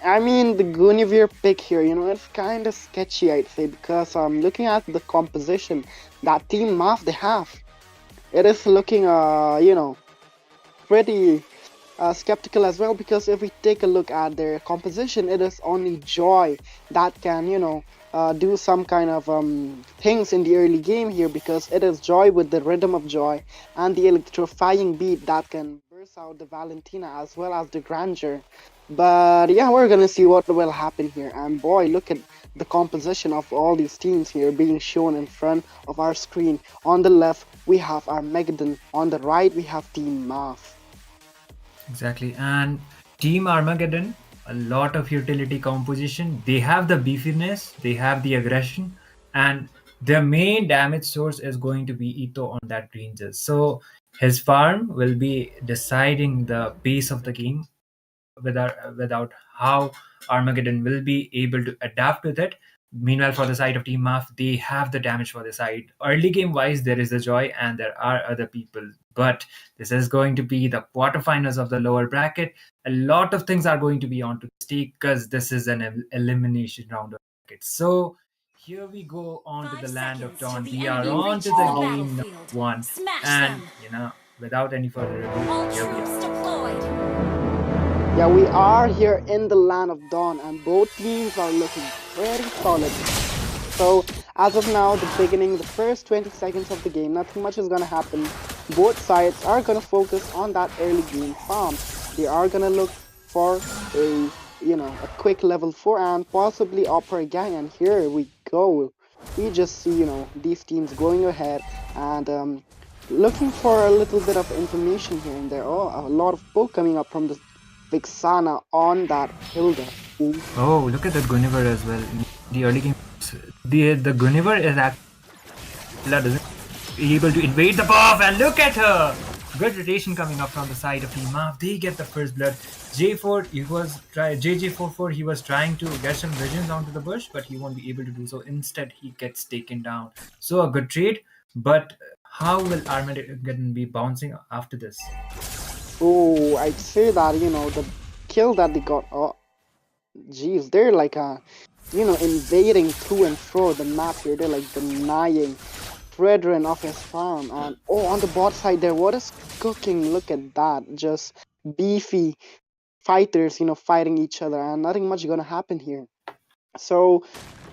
I mean, the Guinevere pick here, it's kind of sketchy, I'd say, because looking at the composition that Team Maf they have, it is looking, pretty skeptical as well, because if we take a look at their composition, it is only Joy that can, do some kind of things in the early game here, because it is Joy with the Rhythm of Joy and the electrifying beat that can burst out the Valentina as well as the Grandeur. But yeah, we're gonna see what will happen here. And boy, look at the composition of all these teams here being shown in front of our screen. On the left, we have Armageddon. On the right, we have Team Maf. Exactly. And Team Armageddon, a lot of utility composition. They have the beefiness, they have the aggression, and their main damage source is going to be Ito on that Granger. So his farm will be deciding the pace of the game without how Armageddon will be able to adapt with it. Meanwhile, for the side of Team Maf, they have the damage for the side. Early game wise, there is the Joy and there are other people. But this is going to be the quarterfinals of the lower bracket. A lot of things are going to be on to stake because this is an elimination round of bracket. So here we go on to the land of Dawn. We are on to the game number 1. And, without any further ado, here we are. Yeah, we are here in the land of Dawn, and both teams are looking very solid. So, as of now, the first 20 seconds of the game, nothing much is gonna happen. Both sides are gonna focus on that early game farm. They are gonna look for a quick level 4 and possibly Opera Gang, and here we go. We just see, these teams going ahead and looking for a little bit of information here and there. Oh, a lot of poke coming up from the Vexana on that Hilda. Ooh. Oh, look at the Guinevere as well. In the early game, the Guinevere is actually able to invade the buff, and look at her! Good rotation coming up from the side of Team Mav. They get the first blood. J4, JJ44. He was trying to get some visions onto the bush, but he won't be able to do so. Instead, he gets taken down. So a good trade, but how will Armageddon be bouncing after this? Oh, I'd say that, the kill that they got. Oh, geez, they're like invading to and fro the map here. They're like denying Fredrin off his farm. And on the bot side there, what is cooking? Look at that. Just beefy fighters, fighting each other, and nothing much gonna happen here. So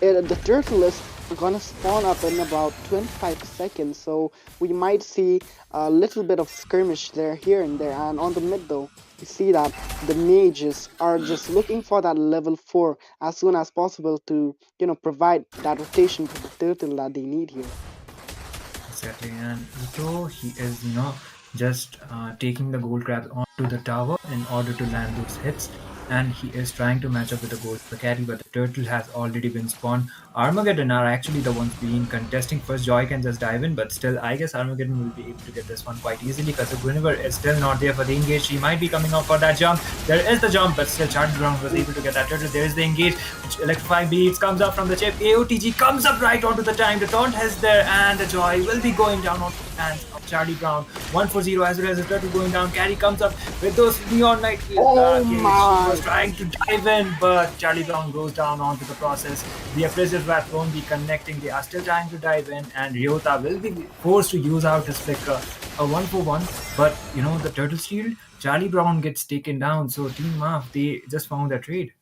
the turtle is gonna spawn up in about 25 seconds, so we might see a little bit of skirmish there, here and there. And on the mid though, you see that the mages are just looking for that level 4 as soon as possible to provide that rotation for the turtle that they need here. Exactly, and Ito, he is just taking the gold crabs onto the tower in order to land those hits, and he is trying to match up with the gold the carry, but the turtle has already been spawned. Armageddon are actually the ones being contesting first. Joy can just dive in, but still I guess Armageddon will be able to get this one quite easily because the Guinevere is still not there for the engage. She might be coming out for that jump. There is the jump, but still Charlie Brown was able to get that turtle. There is the engage. Electrifying beats comes up from the chip. AOTG comes up right onto the time. The taunt is there, and the Joy will be going down on the hands of Charlie Brown. 140 as well as the turtle going down. Carry comes up with those neon light. Oh He my! was trying to dive in, but Charlie Brown goes down onto the process. The Abrasive Wrath won't be connecting. They are still trying to dive in, and Ryota will be forced to use out his flicker. A 1-for-1, but the turtle shield. Charlie Brown gets taken down, so Team Mav, they just found that trade.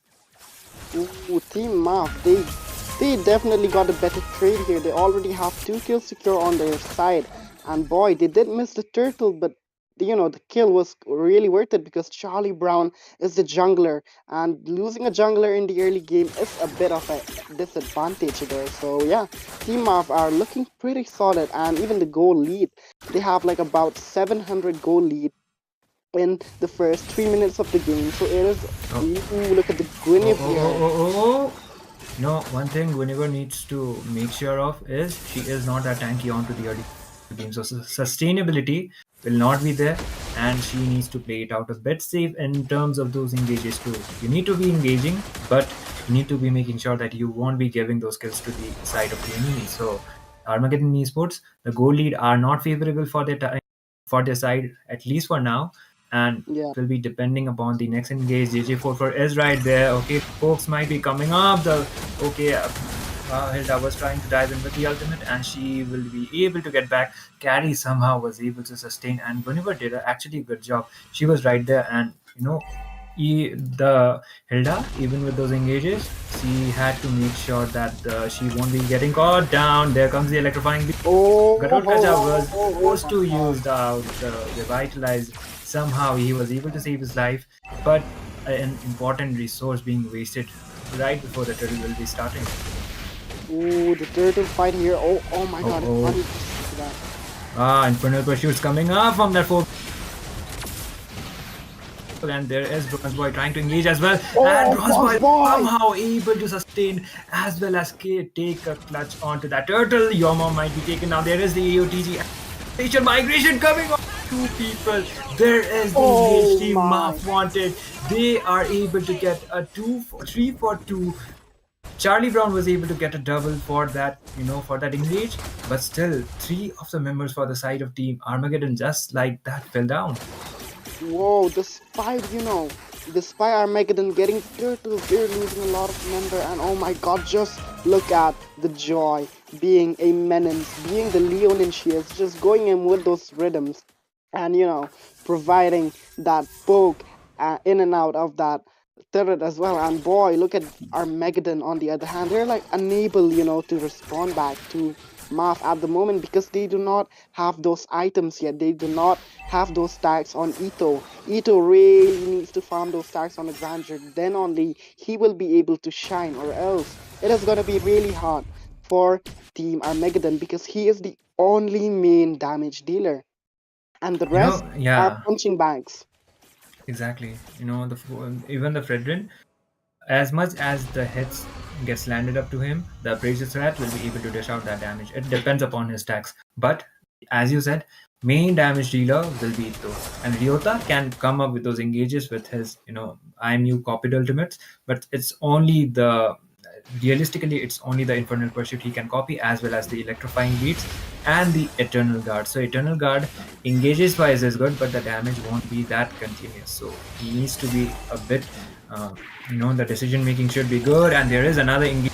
Ooh, Team Mav, they definitely got a better trade here. They already have 2 kills secure on their side, and boy, they did miss the turtle, but the kill was really worth it because Charlie Brown is the jungler, and losing a jungler in the early game is a bit of a disadvantage there. So yeah, Team Mav are looking pretty solid, and even the goal lead, they have like about 700 goal lead in the first 3 minutes of the game. So it is. Ooh, look at the Guinevere. One thing Guinevere needs to make sure of is she is not that tanky onto the early game. So sustainability will not be there, and she needs to play it out a bit safe in terms of those engages too. You need to be engaging, but you need to be making sure that you won't be giving those kills to the side of the enemy. So Armageddon Esports, the goal lead are not favorable for their side, at least for now. And Yeah. it will be depending upon the next engage. JJ44 is right there. Okay, folks might be coming up. Hilda was trying to dive in with the ultimate, and she will be able to get back. Carry somehow was able to sustain, and Guinevere did actually a good job. She was right there, and the Hilda, even with those engages, she had to make sure that she won't be getting caught down. There comes the electrifying beat. Garuda was forced to use the revitalize. Somehow he was able to save his life, but an important resource being wasted right before the turtle will be starting. Ooh, the turtle fight here. Oh my god. How did you see that? Infernal Pursuit's coming up from that four. And there is Bronze Boy trying to engage as well. And Bronze Boy somehow able to sustain as well as take a clutch onto that turtle. Yoma might be taken now. There is the AOTG migration coming on. 2 people. There is the engage team Mav wanted. They are able to get a 3 for 2. Charlie Brown was able to get a double for that, for that engage, but still 3 of the members for the side of Team Armageddon just like that fell down. Whoa, despite Armageddon getting turtles, they're losing a lot of member, and oh my god, just look at the Joy being a menace, being the Leonin she is, just going in with those rhythms, and providing that poke in and out of that turret as well. And boy, look at Armageddon on the other hand, they're like unable to respond back to Mav at the moment because they do not have those items yet. They do not have those stacks on Ito. Ito really needs to farm those stacks on the Grandeur, then only he will be able to shine, or else it is gonna be really hard for Team Armageddon because he is the only main damage dealer, and the rest are punching bags. Exactly. Even the Fredrin, as much as the hits gets landed up to him, the Abrasive Threat will be able to dish out that damage. It depends upon his stacks. But as you said, main damage dealer will be Ito. And Ryota can come up with those engages with his, IMU copied ultimates, but it's only realistically, it's only the Infernal Pursuit he can copy, as well as the electrifying beats and the Eternal Guard. So Eternal Guard engages wise is good, but the damage won't be that continuous. So he needs to be a bit, the decision making should be good. And there is another engage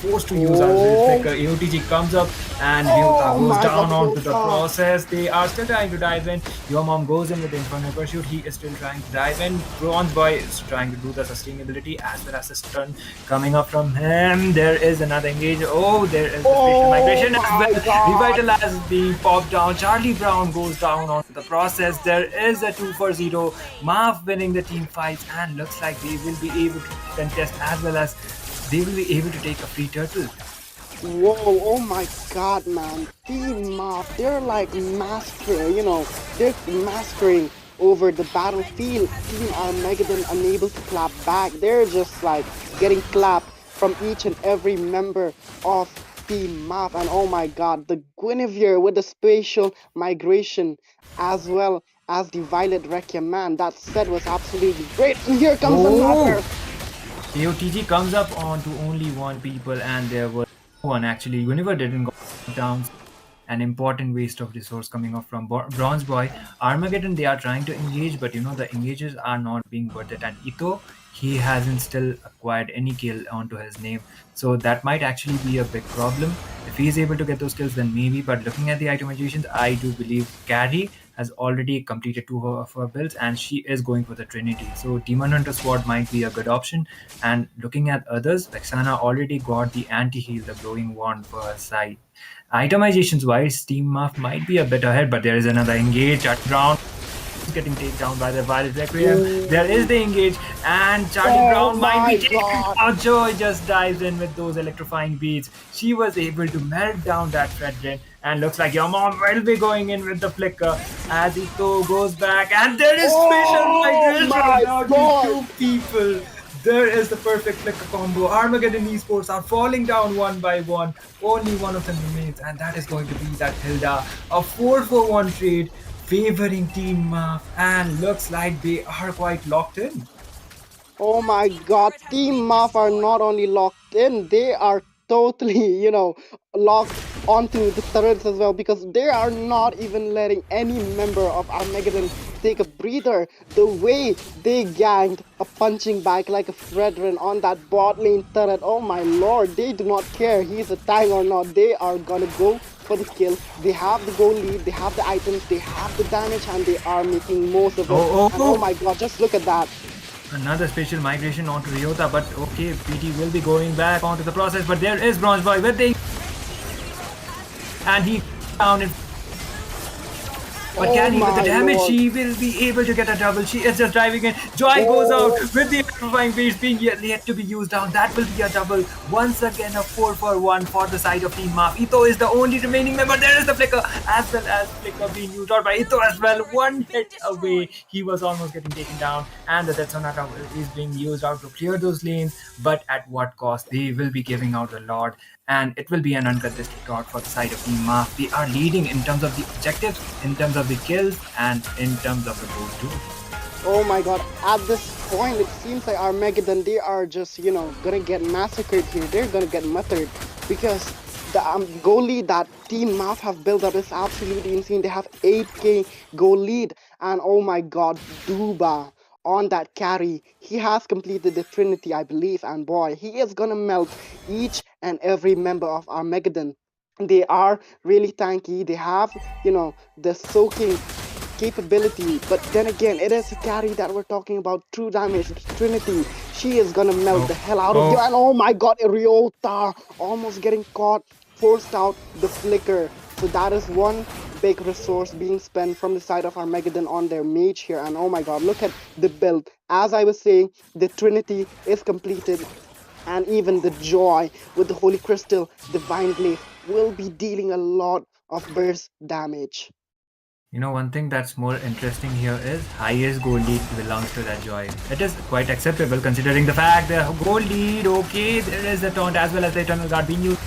forced to use our flicker. AOTG comes up and Ryota goes down onto the process. They are still trying to dive in. Your mom goes in with the Infernal Pursuit. He is still trying to dive in. Bronze Boy is trying to do the sustainability as well as the stun coming up from him. There is another engage. Oh, there is the spatial migration as well. Revitalize being popped down. Charlie Brown goes down onto the process. There is a 2-for-0. Marv winning the team fights, and looks like they will be able to contest as well as they will be able to take a free turtle. Whoa, oh my god, man. Team Mop, they're like they're massacring over the battlefield. Team Armageddon unable to clap back. They're just like getting clapped from each and every member of Team Mop. And oh my god, the Guinevere with the spatial migration as well as the Violet Requiem, man. That set was absolutely great. And here comes another. AOTG comes up onto only one people, and there was one actually. Guinevere didn't go down. An important waste of resource coming off from Bronze Boy. Armageddon, they are trying to engage, but the engages are not being worth it. And Ito, he hasn't still acquired any kill onto his name. So that might actually be a big problem. If he is able to get those kills, then maybe. But looking at the itemizations, I do believe Carrie has already completed 2 of her builds, and she is going for the Trinity. So Demon Hunter Sword might be a good option. And looking at others, Vexana already got the anti-heal, the glowing wand for her side. Itemizations wise, Team Muff might be a bit ahead, but there is another engage. Charlie Brown is getting taken down by the Violet Requiem. There is the engage, and Charlie Brown might be taken out. Joy just dives in with those electrifying beats. She was able to melt down that Fredrin, and looks like your mom will be going in with the flicker as Ito goes back, and there is special migration down to 2 people. There is the perfect flicker combo. Armageddon Esports are falling down one by one. Only one of them remains, and that is going to be that Hilda. A 4-for-1 trade favoring Team Muff, and looks like they are quite locked in. Oh my god, Team Muff are not only locked in, they are totally, locked onto the turrets as well, because they are not even letting any member of Armageddon take a breather. The way they ganked a punching bag like a Fredrin on that bot lane turret, oh my lord, they do not care he's a tank or not. They are gonna go for the kill. They have the goal lead, they have the items, they have the damage, and they are making most of it. And oh my god, just look at that. Another spatial migration onto Ryota, but okay, PT will be going back onto the process, but there is Bronze Boy with the... and he down in... But Candy with the damage, she will be able to get a double. She is just driving in. Joy goes out with the electrifying beats being yet to be used down. That will be a double. Once again, a 4-for-1 for the side of Team Maf. Ito is the only remaining member. There is the flicker, as well as flicker being used out by Ito as well. One hit away. He was almost getting taken down. And the Death Sonata is being used out to clear those lanes. But at what cost? They will be giving out a lot. And it will be an uncontested dot for the side of Team Maf. They are leading in terms of the objectives, in terms of the kills, and in terms of the goal too. Oh my god, at this point it seems like Armageddon, they are just, gonna get massacred here. They're gonna get muttered, because the goal lead that Team Maf have built up is absolutely insane. They have 8k goal lead, and oh my god, Duba on that carry, he has completed the Trinity, I believe, and boy, he is gonna melt each and every member of Armageddon. They are really tanky. They have, the soaking capability, but then again, it is a carry that we're talking about. True damage, Trinity, she is gonna melt the hell out of you. And oh my god, Ryota almost getting caught, forced out the flicker. So that is one big resource being spent from the side of Armageddon on their mage here. And oh my god, look at the build. As I was saying, the Trinity is completed, and even the Joy with the Holy Crystal, Divine Glaive, will be dealing a lot of burst damage. One thing that's more interesting here is highest goal lead belongs to that Joy. It is quite acceptable considering the fact the goal lead, okay, there is the taunt as well as the Eternal Guard being used.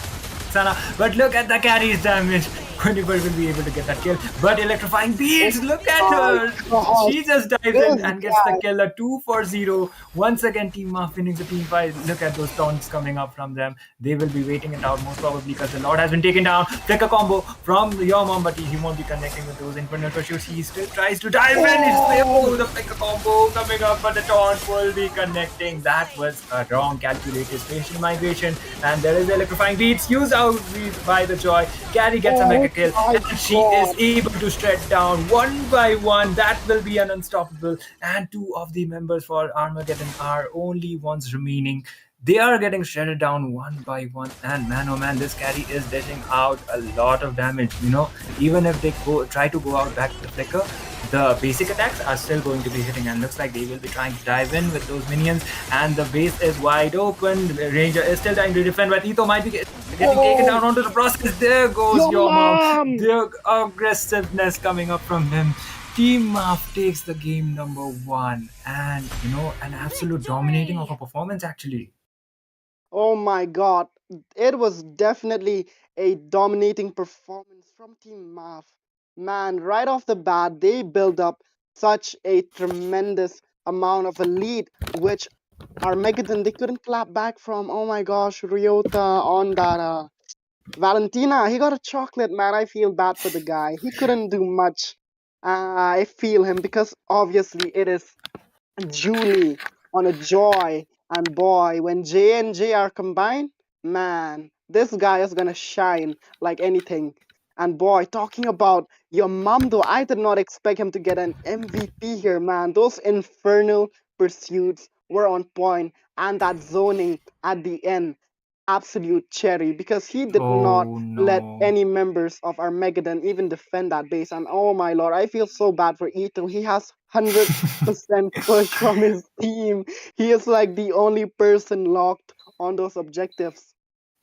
But look at the carry's damage. Guinevere will be able to get that kill. But electrifying beats, look at My her. God, She just dives in this and gets the guy. kill. A 2-for-0. Once again, Team Maf winning the team fight. Look at those taunts coming up from them. They will be waiting it out most probably because the Lord has been taken down. Flicker combo from your mom, but he won't be connecting with those infernal pursuits. He still tries to dive in. It's the flicker combo coming up, but the taunt will be connecting. That was a wrong calculated spatial migration. And there is electrifying beats used out by the Joy. Carrie gets a mega kill, My and she is God. able to shred down one by one. That will be an unstoppable. And two of the members for Armageddon are only ones remaining. They are getting shredded down one by one, and man, oh man, this carry is dishing out a lot of damage. Even if they try to go out back to the flicker, the basic attacks are still going to be hitting, and looks like they will be trying to dive in with those minions. And the base is wide open. The Ranger is still trying to defend, but Etho might be getting taken down onto the process. There goes Your your mom. mom. The aggressiveness coming up from him. Team Maf takes the game number 1, and an absolute dominating of a performance actually. Oh my God, it was definitely a dominating performance from Team MAF. Man, right off the bat, they build up such a tremendous amount of a lead, which Armageddon they couldn't clap back from. Oh my gosh, Ryota on that Valentina, he got a chocolate, man. I feel bad for the guy. He couldn't do much. I feel him because obviously it is Julie on a Joy, and boy, when J and J are combined, man, this guy is gonna shine like anything. And boy, talking about your mom though, I did not expect him to get an MVP here, man. Those infernal pursuits were on point, and that zoning at the end, absolute cherry, because he did not Oh let no. any members of Armageddon even defend that base. And oh my lord, I feel so bad for Ito. He has 100% push from his team. He is like the only person locked on those objectives.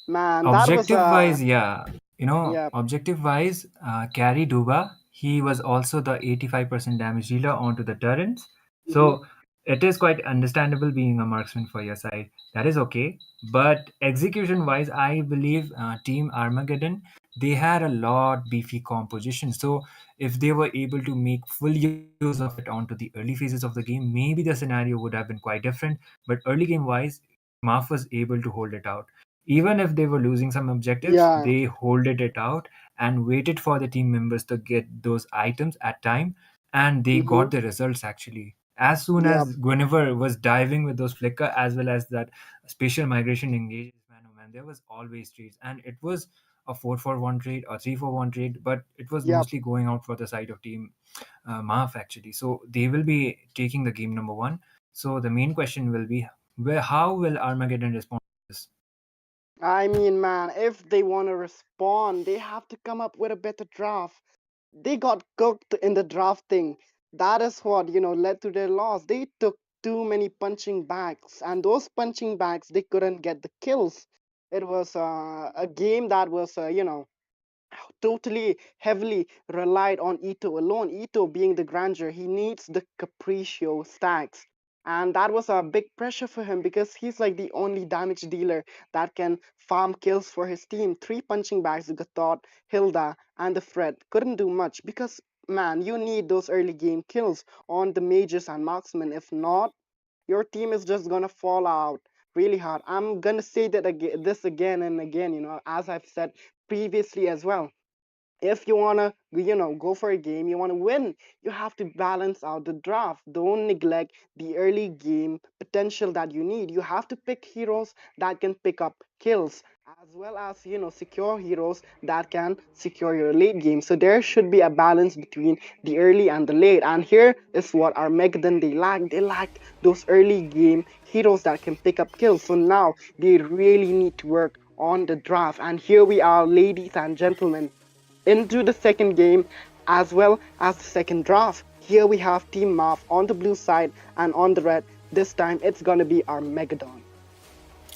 Man, that was Objective wise, yeah. yeah. Objective wise, Carry Duba, he was also the 85% damage dealer onto the turrets. Mhm. So it is quite understandable being a marksman for your side. That is okay. But execution wise, I believe Team Armageddon, they had a lot beefy composition. So if they were able to make full use of it onto the early phases of the game, maybe the scenario would have been quite different. But early game wise, Maf was able to hold it out. Even if they were losing some objectives, Yeah. they holded it out and waited for the team members to get those items at time, and they Hmm. got the results actually. As soon Yeah. as Guinevere was diving with those flicker as well as that spatial migration engages, man, oh man, there was always trades, and it was a 4-for-1 trade or 3-for-1 trade, but it was Yeah. mostly going out for the side of team Maf actually. So they will be taking the game number 1. So the main question will be, how will Armageddon respond to this? I mean, man, if they want to respond, they have to come up with a better draft. They got cooked in the drafting. That is what, led to their loss. They took too many punching bags, and those punching bags, they couldn't get the kills. It was a game that was, totally heavily relied on Ito alone. Ito being the grandeur, he needs the Capriccio stacks. And that was a big pressure for him because he's like the only damage dealer that can farm kills for his team. 3 punching bags, Gatot, Hilda, and the Fred couldn't do much because, man, you need those early game kills on the mages and marksmen. If not, your team is just gonna fall out really hard. I'm gonna say that again, this again and again, as I've said previously as well. If you want to go for a game, you want to win, you have to balance out the draft. Don't neglect the early game potential that you need. You have to pick heroes that can pick up kills, as well as secure heroes that can secure your late game. So there should be a balance between the early and the late, and here is what Armageddon they lacked those early game heroes that can pick up kills. So now they really need to work on the draft. And here we are, ladies and gentlemen, into the second game as well as the second draft. Here we have Team Marv on the blue side, and on the red, this time it's gonna be Armageddon.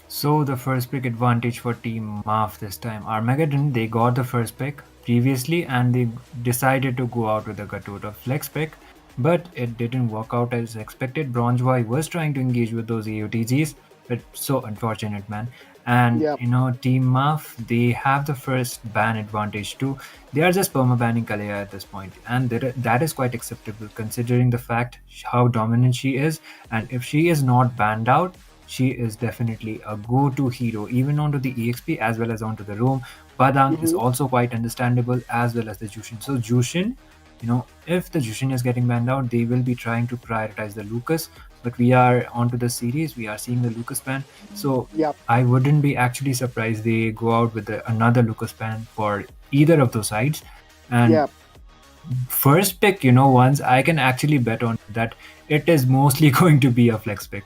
So the first pick advantage for Team Maf this time. Armageddon, they got the first pick previously and they decided to go out with a Gatuta flex pick, but it didn't work out as expected. Bronzeboy was trying to engage with those AOTGs, but so unfortunate, man. And Yep. Team Muff, they have the first ban advantage too. They are just perma-banning Kalea at this point, and that is quite acceptable considering the fact how dominant she is. And if she is not banned out, she is definitely a go-to hero, even onto the EXP as well as onto the roam. Badang is Mm-hmm. also quite understandable, as well as the Jushin. So Jushin, if the Jushin is getting banned out, they will be trying to prioritize the Lucas. But we are onto the series, we are seeing the Lucas ban. So Yep. I wouldn't be actually surprised they go out with another Lucas ban for either of those sides. And Yep. first pick, once I can actually bet on that it is mostly going to be a flex pick.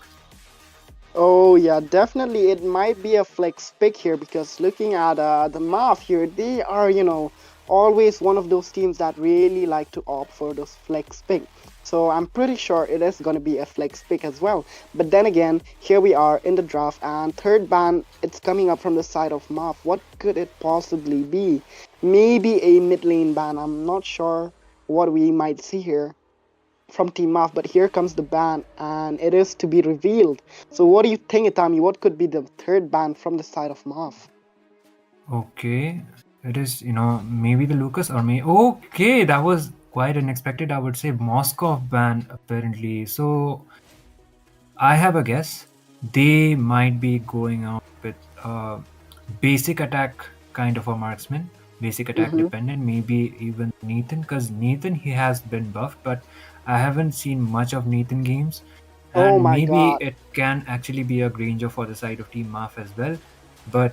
Oh yeah, definitely it might be a flex pick here because looking at the Math here, they are always one of those teams that really like to opt for those flex pick. So I'm pretty sure it is going to be a flex pick as well. But then again, here we are in the draft and third ban, it's coming up from the side of Math. What could it possibly be? Maybe a mid lane ban. I'm not sure what we might see here from Team Maf, but here comes the ban, and it is to be revealed. So, what do you think, Itami? What could be the third ban from the side of Maf? Okay, it is, maybe the Lucas or me. Okay, that was quite unexpected. I would say Moscow ban apparently. So I have a guess. They might be going out with basic attack kind of a marksman, basic attack Mm-hmm. dependent. Maybe even Nathan, because Nathan he has been buffed, but I haven't seen much of Nathan games. Oh And my maybe god. it can actually be a Granger for the side of Team Maf as well. But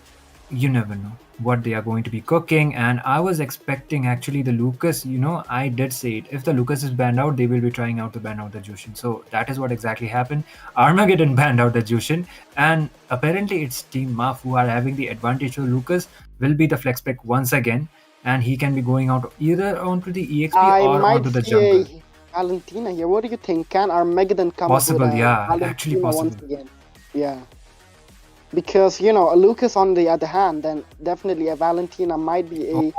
you never know what they are going to be cooking. And I was expecting actually the Lucas, I did say it. If the Lucas is banned out, they will be trying out to ban out the Jushin. So that is what exactly happened. Armageddon banned out the Jushin. And apparently it's Team Maf who are having the advantage. So Lucas will be the flex pick once again. And he can be going out either onto the EXP I or might onto the see jungle. a Valentina here. What do you think? Can Armageddon come up with Possible, a yeah, actually Valentina once possible. again? Yeah. Because, a Lucas on the other hand, then definitely a Valentina might be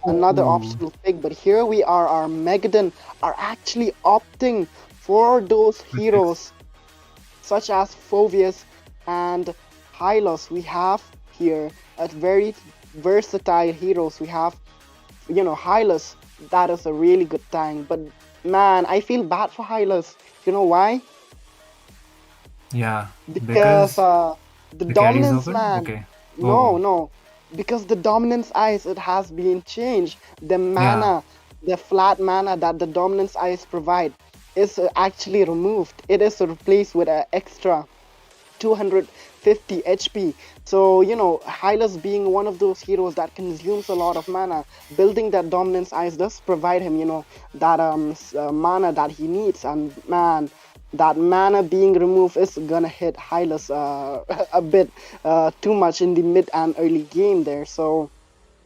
another Oh, optional pick. But here we are, Armageddon are actually opting for those good picks. heroes such as Phoveus and Hylos. We have here a very versatile heroes. We have, Hylos. That is a really good tank. But man, I feel bad for Hylos. You know why? Yeah, Because because the the carry is dominance, open. man. Okay. No, Oh, no. Because the dominance ice, it has been changed. The yeah. mana, the flat mana that the dominance ice provide is actually removed. It is replaced with an extra 250 HP. So, Hylas being one of those heroes that consumes a lot of mana, building that dominance ice does provide him, that mana that he needs. And man, that mana being removed is gonna hit Hylas a bit too much in the mid and early game there. So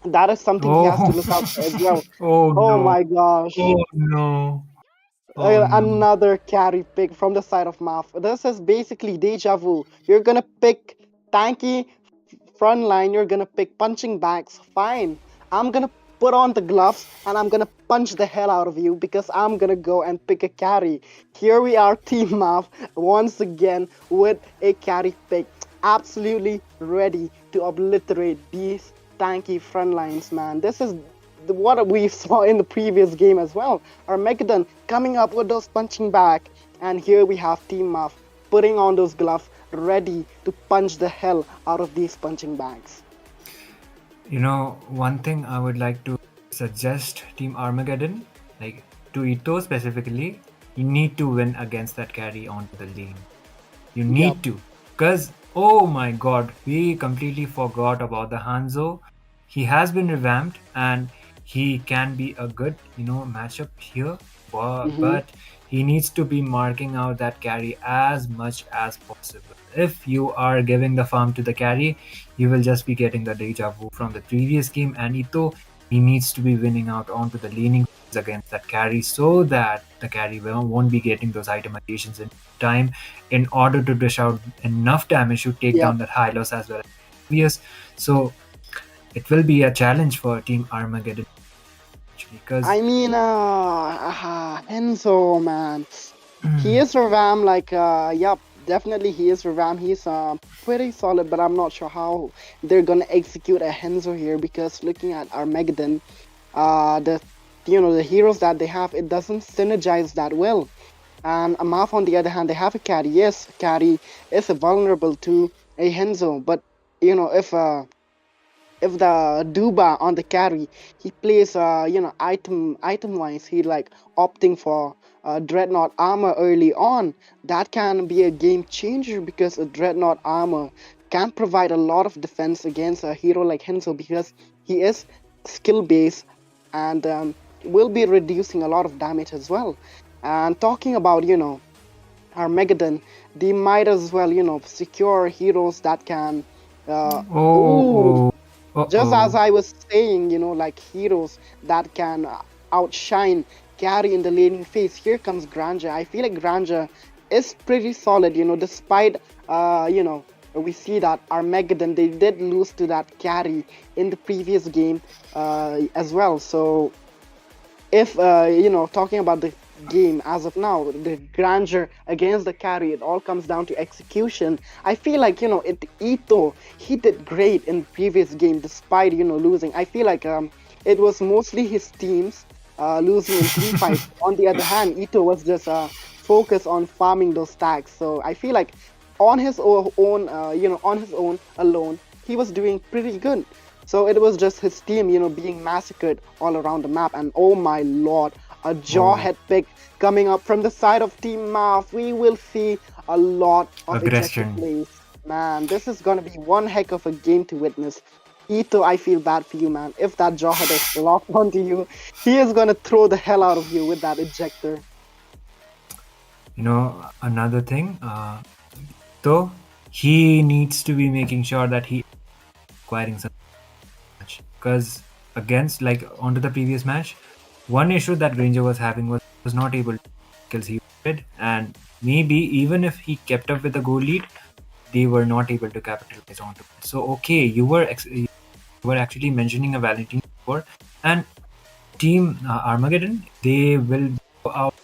that is something he has to Oh, look out for as well. oh Oh no. my gosh. Oh no. Oh no. Another carry pick from the side of Maf. This is basically deja vu. You're gonna pick tanky front line, you're gonna pick punching bags. Fine. I'm gonna put on the gloves and I'm gonna punch the hell out of you because I'm gonna go and pick a carry. Here we are, Team Maf, once again with a carry pick. Absolutely ready to obliterate these tanky front lines, man. This is what we saw in the previous game as well. Armageddon coming up with those punching back, and here we have Team Muff putting on those gloves, ready to punch the hell out of these punching bags. One thing I would like to suggest Team Armageddon, like to Ito specifically, you need to win against that carry onto the lane. You Yep. need to. Because, oh my god, we completely forgot about the Hanzo. He has been revamped and he can be a good, matchup here. But he needs to be marking out that carry as much as possible. If you are giving the farm to the carry, you will just be getting the deja vu from the previous game. And Ito, he needs to be winning out onto the laning against that carry so that the carry won't be getting those itemizations in time in order to dish out enough damage to take Yep. down that high loss as well as previous. So it will be a challenge for Team Armageddon because I mean, Enzo, man. He is revamped, yep, definitely he is revamped. He's pretty solid, but I'm not sure how they're gonna execute a Henzo here, because looking at Armageddon, the the heroes that they have, it doesn't synergize that well. And Amaf, on the other hand, they have a carry. Yes, carry is vulnerable to a Henzo, but if the Duba on the carry, he plays item wise, he like opting for dreadnought armor early on, that can be a game changer, because a dreadnought armor can provide a lot of defense against a hero like Henzo, because he is skill based, and will be reducing a lot of damage as well. And talking about Armageddon, they might as well secure heroes that can ooh, Oh, oh, just as oh. I was saying, like heroes that can outshine carry in the laning phase. Here comes Granger. I feel like Granger is pretty solid, despite, we see that Armageddon, they did lose to that carry in the previous game as well. So if, talking about the game as of now, the Granger against the carry, it all comes down to execution. I feel like, Ito, he did great in the previous game despite, losing. I feel like it was mostly his teams losing in team fights. On the other hand, Ito was just focused on farming those stacks. So I feel like on his own, on his own alone, he was doing pretty good. So it was just his team, being massacred all around the map. And oh my lord, a jawhead pick coming up from the side of Team Marv. We will see a lot of ejected Aggression. plays. Man, this is gonna be one heck of a game to witness. Ito, I feel bad for you, man. If that jawhead is locked onto you, he is gonna throw the hell out of you with that ejector. Another thing, though, he needs to be making sure that he acquiring some match, because against, like, onto the previous match, one issue that Granger was having was not able to kills he did, and maybe even if he kept up with the goal lead, they were not able to capitalize onto it. So okay, you were actually mentioning a Valentine before, and Team Armageddon, they will go out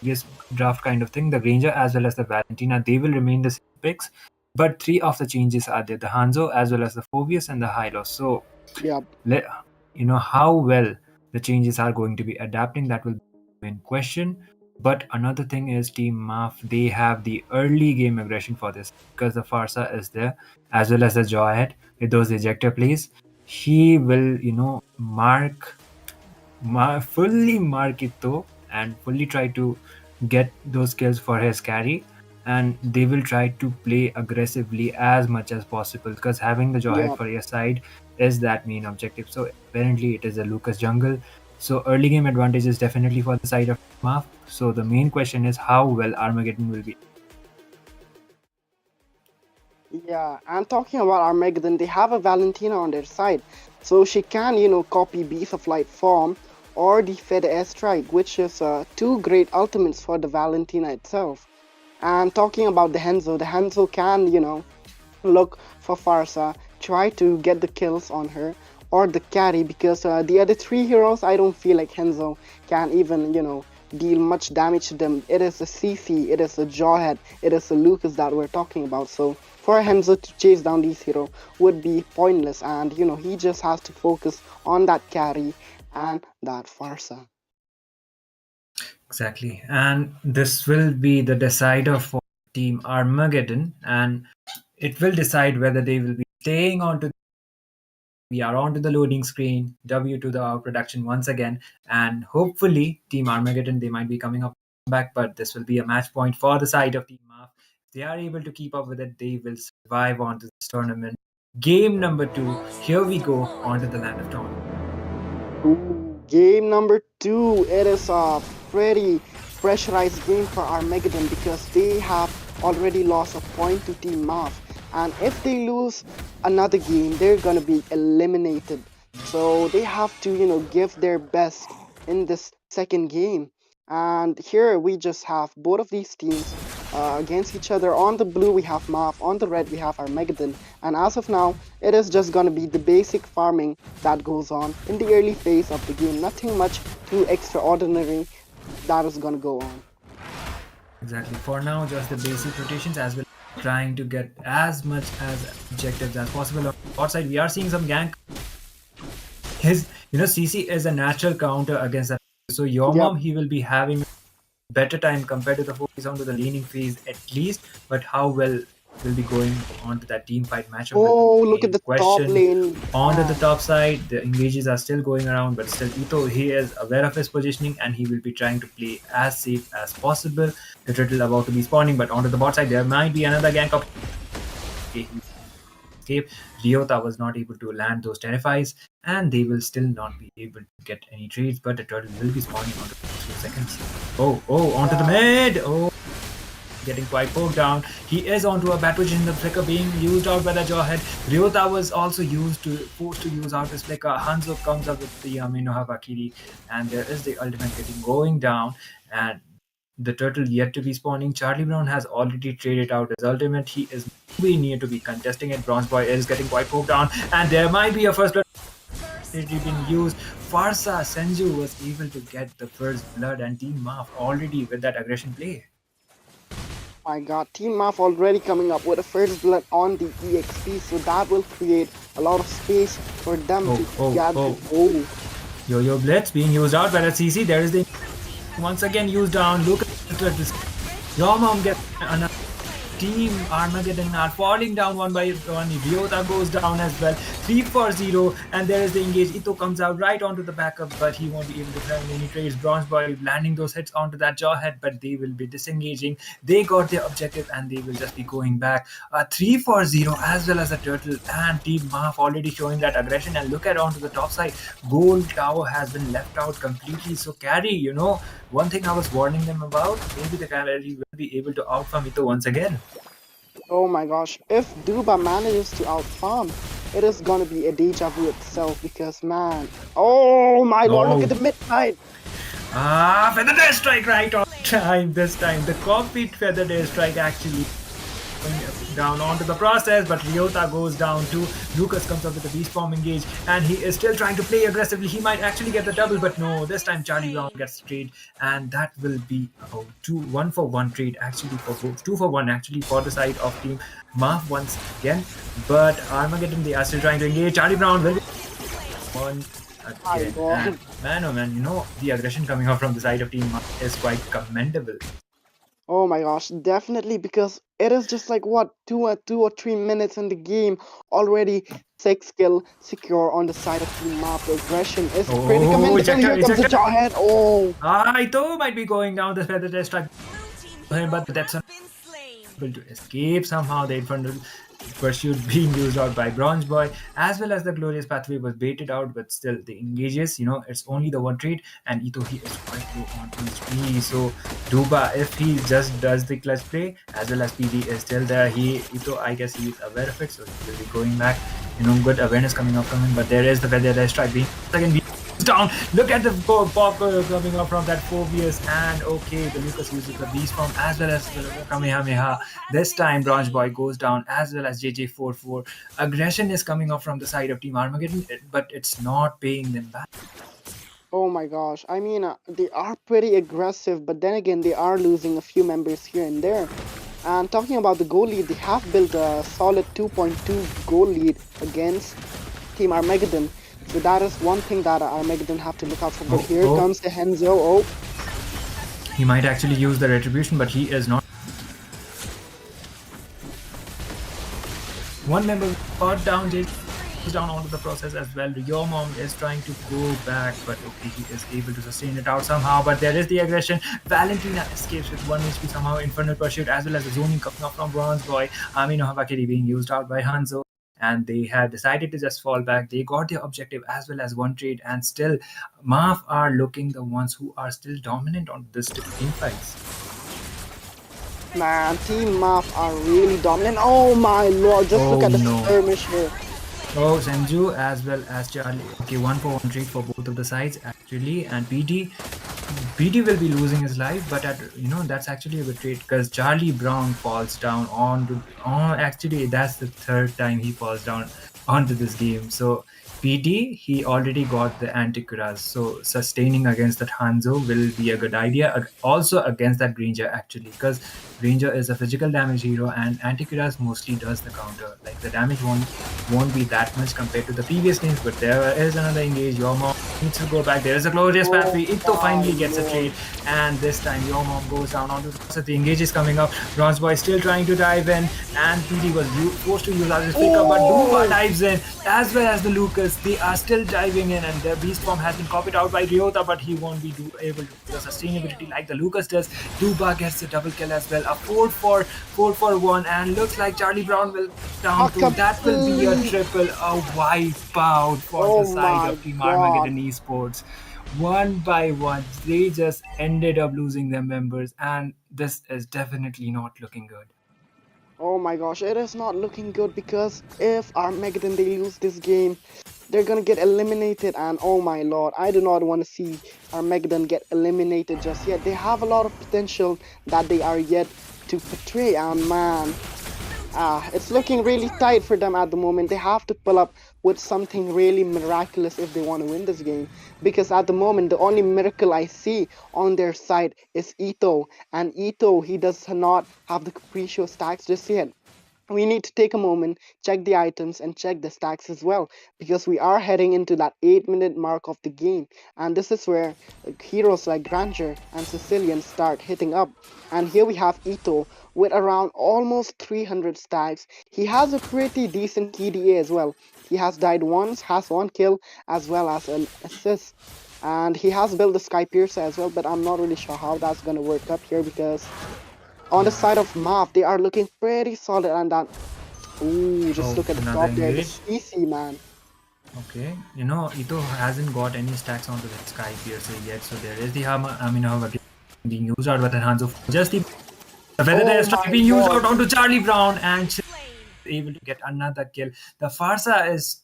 this draft kind of thing. The Granger as well as the Valentina, they will remain the same picks, but three of the changes are there: the Hanzo as well as the Phobius and the Hylos. So Yep. how well the changes are going to be adapting, that will be in question. But another thing is Team Maf, they have the early game aggression for this, because the Farsa is there as well as the Jawhead with those ejector plays. He will fully mark it though, and fully try to get those kills for his carry, and they will try to play aggressively as much as possible, because having the Jawhead Yep. for your side is that main objective. So apparently it is a Lucas jungle, so early game advantage is definitely for the side of Maf. So the main question is how well Armageddon will be. Yeah, and talking about Armageddon, they have a Valentina on their side. So she can, copy Beast of Light form or the Fed Airstrike, which is two great ultimates for the Valentina itself. And talking about the Hanzo can, look for Farsa, try to get the kills on her, or the carry, because the other three heroes, I don't feel like Henzo can even, deal much damage to them. It is a CC, it is a Jawhead, it is a Lucas that we're talking about. So for Henzo to chase down these heroes would be pointless, and he just has to focus on that carry and that Farsa. Exactly, and this will be the decider for Team Armageddon, and it will decide whether they will be staying on to. We are on to the loading screen. W to the production once again, and hopefully Team Armageddon, they might be coming up back, but this will be a match point for the side of Team Maf. If they are able to keep up with it, they will survive onto this tournament. Game number 2. Here we go onto the land of tournament. Ooh, game number 2. It is a pretty pressurized game for Armageddon, because they have already lost a point to Team Maf. And if they lose another game, they're gonna be eliminated. So they have to, give their best in this second game. And here we just have both of these teams against each other. On the blue we have Maf, on the red we have Armageddon. And as of now, it is just gonna be the basic farming that goes on in the early phase of the game. Nothing much too extraordinary that is gonna go on. Exactly. For now, just the basic rotations as well trying to get as much as objectives as possible. On the outside, we are seeing some gank. His, CC is a natural counter against that. So your Yep. mom, he will be having better time compared to the focus onto the leaning phase at least. But how well will be going on to that team fight matchup? Oh, will be look at in the top question. lane. Onto the top side, the engages are still going around, but still Ito, he is aware of his positioning and he will be trying to play as safe as possible. The turtle about to be spawning, but onto the bot side, there might be another gank up. Okay, escape. Ryota was not able to land those terrifies, and they will still not be able to get any trades, but the turtle will be spawning onto the next few seconds. Oh, onto the mid! Oh, getting quite poked down. He is onto a bad position. The flicker being used out by the Jawhead. Ryota was also forced to use out his flicker. Hanzo comes up with the Minoha and there is the ultimate getting going down, and the turtle yet to be spawning. Charlie Brown has already traded out his ultimate. He is very near to be contesting it. Bronze Boy is getting quite poked down, and there might be a first blood being used. Farsa Senju was able to get the first blood, and Team Maf already with that aggression play. My god, Team Maf already coming up with a first blood on the EXP, so that will create a lot of space for them to gather. Yo-Yo Blitz being used out by the CC. There is the once again used down. Look at this. Your mom gets another. Team Armageddon are falling down one by one. Ryota goes down as well. 3-4-0, and there is the engage. Ito comes out right onto the backup, but he won't be able to find any trades. Bronze Boy landing those hits onto that Jawhead, but they will be disengaging. They got their objective, and they will just be going back. 3-4-0 as well as a turtle, and Team Maf already showing that aggression. And look at onto the top side. Gold Tower has been left out completely. So carry, one thing I was warning them about, maybe the carry will be able to outfarm Ito once again. Oh my gosh, if Duba manages to outfarm, it is gonna be a deja vu itself because, man, oh my lord, look at the mid side. Feather Airstrike right on time this time. The copied Feather Airstrike actually going down onto the process, but Ryota goes down too. Lucas comes up with a beast form engage, and he is still trying to play aggressively. He might actually get the double, but no, this time Charlie Brown gets the trade, and that will be a 1-for-1 trade actually for both. 2-for-1 actually for the side of Team Maf once again. But Armageddon, they are still trying to engage. Charlie Brown will one again. And man, oh man, the aggression coming out from the side of Team Maf is quite commendable. Oh my gosh, definitely, because it is just like what 2 or 3 minutes in the game already. 6 kill secure on the side of Team Maf. The aggression is pretty commendable. Here comes the Jawhead. Oh, Ito might be going down the Feather Airstrike, but that's not able to escape somehow. The infernal pursuit being used out by Bronze Boy, as well as the glorious pathway was baited out, but still the engages, it's only the one trade, and Ito, he is quite low on HP. So Duba, if he just does the clutch play, as well as PD is still there, Ito, I guess he is aware of it, so he will be going back. Good awareness coming up from him, but there is the Feather Airstrike being again down. Look at the pop coming up from that Phobius, and okay, the Lucas uses the beast form as well as the Kamehameha. This time Bronze Boy goes down as well as JJ44. Aggression is coming up from the side of Team Armageddon, but it's not paying them back. Oh my gosh, I mean, they are pretty aggressive, but then again, they are losing a few members here and there. And talking about the goal lead, they have built a solid 2.2 goal lead against Team Armageddon. So that is one thing that Armageddon have to look out for. But here comes the Henzo. Oh, he might actually use the retribution, but he is not. One member got down, down onto the process as well. Your mom is trying to go back, but okay, he is able to sustain it out somehow. But there is the aggression. Valentina escapes with 1 HP somehow. Infernal Pursuit as well as the zoning coming up from Bronze Boy. Amino Habakiri being used out by Hanzo. And they had decided to just fall back. They got their objective as well as one trade, and still Maf are looking the ones who are still dominant on this team fights. Man, Team Maf are really dominant. Oh my lord, just look at the skirmish here. Oh, Senju as well as Charlie. Okay, 1-for-1 trade for both of the sides actually, and PD will be losing his life, but that's actually a good trade because Charlie Brown falls down actually that's the third time he falls down onto this game. So PD, he already got the anti-cuirass, so sustaining against that Hanzo will be a good idea. Also against that Granger actually, because Granger is a physical damage hero and anti-cuirass mostly does the counter. Like the damage won't be that much compared to the previous games, but there is another engage. Your mom needs to go back. There is a glorious pathway. Itto finally gets a trade, and this time your mom goes down onto the engage is coming up. Bronze Boy still trying to dive in, and PD was forced to use out his flicker, but Duva dives in, as well as the Lucas. They are still diving in, and their beast form has been copied out by Ryota, but he won't be able to do the sustainability like the Lucas does. Duba gets the double kill as well. A 4-for-1, and looks like Charlie Brown will down to. That will be a triple, a wipe out for the side of Team Armageddon Esports. One by one, they just ended up losing their members, and this is definitely not looking good. Oh my gosh, it is not looking good, because if Armageddon they lose this game, they're gonna get eliminated, and oh my lord, I do not want to see Armageddon get eliminated just yet. They have a lot of potential that they are yet to portray, and man, it's looking really tight for them at the moment. They have to pull up with something really miraculous if they want to win this game, because at the moment the only miracle I see on their side is Ito, and Ito, he does not have the Capriccio stacks just yet. We need to take a moment, check the items, and check the stacks as well, because we are heading into that 8-minute mark of the game, and this is where heroes like Granger and Sicilian start hitting up. And here we have Ito with around almost 300 stacks. He has a pretty decent KDA as well. He has died once, has 1 kill, as well as an assist. And he has built the Sky Piercer as well, but I'm not really sure how that's gonna work up here, because on the side of Mav, they are looking pretty solid, and that. Ooh, just look at the top there. It's easy, man. Okay, Ito hasn't got any stacks onto the Sky Piercer yet, so there is the hammer being used out, but the Hanzo just the feather strike being used out onto Charlie Brown, and able to get another kill. The Farsa is,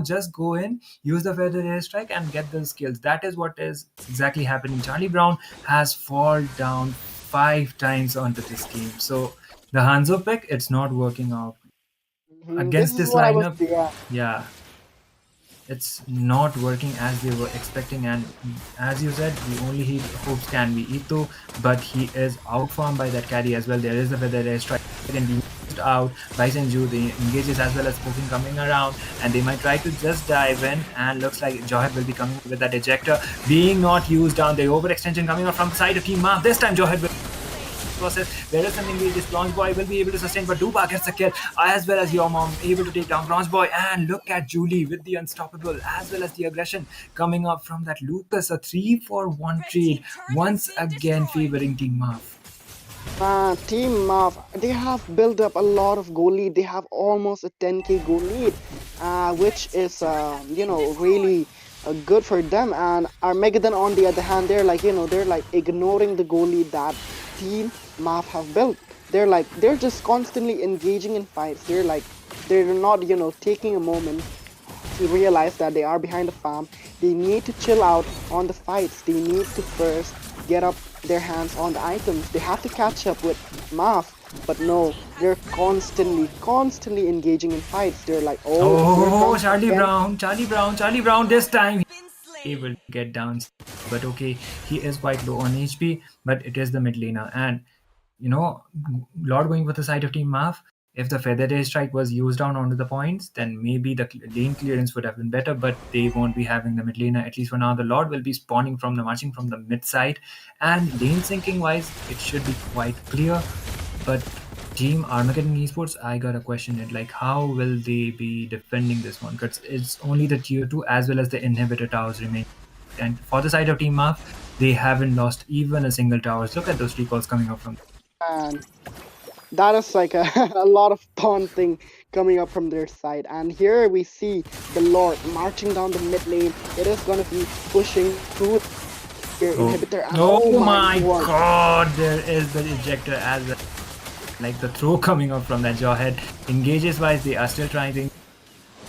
just go in, use the feather airstrike, and get those kills. That is what is exactly happening. Charlie Brown has fallen down 5 times onto this game, so the Hanzo pick, it's not working out against this lineup. Yeah, it's not working as they were expecting, and as you said, the only hopes can be Ito, but he is outfarmed by that carry as well. There is the feather airstrike and being used out by Senju. The engages as well as poking coming around, and they might try to just dive in, and looks like Johet will be coming with that ejector being not used down. The overextension coming up from the side of Team Mav. This time Johet will process. There is something this Bronze Boy will be able to sustain, but Duba gets a kill, as well as your mom able to take down Bronze Boy. And look at Julie with the unstoppable, as well as the aggression coming up from that Lucas. A 3-for-1 trade, once again favoring Team Mav. Team Mav, they have built up a lot of goal lead. They have almost a 10k goal lead, which is really good for them. And Armageddon, on the other hand, they're ignoring the goal lead that Team Mav have built. They're just constantly engaging in fights. They're not taking a moment to realize that they are behind the farm. They need to chill out on the fights. They need to first get up their hands on the items. They have to catch up with Mav, but no, they're constantly engaging in fights. They're like, Charlie Brown this time he will get down, but okay, he is quite low on HP, but it is the mid laner, and Lord going for the side of Team Mav. If the feather day strike was used down onto the points, then maybe the lane clearance would have been better, but they won't be having the mid laner, at least for now. The Lord will be marching from the mid side, and lane syncing wise, it should be quite clear. But Team Armageddon Esports, I got a question. How will they be defending this one? Because it's only the tier 2 as well as the inhibitor towers remain. And for the side of Team Mav, they haven't lost even a single tower. Look at those recalls coming up from them. That is like a lot of taunting coming up from their side. And here we see the Lord marching down the mid lane. It is going to be pushing through their inhibitor. And oh my god, there is the ejector as well. Like the throw coming up from that Jawhead. Engages wise, they are still trying to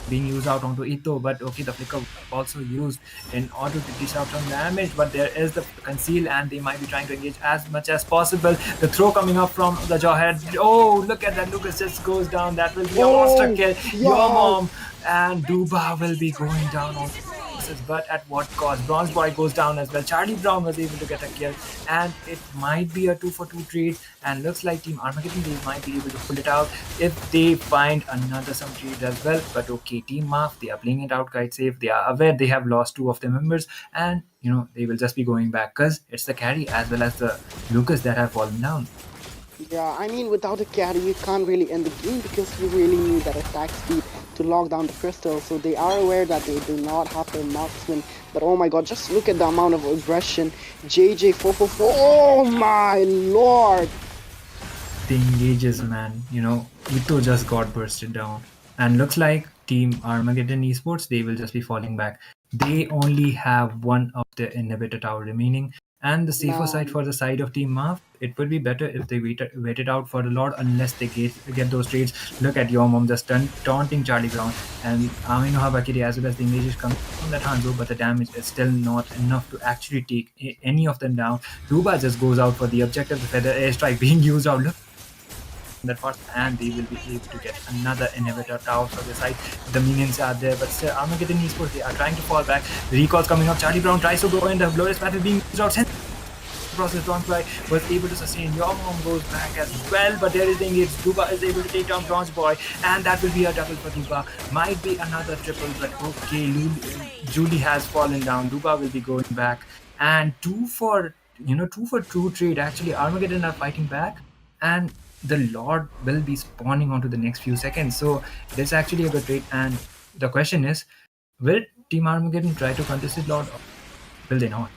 being used out onto Ito, but okay, the flicker also used in order to dish out some damage, but there is the conceal and they might be trying to engage as much as possible. The throw coming up from the Jawhead. Oh, look at that. Lucas just goes down. That will be a monster Oh, kill. Your yeah. mom and Duba will be going down on but at what cost? Bronze Boy goes down as well. Charlie Brown was able to get a kill, and it might be a 2-for-2 trade. And looks like Team Armageddon, they might be able to pull it out if they find another some trade as well. But okay, Team Maf, they are playing it out quite safe. They are aware they have lost two of their members, and they will just be going back because it's the carry as well as the Lucas that have fallen down. Yeah, I mean, without a carry, you can't really end the game because you really need that attack speed to lock down the crystal. So they are aware that they do not have their marksman. But oh my god, just look at the amount of aggression. JJ444, oh my lord! The engages, man. Ito just got bursted down. And looks like Team Armageddon Esports, they will just be falling back. They only have one of the inhibitor tower remaining. And the safer side Man. for the side of Team Maf, it would be better if they waited out for the Lord unless they get those trades. Look at your mom just taunting Charlie Brown. And Amino Habakiri as well as the engages come from that Hanzo, but the damage is still not enough to actually take any of them down. Duba just goes out for the objective, the feather airstrike being used out. Look that first, and they will be able to get another inhibitor out for the side. The minions are there, but still Armageddon Esports, they are trying to fall back. The recalls coming up. Charlie Brown tries to go in. The glorious path is being used out. Process Bronze Boy was able to sustain. Your mom goes back as well, but there is the engage. Duba is able to take down Bronze Boy, and that will be a double for Duba. Might be another triple, but okay, Julie has fallen down. Duba will be going back, and two for two trade. Actually, Armageddon are fighting back, and the Lord will be spawning onto the next few seconds. So there's actually a good trade, and the question is, will Team Armageddon try to contest it, Lord, or will they not?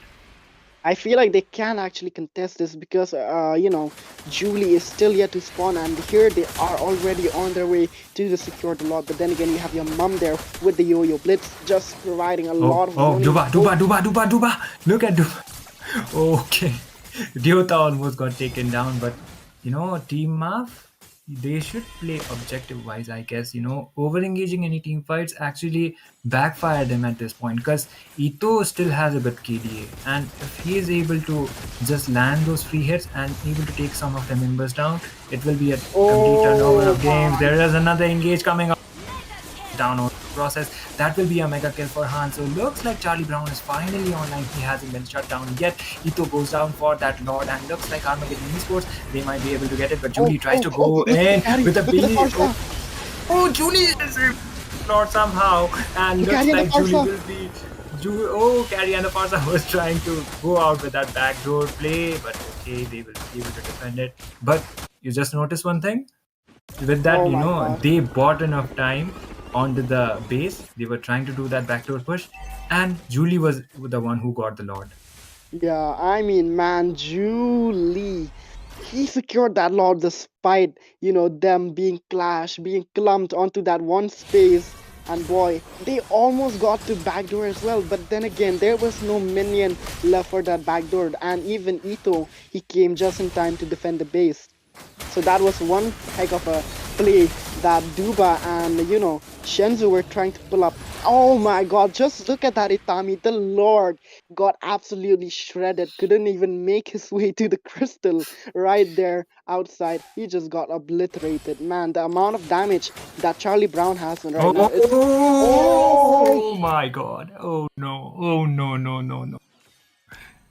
I feel like they can actually contest this because, Julie is still yet to spawn, and here they are already on their way to the secured lot. But then again, you have your mum there with the yo-yo blitz, just providing a lot of warning. Duba. Look at Duba. Okay. Diota almost got taken down, but Team Maf, they should play objective wise, I guess. Over engaging any team fights actually backfire them at this point because Ito still has a good KDA, and if he is able to just land those free hits and able to take some of the members down, it will be a complete turnover of games. There is another engage coming up down on process. That will be a mega kill for Han. So looks like Charlie Brown is finally online. He hasn't been shut down yet. Ito goes down for that Lord, and looks like Armageddon Esports, they might be able to get it, but Julie tries to go in with a Billy. Julie is Lord somehow, and looks like Julie will be. Carry and the Farsa was trying to go out with that backdoor play, but okay, they will be able to defend it. But you just notice one thing? With that, they bought enough time onto the base. They were trying to do that backdoor push, and Julie was the one who got the Lord. Yeah, I mean, man, Julie, he secured that Lord despite, them being clashed, being clumped onto that one space. And boy, they almost got to backdoor as well. But then again, there was no minion left for that backdoor. And even Ito, he came just in time to defend the base. So that was one heck of a play that Duba and, Shenzu were trying to pull up. Oh my god, just look at that Itami. The Lord got absolutely shredded. Couldn't even make his way to the crystal right there outside. He just got obliterated. Man, the amount of damage that Charlie Brown has right now is... Oh my god. Oh no. Oh no, no, no, no.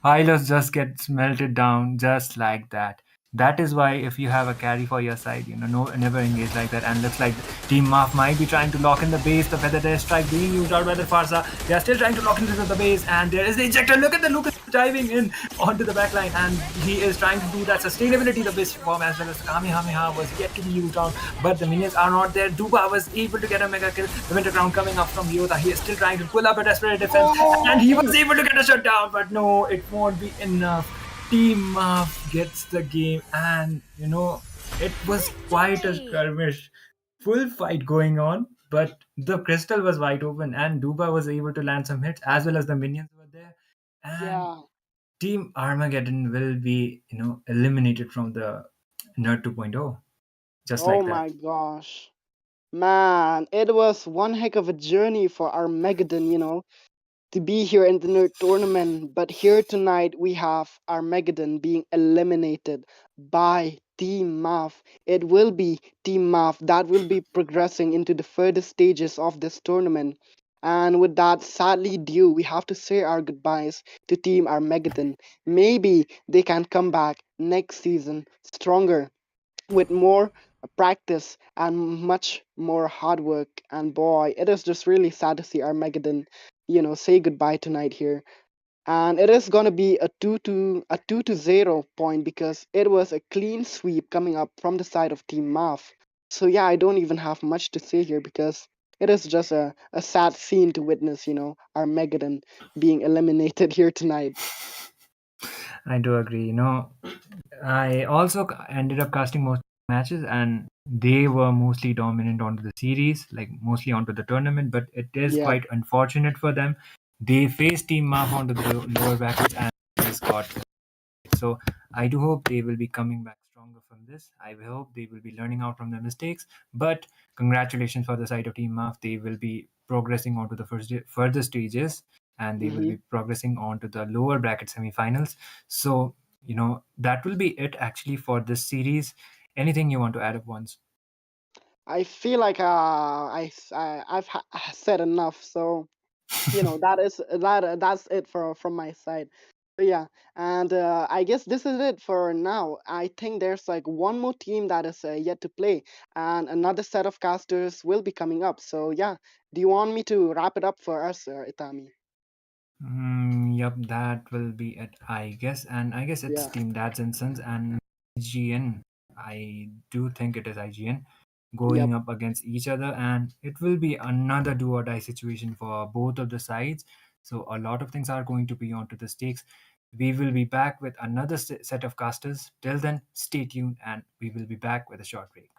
Hylos just gets melted down just like that. That is why if you have a carry for your side, never engage like that. And looks like Team Maf might be trying to lock in the base. The feather air strike being used out by the Farsa. They are still trying to lock into the base, and there is the ejector. Look at the Lucas diving in onto the backline, and he is trying to do that sustainability. The base form as well as the Kamehameha was yet to be used on, but the minions are not there. Duba was able to get a mega kill. The Winter Crown coming up from Yota. He is still trying to pull up a desperate defense, and he was able to get a shutdown, but no, it won't be enough. Team Maf gets the game, and it was quite a skirmish, full fight going on, but the crystal was wide open, and Duba was able to land some hits as well as the minions were there, and Team Armageddon will be eliminated from the Nerd 2.0, just like that. Oh my gosh. Man, it was one heck of a journey for our Megadon, to be here in the nerd tournament. But here tonight we have our Megadon being eliminated by Team Mav. It will be Team Mav that will be progressing into the further stages of this tournament. And with that, sadly due, we have to say our goodbyes to Team Armageddon. Maybe they can come back next season stronger with more practice and much more hard work. And boy, it is just really sad to see Armageddon, say goodbye tonight here. And it is gonna be a 2 to 0 point because it was a clean sweep coming up from the side of Team Mav. So yeah, I don't even have much to say here because it is just a sad scene to witness, Armageddon being eliminated here tonight. I do agree. I also ended up casting most matches, and they were mostly dominant onto the series, like mostly onto the tournament. But it is Yeah. quite unfortunate for them. They faced Team Maf onto the lower brackets and they got. So I do hope they will be coming back stronger from this. I hope they will be learning out from their mistakes. But congratulations for the side of Team Maf. They will be progressing on to the further stages, and they will be progressing on to the lower bracket semifinals. So that will be it actually for this series. Anything you want to add up once? I feel like I've said enough, so that's it from my side. So yeah, and I guess this is it for now. I think there's like one more team that is yet to play, and another set of casters will be coming up. So yeah, do you want me to wrap it up for us, Itami? Yep, that will be it, I guess. And I guess it's Yeah. Team Dads and Sons and IGN. I do think it is IGN Yep. going up against each other, and it will be another do or die situation for both of the sides. So a lot of things are going to be onto the stakes. We will be back with another set of casters. Till then, stay tuned, and we will be back with a short break.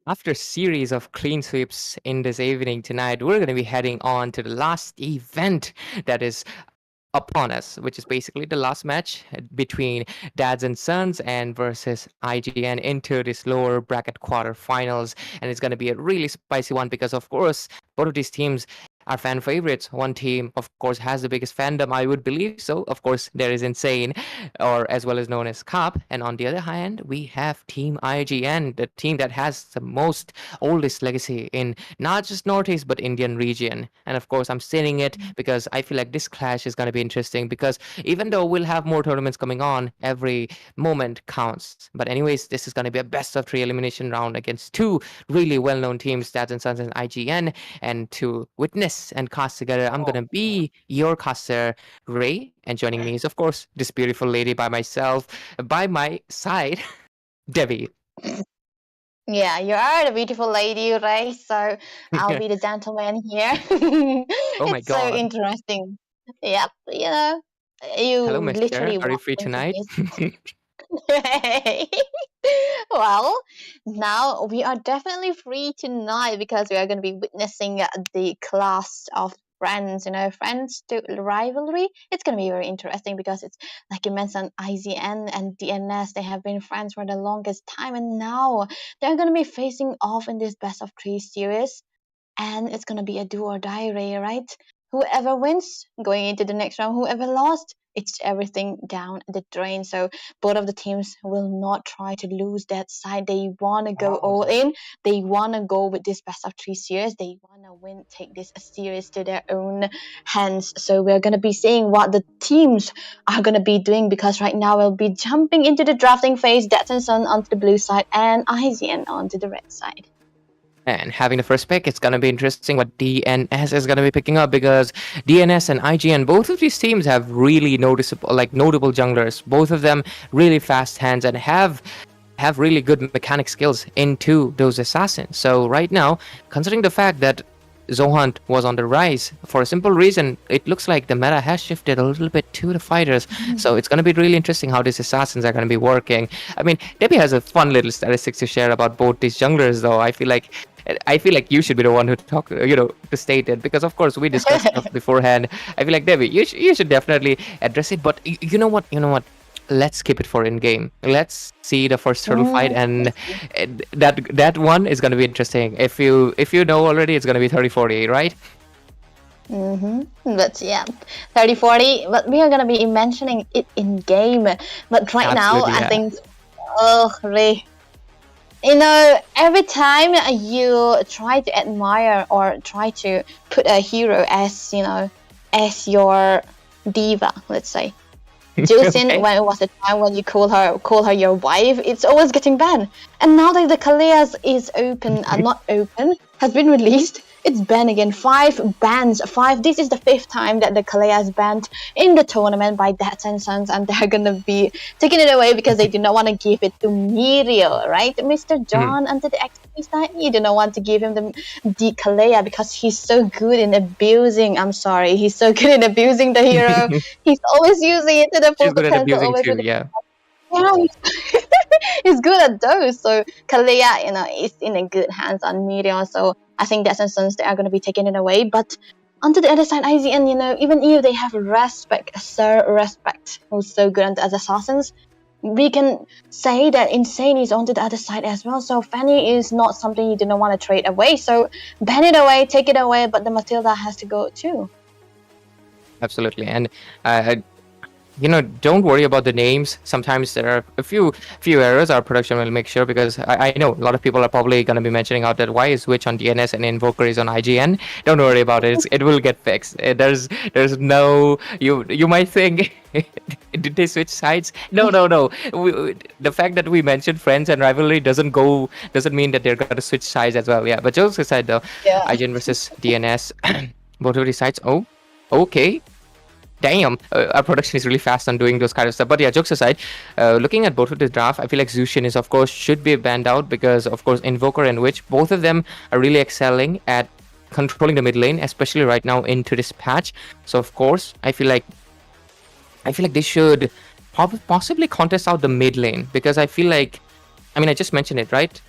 After a series of clean sweeps in this evening tonight, we're going to be heading on to the last event that is upon us, which is basically the last match between Dads and Sons and versus IGN into this lower bracket quarterfinals. And it's going to be a really spicy one because, of course, both of these teams are fan favorites. One team, of course, has the biggest fandom, I would believe so. Of course, there is Insane, or as well as known as Cup. And on the other hand, we have Team IGN, the team that has the most oldest legacy in not just Northeast, but Indian region. And of course, I'm saying it because I feel like this clash is going to be interesting because even though we'll have more tournaments coming on, every moment counts. But anyways, this is going to be a best of 3 elimination round against two really well-known teams, Dads and Sons and IGN. And to witness and cast together, I'm going to be your caster, Ray. And joining me is, of course, this beautiful lady by myself, by my side, Debbie. Yeah, you are the beautiful lady, right? So I'll be the gentleman here. Oh my It's so god. interesting. Yep, you Hello, mister. literally Are you walked free into tonight? this. Well, now we are definitely free tonight because we are going to be witnessing the clash of friends, friends to rivalry. It's going to be very interesting because it's like you mentioned, IZN and DNS, they have been friends for the longest time, and now they're going to be facing off in this best of 3 series, and it's going to be a do or die, Ray, right? Whoever wins going into the next round, whoever lost, it's everything down the drain. So both of the teams will not try to lose that side. They want to go all in. They want to go with this best of 3 series. They want to win, take this series to their own hands. So we're going to be seeing what the teams are going to be doing because right now we'll be jumping into the drafting phase. Datsunson onto the blue side and IZN onto the red side. And having the first pick, it's going to be interesting what DNS is going to be picking up because DNS and IGN, both of these teams have really notable junglers. Both of them really fast hands and have really good mechanic skills into those assassins. So right now, considering the fact that Zohunt was on the rise, for a simple reason, it looks like the meta has shifted a little bit to the fighters. So it's going to be really interesting how these assassins are going to be working. I mean, Debbie has a fun little statistics to share about both these junglers, though. I feel like you should be the one who to state it because of course we discussed stuff beforehand. I feel like Debbie, you should definitely address it. But you know what? Let's keep it for in game. Let's see the first turtle fight, and that one is going to be interesting. If you know already, it's going to be 30-40, right? But yeah, 30-40. But we are going to be mentioning it in game. But right now, I think, Ray. Every time you try to admire or try to put a hero as your diva, let's say. Jusin, when it was the time when you call her your wife, it's always getting banned. And now that the Kaleas is open, not open, has been released, it's banned again. 5 bans. 5. This is the 5th time that the Kalea is banned in the tournament by Dads and Sons, and they're gonna be taking it away because they do not want to give it to Miriel, right? Mr. John under the XP side, you do not want to give him the Kalea because he's so good in abusing. I'm sorry, he's so good in abusing the hero. He's always using it to the full She's good at potential. abusing too, yeah. Yeah, he's good at those. So Kalea, is in a good hands on Miriel. So I think Dads and Sons, they are going to be taking it away. But onto the other side, IZN, even if they have respect, who's so good as assassins, we can say that Insane is onto the other side as well. So Fanny is not something you do not want to trade away. So ban it away, take it away, but the Matilda has to go too. Absolutely. And don't worry about the names. Sometimes there are a few errors our production will make sure, because I know a lot of people are probably going to be mentioning out that why is Witch on DNS and Invoker is on IGN. Don't worry about it. It will get fixed. There's no, you might think did they switch sides? No. The fact that we mentioned friends and rivalry doesn't mean that they're going to switch sides as well. Yeah, but jokes aside though, yeah. IGN versus DNS, both of these sides. Oh, okay. Damn, our production is really fast on doing those kind of stuff. But yeah, jokes aside, looking at both of the draft, I feel like Zushin is, of course, should be banned out because, of course, Invoker and Witch, both of them are really excelling at controlling the mid lane, especially right now into this patch. So, of course, I feel like they should possibly contest out the mid lane, because I feel like, I mean, I just mentioned it, right?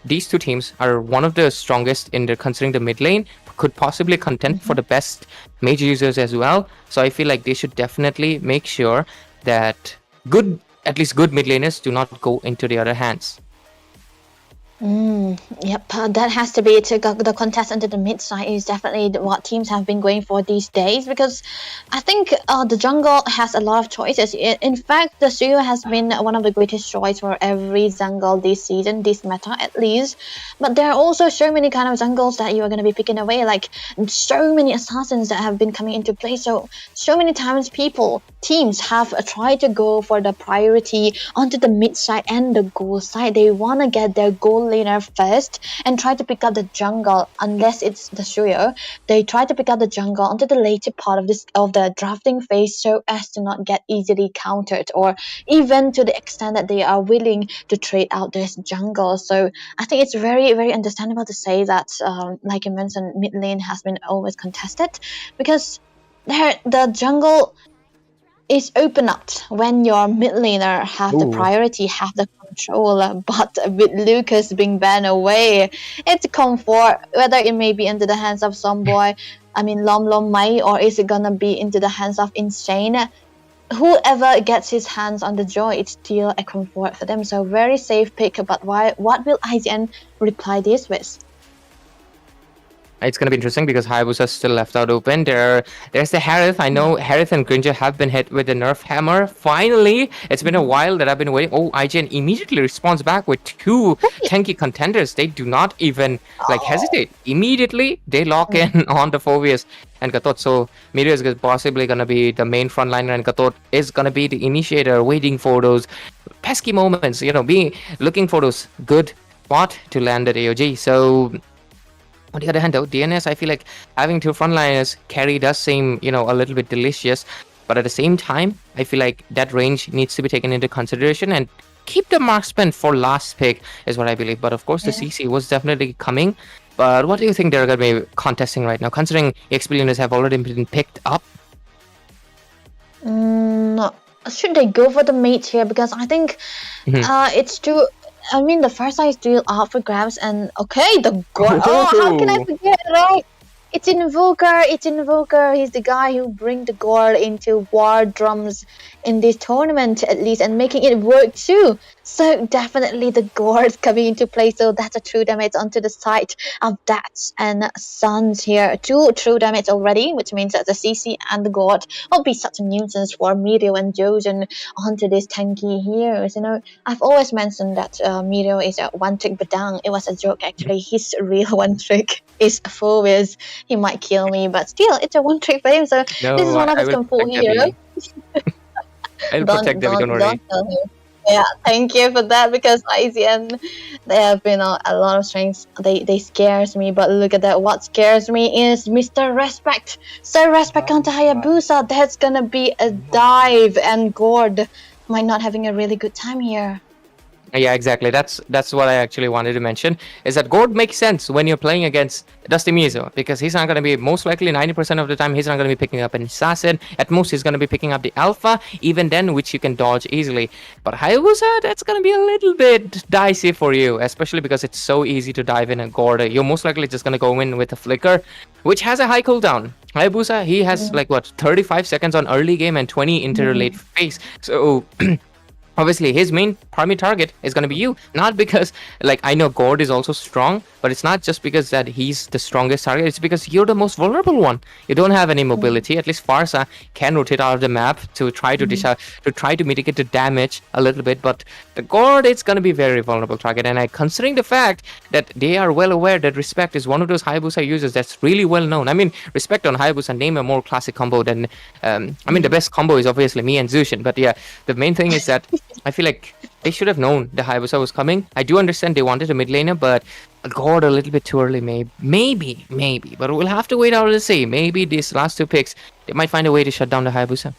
These two teams are one of the strongest in the considering the mid lane, could possibly contend for the best major users as well. So I feel like they should definitely make sure that at least good mid laners do not go into the other hands. Yep, that has to be the contest under the mid side is definitely what teams have been going for these days, because I think the jungle has a lot of choices. In fact, the Suyo has been one of the greatest choice for every jungle this season, this meta at least. But there are also so many kind of jungles that you are going to be picking away, like so many assassins that have been coming into play. So many times teams have tried to go for the priority onto the mid side and the gold side. They want to get their gold laner first and try to pick up the jungle. Unless it's the Suyo, they try to pick up the jungle onto the later part of the drafting phase, so as to not get easily countered, or even to the extent that they are willing to trade out this jungle. So I think it's very, very understandable to say that, like you mentioned, mid lane has been always contested, because the jungle is open up when your mid laner have the priority, have the control. But with Lucas being banned away, it's comfort, whether it may be into the hands of some boy, I mean Lom Mai, or is it gonna be into the hands of Insane. Whoever gets his hands on the joy, it's still a comfort for them. So very safe pick. But what will IGN reply this with? It's going to be interesting because Hayabusa is still left out open. There's the Harith. I know Harith and Gringer have been hit with the nerf hammer. Finally, it's been a while that I've been waiting. Oh, IGN immediately responds back with two tanky contenders. They do not even hesitate. Immediately, they lock in on the Phobius and Gatot. So Meteor is possibly going to be the main frontliner, and Gatot is going to be the initiator, waiting for those pesky moments, looking for those good spot to land at AOG. So on the other hand, though, DNS, I feel like having two frontliners carry does seem, a little bit delicious. But at the same time, I feel like that range needs to be taken into consideration, and keep the marksman for last pick is what I believe. But of course, the CC was definitely coming. But what do you think they're going to be contesting right now, considering experiences have already been picked up? Should they go for the mate here? Because I think it's too... I mean, the first side is still out for grabs, and okay, the gourd. Oh, how can I forget, right? It's Invoker. He's the guy who bring the gourd into WarDrums in this tournament, at least, and making it work too. So definitely the gourd coming into play. So that's a true damage onto the side of that and Suns here. Two true damage already, which means that the CC and the gourd will be such a nuisance for Meteor and Jojen onto this tanky heroes. I've always mentioned that Meteor is a one-trick badang. It was a joke, actually. His real one-trick is Phobius. He might kill me, but still, it's a one-trick for him. So no, this is one of his comfort heroes. I'll protect them, don't worry. Don't tell him. Yeah, thank you for that, because IGN, they have been a lot of strengths. They scares me, but look at that. What scares me is Mr. Respect. So Respect onto Hayabusa. That's gonna be a dive, and Gord might not having a really good time here. Yeah, exactly. That's what I actually wanted to mention, is that Gord makes sense when you're playing against Dusty Mizo, because he's not going to be, most likely 90% of the time, he's not going to be picking up an assassin. At most, he's going to be picking up the alpha, even then, which you can dodge easily. But Hayabusa, that's going to be a little bit dicey for you, especially because it's so easy to dive in a Gord. You're most likely just going to go in with a flicker, which has a high cooldown. Hayabusa, he has 35 seconds on early game and 20 into the late phase. So obviously, his main primary target is going to be you. Not because, I know Gord is also strong, but it's not just because that he's the strongest target. It's because you're the most vulnerable one. You don't have any mobility. At least Farsa can rotate out of the map to try to mitigate the damage a little bit. But the Gord, it's going to be very vulnerable target. And considering the fact that they are well aware that Respect is one of those Hayabusa users that's really well known. I mean, Respect on Hayabusa, name a more classic combo than... the best combo is obviously me and Zushin. But yeah, the main thing is that I feel like they should have known the Hayabusa was coming. I do understand they wanted a mid laner, but God, a little bit too early, maybe. But we'll have to wait out and see. Maybe these last two picks, they might find a way to shut down the Hayabusa.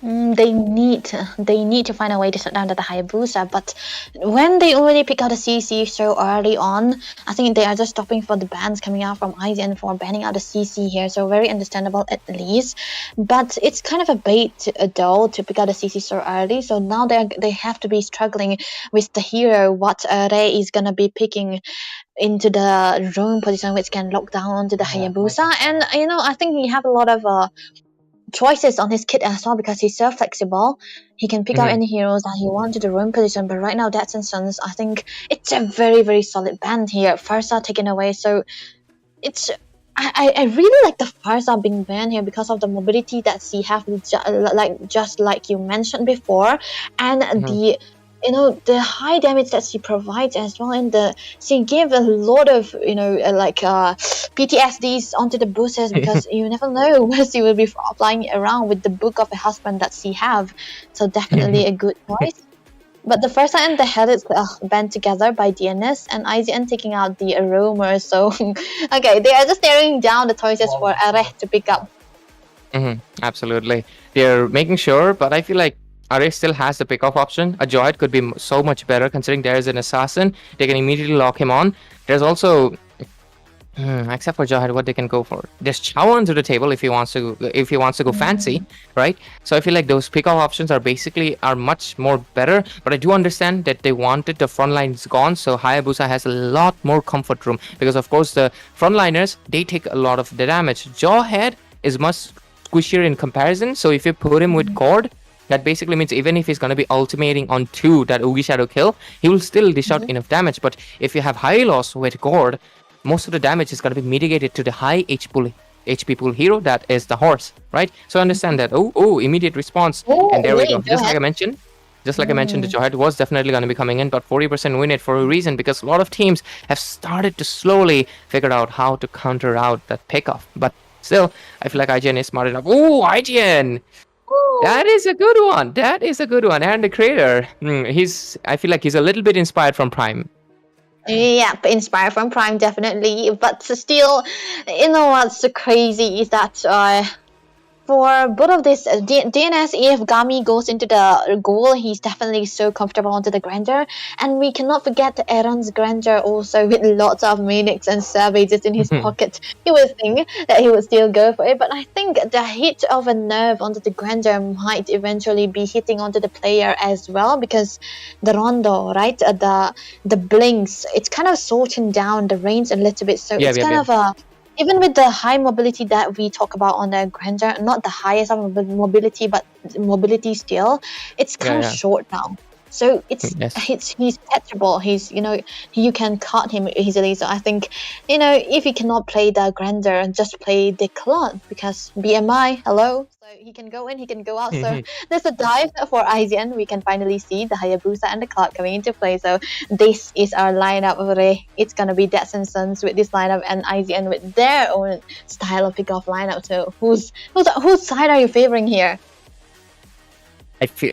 They need to find a way to shut down the Hayabusa, but when they already pick out the CC so early on, I think they are just stopping for the bans coming out from IGN for banning out the CC here, so very understandable at least. But it's kind of a bait though to pick out the CC so early, so now they have to be struggling with the hero what Ray is gonna be picking into the roam position, which can lock down onto the Hayabusa. And I think he have a lot of choices on his kit as well because he's so flexible. He can pick out any heroes that he wants to the room position. But right now, Dads and Sons, I think it's a very, very solid band here. Farsa taken away, so it's. I really like the Farsa being banned here because of the mobility that she have, just like you mentioned before, and the high damage that she provides as well, and she gave a lot of PTSDs onto the boosters because you never know where she will be flying around with the book of a husband that she have. So definitely a good choice. But the first and the head is banned together by DNS and IGN taking out the aroma. So okay, they are just narrowing down the choices for Areh to pick up. Absolutely, they're making sure, but I feel like Areh still has the pick-off option. A Joyd could be so much better considering there is an assassin. They can immediately lock him on. There's also, except for Joyd, what they can go for. There's Chow onto the table if he wants to go fancy, right? So I feel like those pick-off options are much more better. But I do understand that they wanted the front lines gone, so Hayabusa has a lot more comfort room because of course the frontliners they take a lot of the damage. Jawhead is much squishier in comparison, so if you put him with Cord, that basically means even if he's going to be ultimating on 2 that Oogie Shadow kill, he will still dish out enough damage. But if you have high loss with Gord, most of the damage is going to be mitigated to the high HP pool hero that is the horse, right? So understand that. Immediate response. And there we go. Just like I mentioned, the Joyd was definitely going to be coming in, but 40% win it for a reason because a lot of teams have started to slowly figure out how to counter out that pickoff. But still, I feel like IGN is smart enough. IGN! That is a good one. And the creator, I feel like he's a little bit inspired from Prime. Yeah, inspired from Prime, definitely. But still, what's so crazy is that for both of this, DNS, if Gami goes into the goal, he's definitely so comfortable onto the Grandeur. And we cannot forget Aaron's Grandeur also with lots of Minix and Savages in his pocket. You would think that he would still go for it, but I think the hit of a nerve onto the Grandeur might eventually be hitting onto the player as well because the Rondo, right? The blinks, it's kind of sorting down the range a little bit. So it's kind of even with the high mobility that we talk about on the Grandeur, not the highest of mobility, but mobility still, it's kind of short now. So he's catchable. He's you can cut him easily. So I think if he cannot play the Grandeur, just play the Clone because BMI, hello. So he can go in, he can go out. So there's a dive for IGN. We can finally see the Hayabusa and the Cloud coming into play. So this is our lineup of Ray. It's gonna be Dads and Sons with this lineup and IGN with their own style of pickoff lineup. So whose side are you favoring here?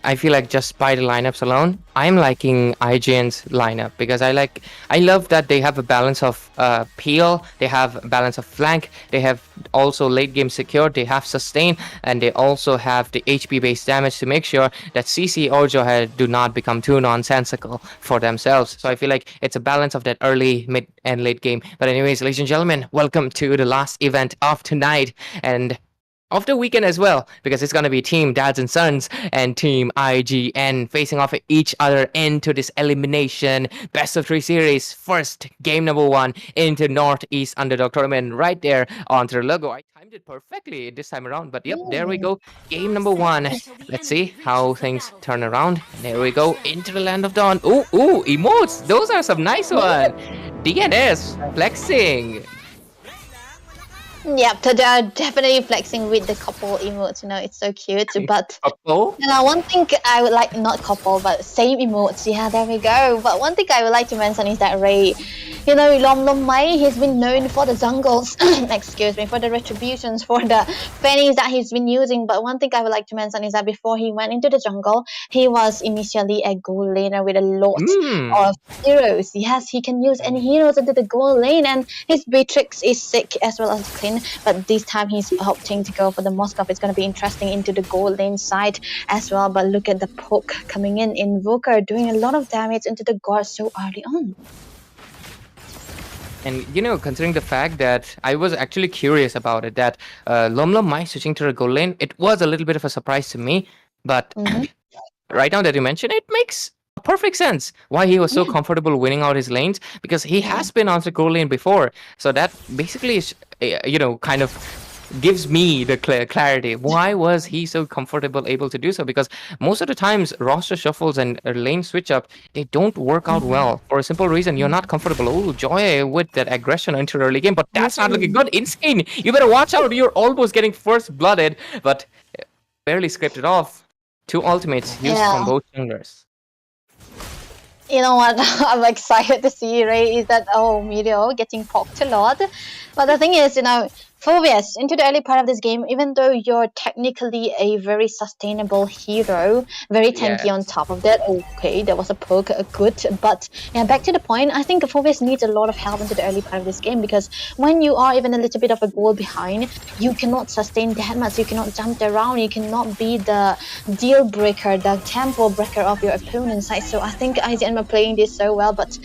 I feel like just by the lineups alone, I'm liking IGN's lineup because I love that they have a balance of peel, they have a balance of flank, they have also late game secure, they have sustain, and they also have the HP based damage to make sure that CC or Johead do not become too nonsensical for themselves. So I feel like it's a balance of that early, mid, and late game. But anyways, ladies and gentlemen, welcome to the last event of tonight and of the weekend as well, because it's going to be Team Dads and Sons and Team IGN facing off each other into this elimination best of 3 series. First game number 1 into Northeast Underdog tournament right there on their logo. I timed it perfectly this time around, but yep, there we go. Game number 1. Let's see how things turn around. There we go into the land of dawn. Ooh, emotes. Those are some nice ones. DNS flexing. Yep, so they are definitely flexing with the couple emotes, it's so cute. But one thing I would like, not couple, but same emotes, yeah, there we go. But one thing I would like to mention is that Ray, Lom Lom Mai, he's been known for the jungles, excuse me, for the retributions, for the pennies that he's been using. But one thing I would like to mention is that before he went into the jungle, he was initially a gold laner with a lot of heroes. Yes, he can use any heroes into the gold lane, and his Beatrix is sick as well as clean. But this time he's opting to go for the Moskov. It's going to be interesting into the gold lane side as well. But look at the poke coming in. Invoker doing a lot of damage into the guard so early on. And considering the fact that I was actually curious about it, that Lom Lom Mai switching to the gold lane, it was a little bit of a surprise to me. But right now that you mention it, makes perfect sense why he was so comfortable winning out his lanes, because he has been on the gold lane before. So that basically is, kind of gives me the clarity. Why was he so comfortable able to do so? Because most of the times roster shuffles and lane switch up, they don't work out well for a simple reason. You're not comfortable. Oh, Joy with that aggression into the early game, but that's not looking good. Insane. You better watch out. You're almost getting first blooded, but barely scraped it off. 2 ultimates used from both junglers. You know what I'm excited to see, Ray, is that Meteor getting poked a lot. But the thing is, Phobius, into the early part of this game, even though you're technically a very sustainable hero, very tanky on top of that, okay, there was a poke, good, but yeah, back to the point, I think Phobius needs a lot of help into the early part of this game, because when you are even a little bit of a goal behind, you cannot sustain that much, you cannot jump around, you cannot be the deal breaker, the tempo breaker of your opponent's side. So I think IGN are playing this so well, but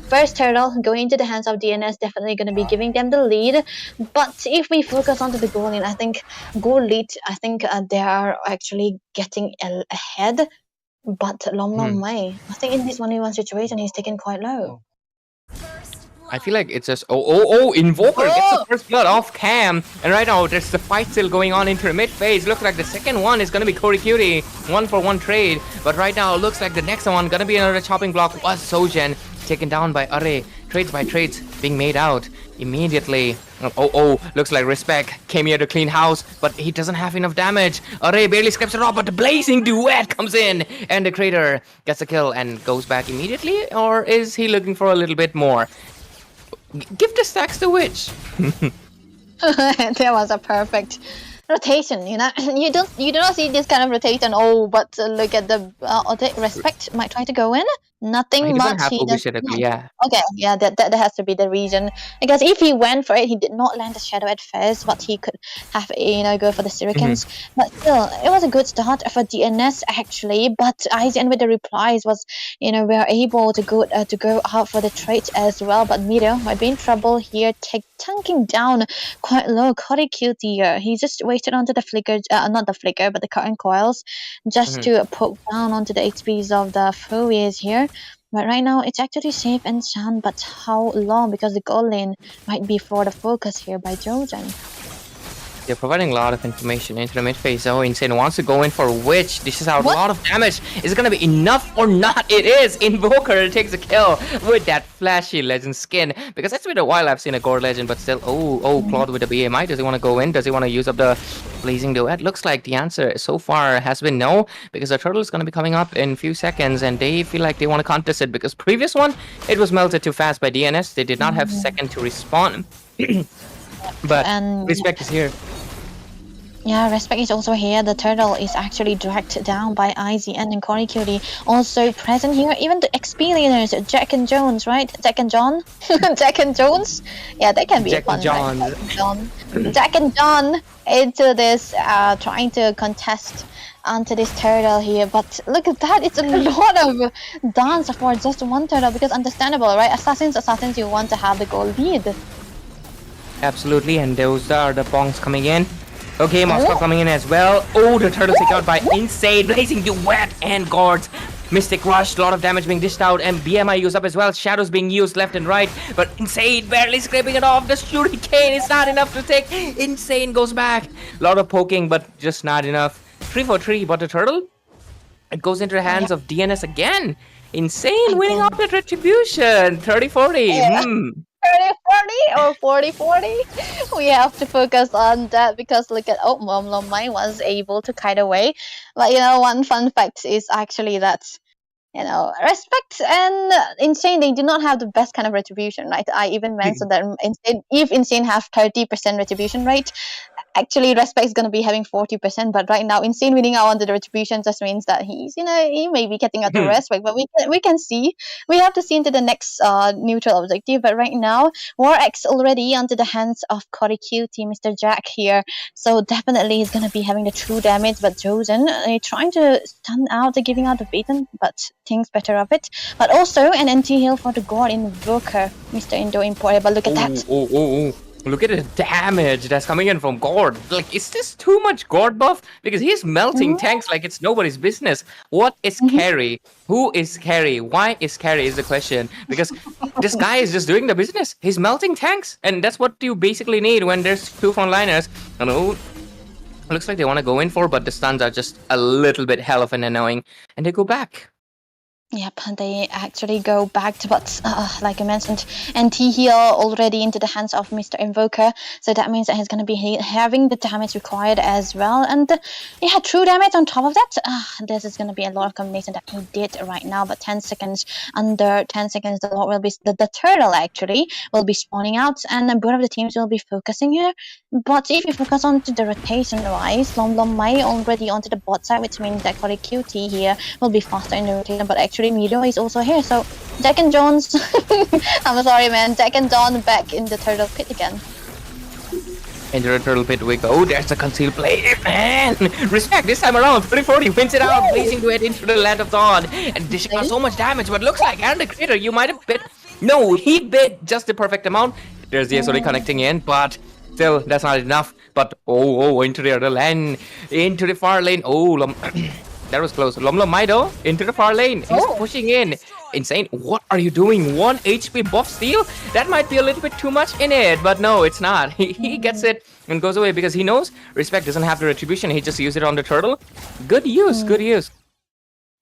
first turtle going into the hands of DNS, definitely going to be giving them the lead. But if we focus onto the goal lead, I think they are actually getting ahead. But Lom Lom Mai, I think in this 1v1 situation, he's taken quite low. I feel like it's just Invoker gets the first blood off Cam, and right now there's the fight still going on into the mid phase. Looks like the second one is gonna be Corey Cutie, 1-for-1 trade, but right now it looks like the next one gonna be another chopping block. Was Sojen taken down by Array? Trades by trades being made out immediately. Looks like Respect came here to clean house, but he doesn't have enough damage. Array barely scrapes it off, but the blazing duet comes in, and the Crater gets a kill and goes back immediately, or is he looking for a little bit more? Give the stacks to Witch. There was a perfect rotation. You do not see this kind of rotation. But look at the Respect might try to go in. Nothing much. He does not. Okay, yeah, that has to be the reason. Because if he went for it, he did not land the Shadow at first, but he could have go for the Shurikens. But still, it was a good start for DNS actually. But IGN with the replies was, we are able to go out for the trade as well. But Meteor might be in trouble here, tanking down quite low. Corey Cutie here, he just waited onto the flicker, not the flicker, but the current coils, just to poke down onto the HPs of the Fouriers here. But right now it's actually safe and sound, but how long? Because the goal lane might be for the focus here by Jojen. They're providing a lot of information into the mid phase. Insane wants to go in for Witch. This is out a lot of damage. Is it gonna be enough or not? It is. Invoker takes a kill with that flashy legend skin. Because that's been a while I've seen a Gore legend, but still, Claude with the BMI. Does he want to go in? Does he want to use up the blazing duet? Looks like the answer so far has been no, because the turtle is gonna be coming up in a few seconds, and they feel like they want to contest it, because previous one it was melted too fast by DNS. They did not have second to respawn. But Respect is here. Yeah, Respect is also here. The turtle is actually dragged down by IGN and Corey Cutie. Also present here, even the XP leaders, Jack and Jones, right? Jack and John? Jack and Jones? Yeah, that can be Jack fun, and John. right? Jack and John into this, trying to contest onto this turtle here. But look at that, it's a lot of dance for just one turtle, because understandable, right? Assassins, you want to have the goal lead. Absolutely, and those are the bongs coming in. Okay, Moscow coming in as well. The turtle taken out by Insane, blazing duet and guards. Mystic Rush, a lot of damage being dished out, and BMI used up as well. Shadows being used left and right, but Insane barely scraping it off. The Shuriken is not enough to take. Insane goes back. A lot of poking, but just not enough. 3 for 3, but the turtle, it goes into the hands of DNS again. Insane winning out the retribution. 30-40. 30-40 or 40-40. We have to focus on that, because look at Lom Lom Mai was able to kite away. But one fun fact is actually that Respect and Insane, they do not have the best kind of retribution, right? I even mentioned that Insane, if Insane have 30% retribution rate, actually Respect is going to be having 40%, but right now Insane winning out on the retribution just means that he may be getting out the Respect, but we can see, we have to see into the next neutral objective. But right now War X already onto the hands of Corey Cutie, Mr. Jack here, so definitely he's going to be having the true damage. But Josen trying to stun out, giving out the beaten, but thinks better of it. But also an anti-heal for the God Invoker, Mr. Indo Importer. But look at that. Look at the damage that's coming in from Gord. Like, is this too much Gord buff? Because he's melting tanks like it's nobody's business. What is Carry? Who is Carry? Why is Carry is the question. Because this guy is just doing the business. He's melting tanks. And that's what you basically need when there's two frontliners. I know. Looks like they want to go in for, but the stuns are just a little bit hell of an annoying. And they go back. Yep, they actually go back to, but like I mentioned, anti-heal already into the hands of Mr. Invoker, so that means that he's going to be having the damage required as well. And yeah, true damage on top of that. This is going to be a lot of combination that he did right now, but 10 seconds, under 10 seconds, the Lord will be, the turtle actually will be spawning out, and both of the teams will be focusing here. But if you focus on to the rotation wise, Lom Mai already onto the bot side, which means that Corey QT here will be faster in the rotation, but actually Mido is also here, so Jack and Jones I'm sorry man, Jack and Don back in the turtle pit again. Into the turtle pit we go. There's a concealed play, man. Respect this time around. 340 wins it out, blazing to it into the land of dawn and dishing out so much damage. But looks like and the creator, you might have bit. No, he bit just the perfect amount. There's the SOD connecting in, but still that's not enough. But into the other lane, into the far lane. That was close. Lom Maido into the far lane. He's pushing in. Insane. What are you doing? 1 HP buff steal? That might be a little bit too much in it, but no, it's not. He gets it and goes away because he knows Respect doesn't have the retribution. He just used it on the turtle. Good use, good use.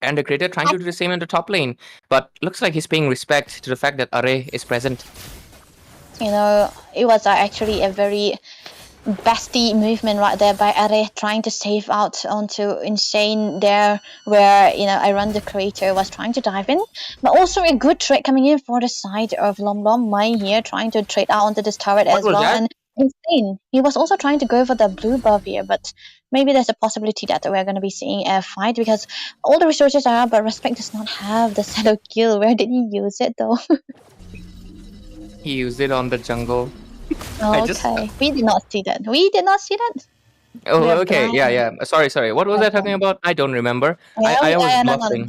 And the creator trying to do the same in the top lane, but looks like he's paying respect to the fact that Array is present. It was actually a very bestie movement right there by Are, trying to save out onto Insane there, where I run the creator was trying to dive in, but also a good trade coming in for the side of Lom Mai here, trying to trade out onto this turret as well. That? And Insane, he was also trying to go for the blue buff here, but maybe there's a possibility that we're going to be seeing a fight because all the resources are up, but Respect does not have the shadow kill. Where did he use it though? He used it on the jungle. Okay, we did not see that. We did not see that. Oh, okay. Yeah. Sorry. What was I talking about? I don't remember. I was bluffing.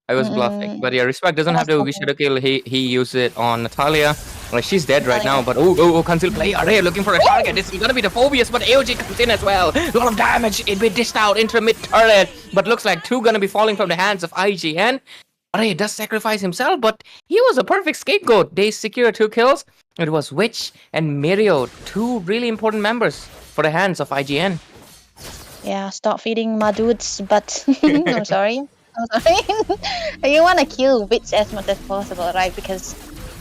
I was bluffing. But yeah, Respect doesn't have the Ugi Shadow kill. He used it on Natalia. Like, she's dead right now. But conceal play. Array looking for a target. This is gonna be the Phobius, but AOG comes in as well. A lot of damage. It be dished out into the mid turret. But looks like 2 gonna be falling from the hands of IGN. Array does sacrifice himself, but he was a perfect scapegoat. They secure 2 kills. It was Witch and Mirio, 2 really important members for the hands of IGN. Yeah, stop feeding my dudes, but I'm sorry. You want to kill Witch as much as possible, right? Because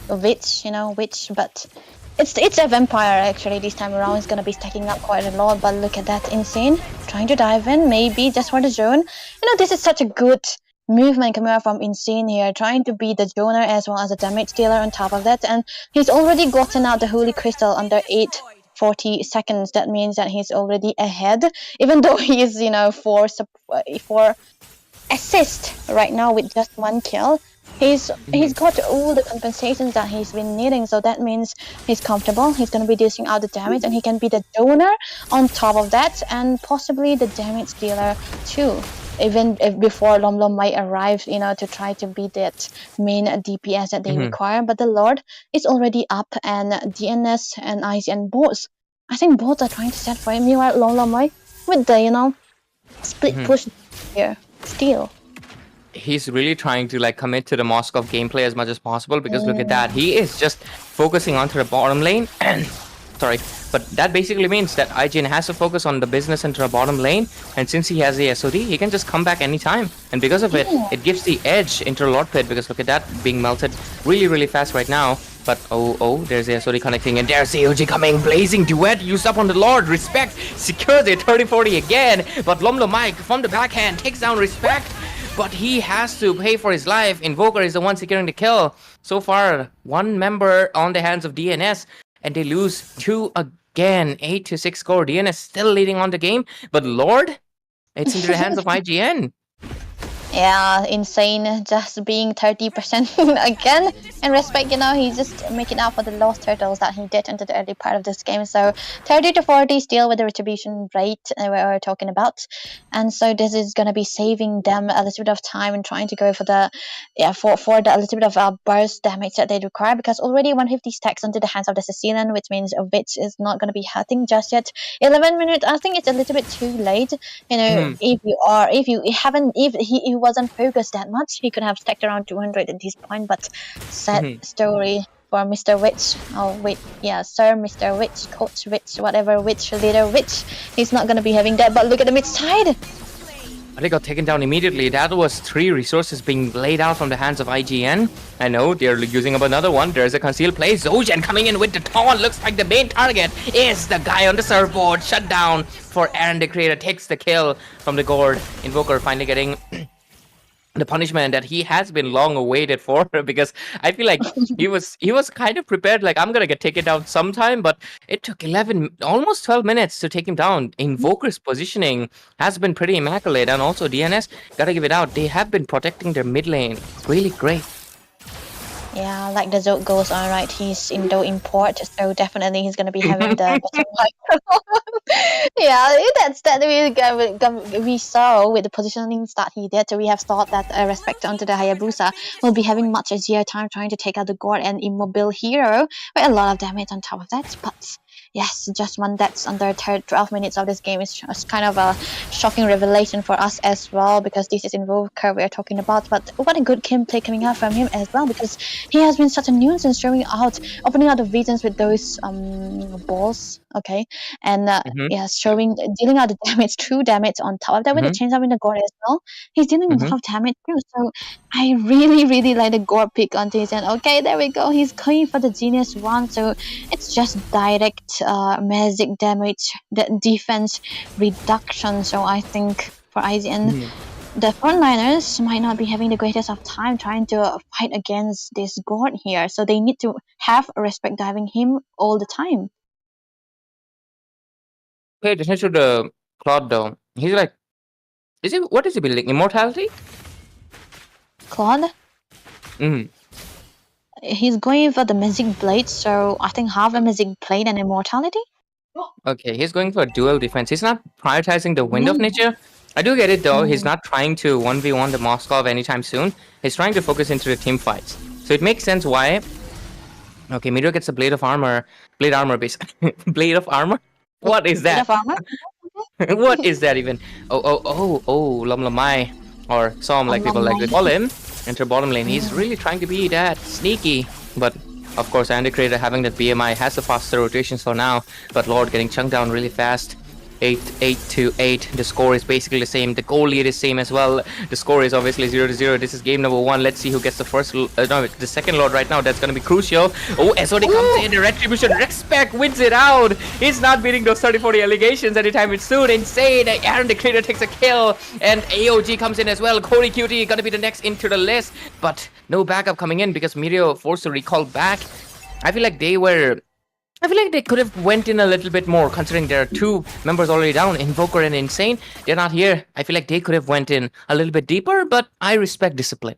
Witch, but it's a vampire actually this time around. It's gonna be stacking up quite a lot, but look at that, Insane trying to dive in, maybe just for the zone. This is such a good movement coming out from Insane here, trying to be the zoner as well as a damage dealer on top of that, and he's already gotten out the Holy Crystal under 840 seconds. That means that he's already ahead, even though he is, for assist right now with just 1 kill. He's got all the compensations that he's been needing, so that means he's comfortable. He's going to be dishing out the damage, and he can be the donor on top of that, and possibly the damage dealer too. Even before Lom might arrive, to try to be that main DPS that they require. But the Lord is already up, and DNS and IGN both. I think both are trying to set for him. Meanwhile, Lom might with the split push here still. He's really trying to commit to the Moskov gameplay as much as possible because look at that. He is just focusing onto the bottom lane and but that basically means that IGN has to focus on the business into the bottom lane, and since he has the SOD, he can just come back anytime, and because of it gives the edge into the Lord Pit because look at that being melted really fast right now. But there's the SOD connecting, and there's the AOG coming, blazing duet used up on the Lord. Respect secures it 30-40 again, but Lom Mike from the backhand takes down Respect. but he has to pay for his life. Invoker is the one securing the kill. So far, one member on the hands of DNS, and they lose 2 again. 8-6 score. DNS still leading on the game, but Lord, it's into the hands of IGN. Yeah, insane. Just being 30% again. In respect, he's just making up for the lost turtles that he did into the early part of this game. So 30-40 still with the retribution rate we're talking about. And so this is going to be saving them a little bit of time and trying to go for the for the a little bit of burst damage that they require, because already 150 stacks into the hands of the Sicilian, which means Witch is not going to be hurting just yet. 11 minutes, I think it's a little bit too late. If he wasn't focused that much, he could have stacked around 200 at this point, but sad story for Mr. Witch. Oh wait, yeah, Sir Mr. Witch, Coach Witch, whatever, Witch, Leader Witch. He's not gonna be having that, but look at the mid side. They got taken down immediately. That was 3 resources being laid out from the hands of IGN. I know they're using up another one. There's a concealed play. Zojan coming in with the taunt. Looks like the main target is the guy on the surfboard. Shut down for Aaron the Creator. Takes the kill from the Gourd. Invoker finally getting the punishment that he has been long awaited for, because I feel like he was kind of prepared, like, I'm gonna get taken down sometime, but it took 11, almost 12 minutes to take him down. Invoker's positioning has been pretty immaculate, and also DNS, gotta give it out, they have been protecting their mid lane really great. Yeah, like the joke goes on, right? He's Indo import, so definitely he's gonna be having the better microphone. Yeah, that we saw with the positionings that he did. We have thought that respect onto the Hayabusa will be having much easier time trying to take out the Gourd and Immobile Hero with a lot of damage on top of that. But yes, just one that's under 12 minutes of this game is kind of a shocking revelation for us as well, because this is Invoker we're talking about. But what a good gameplay coming out from him as well, because he has been such a nuisance, opening out the visions with those balls, okay, and dealing out the damage, true damage on top of that with the chains up in the Gourd as well. He's dealing a lot of damage too. So I really, really like the Gourd pick onto his end. Okay, there we go. He's going for the Genius one, so it's just direct magic damage, the defense reduction. So I think for IGN, the frontliners might not be having the greatest of time trying to fight against this Gourd here. So they need to have respect diving him all the time. Pay attention to the Claude though. He's like, what is he building? Immortality? Claude? He's going for the Magic Blade, so I think half a Magic Blade and Immortality? Okay, he's going for dual defense. He's not prioritizing the Wind of Nature. I do get it though. He's not trying to 1v1 the Moskov anytime soon. He's trying to focus into the team fights. So it makes sense why. Okay, Meteor gets a Blade Armor basically. Blade of Armor? What is that? Blade of Armor? What is that even? Lam Lamai, or Som like people like to call him. Enter bottom lane. He's really trying to be that sneaky, but of course, Andy Creator having that BMI has the faster rotations for now, but Lord getting chunked down really fast. 8-8. The score is basically the same. The goal lead is same as well. The score is obviously 0-0. This is game number 1. Let's see who gets the first. The second Lord right now. That's gonna be crucial. Oh, SOD comes in. The Retribution Respect wins it out. He's not beating those 30-40 allegations anytime soon. Insane. Aaron the Creator takes a kill, and AOG comes in as well. Cody Cutie gonna be the next into the list, but no backup coming in because Mirio forced to recall back. I feel like they could have went in a little bit more, considering there are 2 members already down, Invoker and Insane. They're not here. I feel like they could have went in a little bit deeper, but I respect discipline.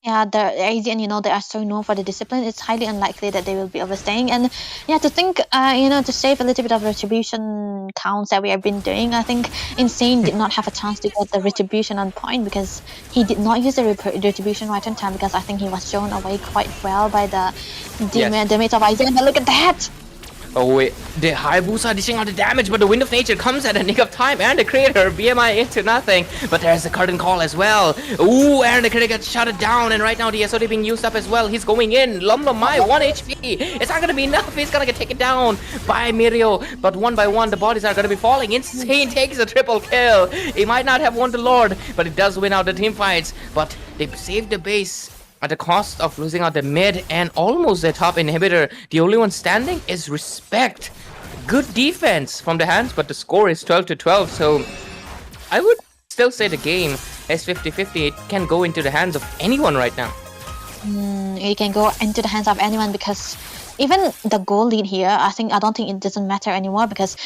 Yeah, the AZN, they are so known for the discipline. It's highly unlikely that they will be overstaying. And yeah, to think, to save a little bit of retribution counts that we have been doing, I think Insane did not have a chance to get the retribution on point because he did not use the retribution right on time, because I think he was shown away quite well by the damage of AZN. But look at that! Oh wait, the Hayabusa dishing out the damage, but the Wind of Nature comes at a nick of time, and the Creator BMI into nothing. But there's the curtain call as well. Ooh, Aaron the Creator gets shut down, and right now the SOD being used up as well. He's going in. Lumlumai, 1 HP. It's not gonna be enough. He's gonna get taken down by Mirio. But one by one, the bodies are gonna be falling. Insane takes a triple kill. He might not have won the Lord, but it does win out the team fights. But they saved the base at the cost of losing out the mid and almost the top inhibitor. The only one standing is Respect. Good defense from the hands, but the score is 12-12, so I would still say the game It's 50-50. It can go into the hands of anyone right now. It can go into the hands of anyone because even the goal lead here, I don't think it doesn't matter anymore because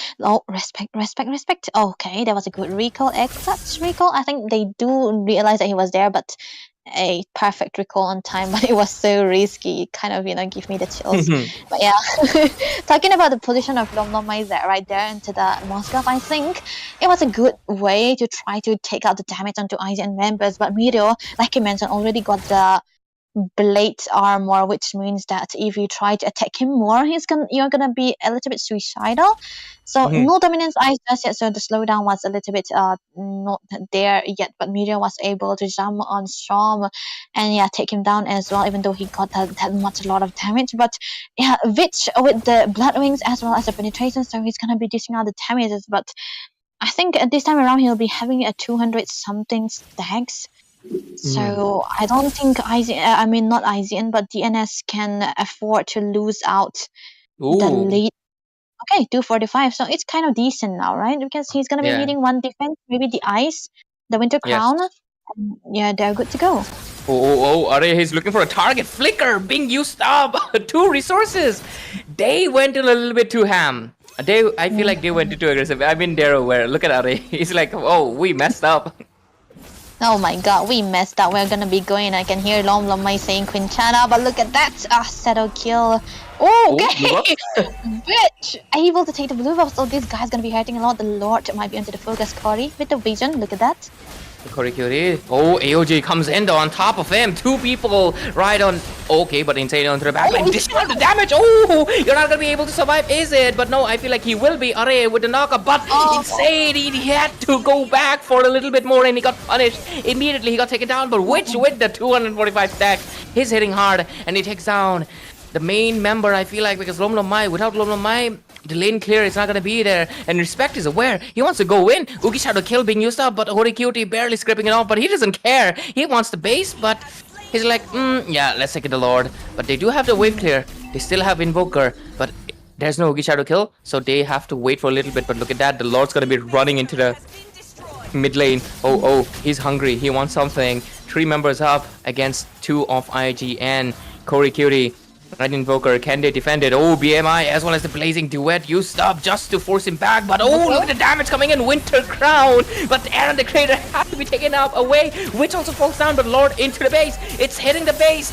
respect. Okay, that was a good recall, exact recall. I think they do realize that he was there, but a perfect recall on time, but it was so risky. It kind of give me the chills. But yeah, talking about the position of Lomlomai right there into the Moskov, I think it was a good way to try to take out the damage onto IGN members. But Miro, like you mentioned, already got the blade armor, which means that if you try to attack him more, you're gonna be a little bit suicidal. So no dominance eyes just yet, so the slowdown was a little bit not there yet, but Miriam was able to jump on Storm and take him down as well, even though he got a lot of damage. But yeah, Witch with the blood wings as well as the penetration, so he's gonna be dishing out the damages. But I think at this time around he'll be having a 200 something stacks. So I don't think not IZN, but DNS can afford to lose out the lead. Okay, 245. So it's kind of decent now, right? Because he's gonna be needing one defense, maybe the ice, the winter crown. Yeah, they're good to go. He's looking for a target. Flicker being used up. 2 resources. They went a little bit too ham. I feel like they went too aggressive. I mean, they're aware. Look at Ari. He's like, oh, we messed up. Oh my god, we messed up. We're gonna be going. I can hear Lomlomai saying Quinchana, but look at that. Settle kill. Oh, okay. Bitch. Able to take the blue buff, so this guy's gonna be hurting a lot. The Lord might be into the focus, Cory, with the vision. Look at that. Cory Curie. Oh, AOG comes in though on top of him. 2 people right on. Okay, but Insane onto the backline. Dishing out the damage. Oh, you're not gonna be able to survive, is it? But no, I feel like he will be. Array with the knockup, but Insane, he had to go back for a little bit more and he got punished. Immediately he got taken down, but Witch with the 245 stack, he's hitting hard and he takes down the main member, I feel like, because Lomlomai, without Lomlomai, the lane clear is not gonna be there, and Respect is aware. He wants to go in. Ugi Shadow kill being used up, but Horikuti barely scraping it off, but he doesn't care. He wants the base, but he's like, yeah, let's take it the Lord. But they do have the wave clear. They still have Invoker, but there's no Ugi Shadow kill, so they have to wait for a little bit. But look at that, the Lord's gonna be running into the mid lane. Oh, he's hungry. He wants something. 3 members up against 2 of IGN. Cory Cutie. Red Invoker, can they defend it? Oh, BMI as well as the Blazing Duet used up just to force him back. But oh, look at the damage coming in. Winter Crown. But Aaron the Creator has to be taken out away. Which also falls down, but Lord into the base. It's hitting the base.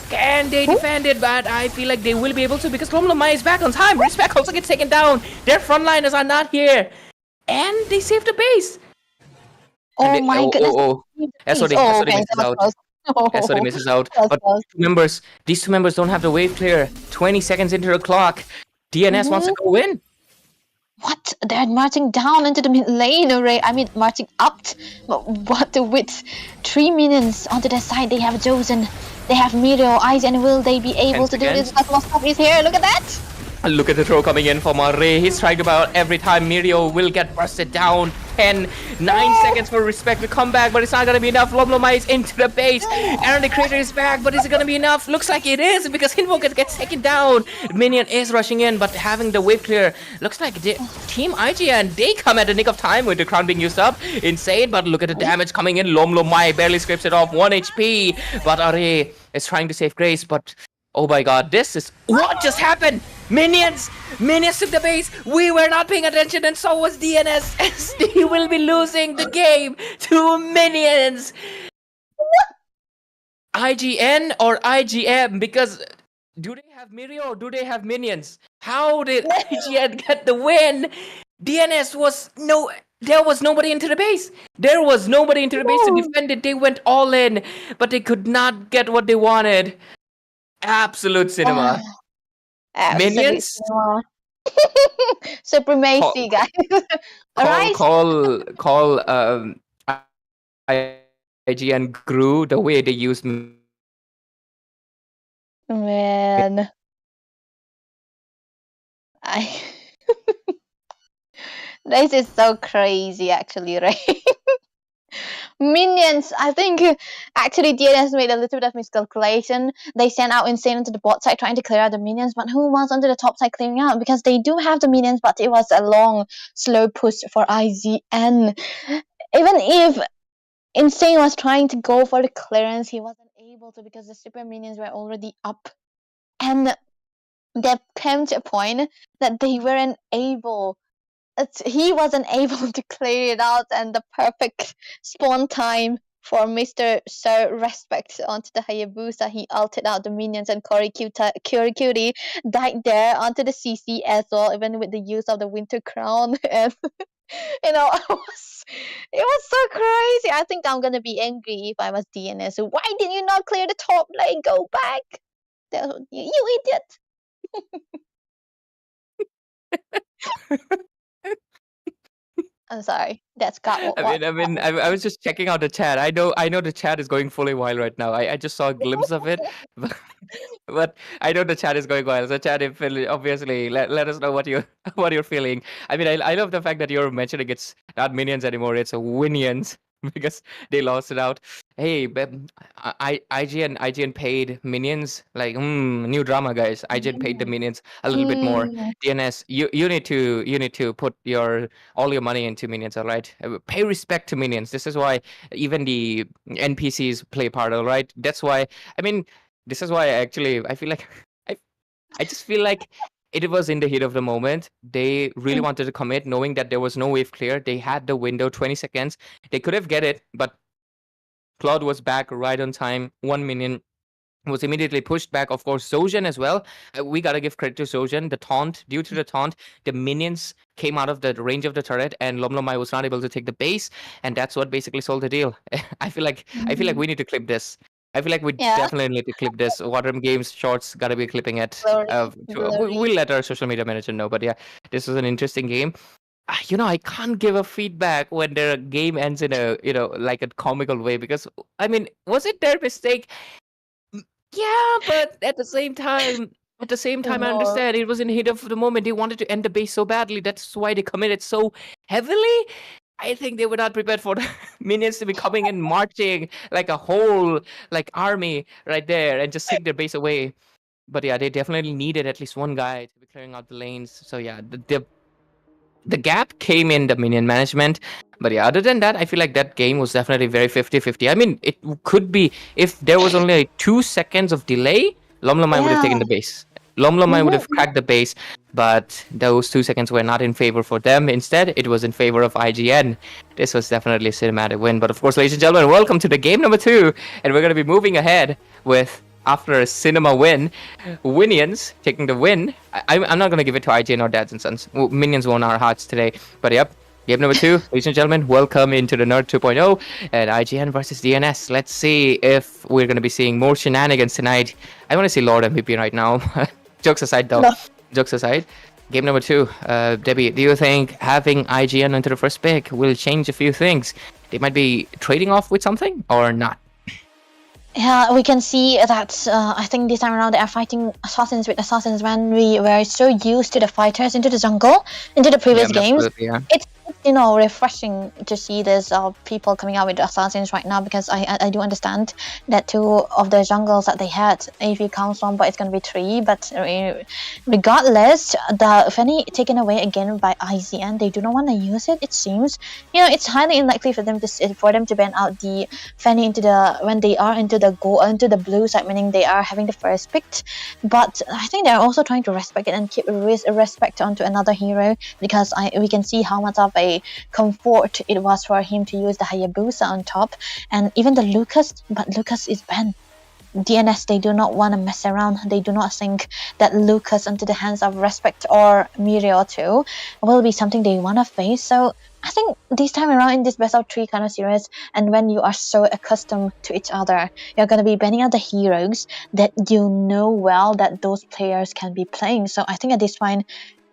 Can they defend it? But I feel like they will be able to because Lomlomai is back on time. Respect also gets taken down. Their frontliners are not here. And they saved the base. Oh my goodness. SOD misses out. SOD misses out. But these 2 members don't have the wave clear. 20 seconds into the clock. DNS wants to go in. What? They're marching down into the mid lane array. I mean, marching up. But what with 3 minions onto their side? They have Josen. They have Miro, Eyes, and will they be able to do this? But Moskov is here. Look at that. Look at the throw coming in from Array. He's trying about every time. Mirio will get busted down. 9 seconds for Respect to come back, but it's not gonna be enough. Lomlomai is into the base. Aaron the Creator is back, but is it gonna be enough? Looks like it is because Invoker gets taken down. Minion is rushing in, but having the wave clear. Looks like Team IGN, they come at the nick of time with the crown being used up. Insane, but look at the damage coming in. Lomlomai barely scrapes it off. 1 HP, but Array is trying to save Grace, but oh my god, this is what just happened. Minions took the base. We were not paying attention, and so was DNS. SD will be losing the game to Minions. IGN or IGM? Because do they have Mirio or do they have Minions? How did IGN get the win? DNS was there was nobody into the base. There was nobody into the base to defend it. They went all in, but they could not get what they wanted. Absolute cinema. Minions? Cinema. Supremacy, guys. Call IGN grew the way they used. Man. This is so crazy, actually, right? Minions, I think actually DNS made a little bit of miscalculation. They sent out Insane into the bot side trying to clear out the minions, but who was onto the top side clearing out? Because they do have the minions, but it was a long, slow push for IZN. Even if Insane was trying to go for the clearance. He wasn't able to because the super minions were already up. And there came to a point that they weren't able. He wasn't able to clear it out, and the perfect spawn time for Mr. Sir Respect onto the Hayabusa. He ulted out the minions, and Cutie died there onto the CC as well, even with the use of the Winter Crown. And it was so crazy. I think I'm gonna be angry if I was DNS. Why did you not clear the top lane? Go back, you idiot! I'm sorry. That's got what. I was just checking out the chat. I know the chat is going fully wild right now. I just saw a glimpse of it, but I know the chat is going wild. So chat, if obviously let us know what you what you're feeling. I mean, I love the fact that you're mentioning it's not minions anymore. It's winions because they lost it out. Hey, IGN paid minions like new drama, guys. IGN paid the minions a little bit more. DNS, you need to put all your money into minions, all right? Pay respect to minions. This is why even the NPCs play part, all right? That's why. I mean, this is why I feel like I just feel like it was in the heat of the moment. They really wanted to commit, knowing that there was no wave clear. They had the window, 20 seconds. They could have get it, but Claude was back right on time. 1 minion was immediately pushed back. Of course, Zojan as well. We gotta give credit to Zojan. Due to the taunt, the minions came out of the range of the turret, and Lomlomai was not able to take the base, and that's what basically sold the deal. I feel like we need to clip this. I feel like we definitely need to clip this. WarDrum Games Shorts gotta be clipping it. We'll let our social media manager know. But yeah, this was an interesting game. I can't give a feedback when the game ends in a like a comical way, because I mean, was it their mistake? Yeah, but at the same time, I understand it was in the heat of the moment. They wanted to end the base so badly. That's why they committed so heavily. I think they were not prepared for the minions to be coming and marching like a whole army right there and just take their base away. But yeah, they definitely needed at least one guy to be clearing out the lanes. So yeah, the gap came in the minion management. But yeah, other than that, I feel like that game was definitely very 50-50. I mean, it could be, if there was only like 2 seconds of delay, Lomlomai would have taken the base. Lomlomai would have cracked the base, but those 2 seconds were not in favor for them. Instead, it was in favor of IGN. This was definitely a cinematic win. But of course, ladies and gentlemen, welcome to the game number 2. And we're going to be moving ahead with, after a cinema win, Winions taking the win. I'm not going to give it to IGN or Dads and Sons. Minions won our hearts today. But yep, game number 2, ladies and gentlemen, welcome into the Nerd 2.0 and IGN versus DNS. Let's see if we're going to be seeing more shenanigans tonight. I want to see Lord MVP right now. Jokes aside, though. No. Jokes aside. Game number 2, Debbie, do you think having IGN into the first pick will change a few things? They might be trading off with something or not? Yeah, we can see that I think this time around they are fighting assassins with assassins when we were so used to the fighters into the jungle, into the previous games. Yeah. It's refreshing to see this people coming out with assassins right now, because I do understand that 2 of the jungles that they had, if you count Somba, it's going to be 3, but regardless, the Fanny taken away again by IGN. They do not want to use it. It seems it's highly unlikely for them to ban out the Fanny when they are into the blue side, meaning they are having the first pick. But I think they're also trying to respect it and keep respect onto another hero, because we can see how much of a comfort it was for him to use the Hayabusa on top, and even the Lucas, but Lucas is banned. DNS, they do not want to mess around. They do not think that Lucas into the hands of Respect or Mirio too will be something they want to face. So I think this time around in this best of 3 kind of series, and when you are so accustomed to each other, you're going to be banning out the heroes that you know well that those players can be playing. So I think at this point,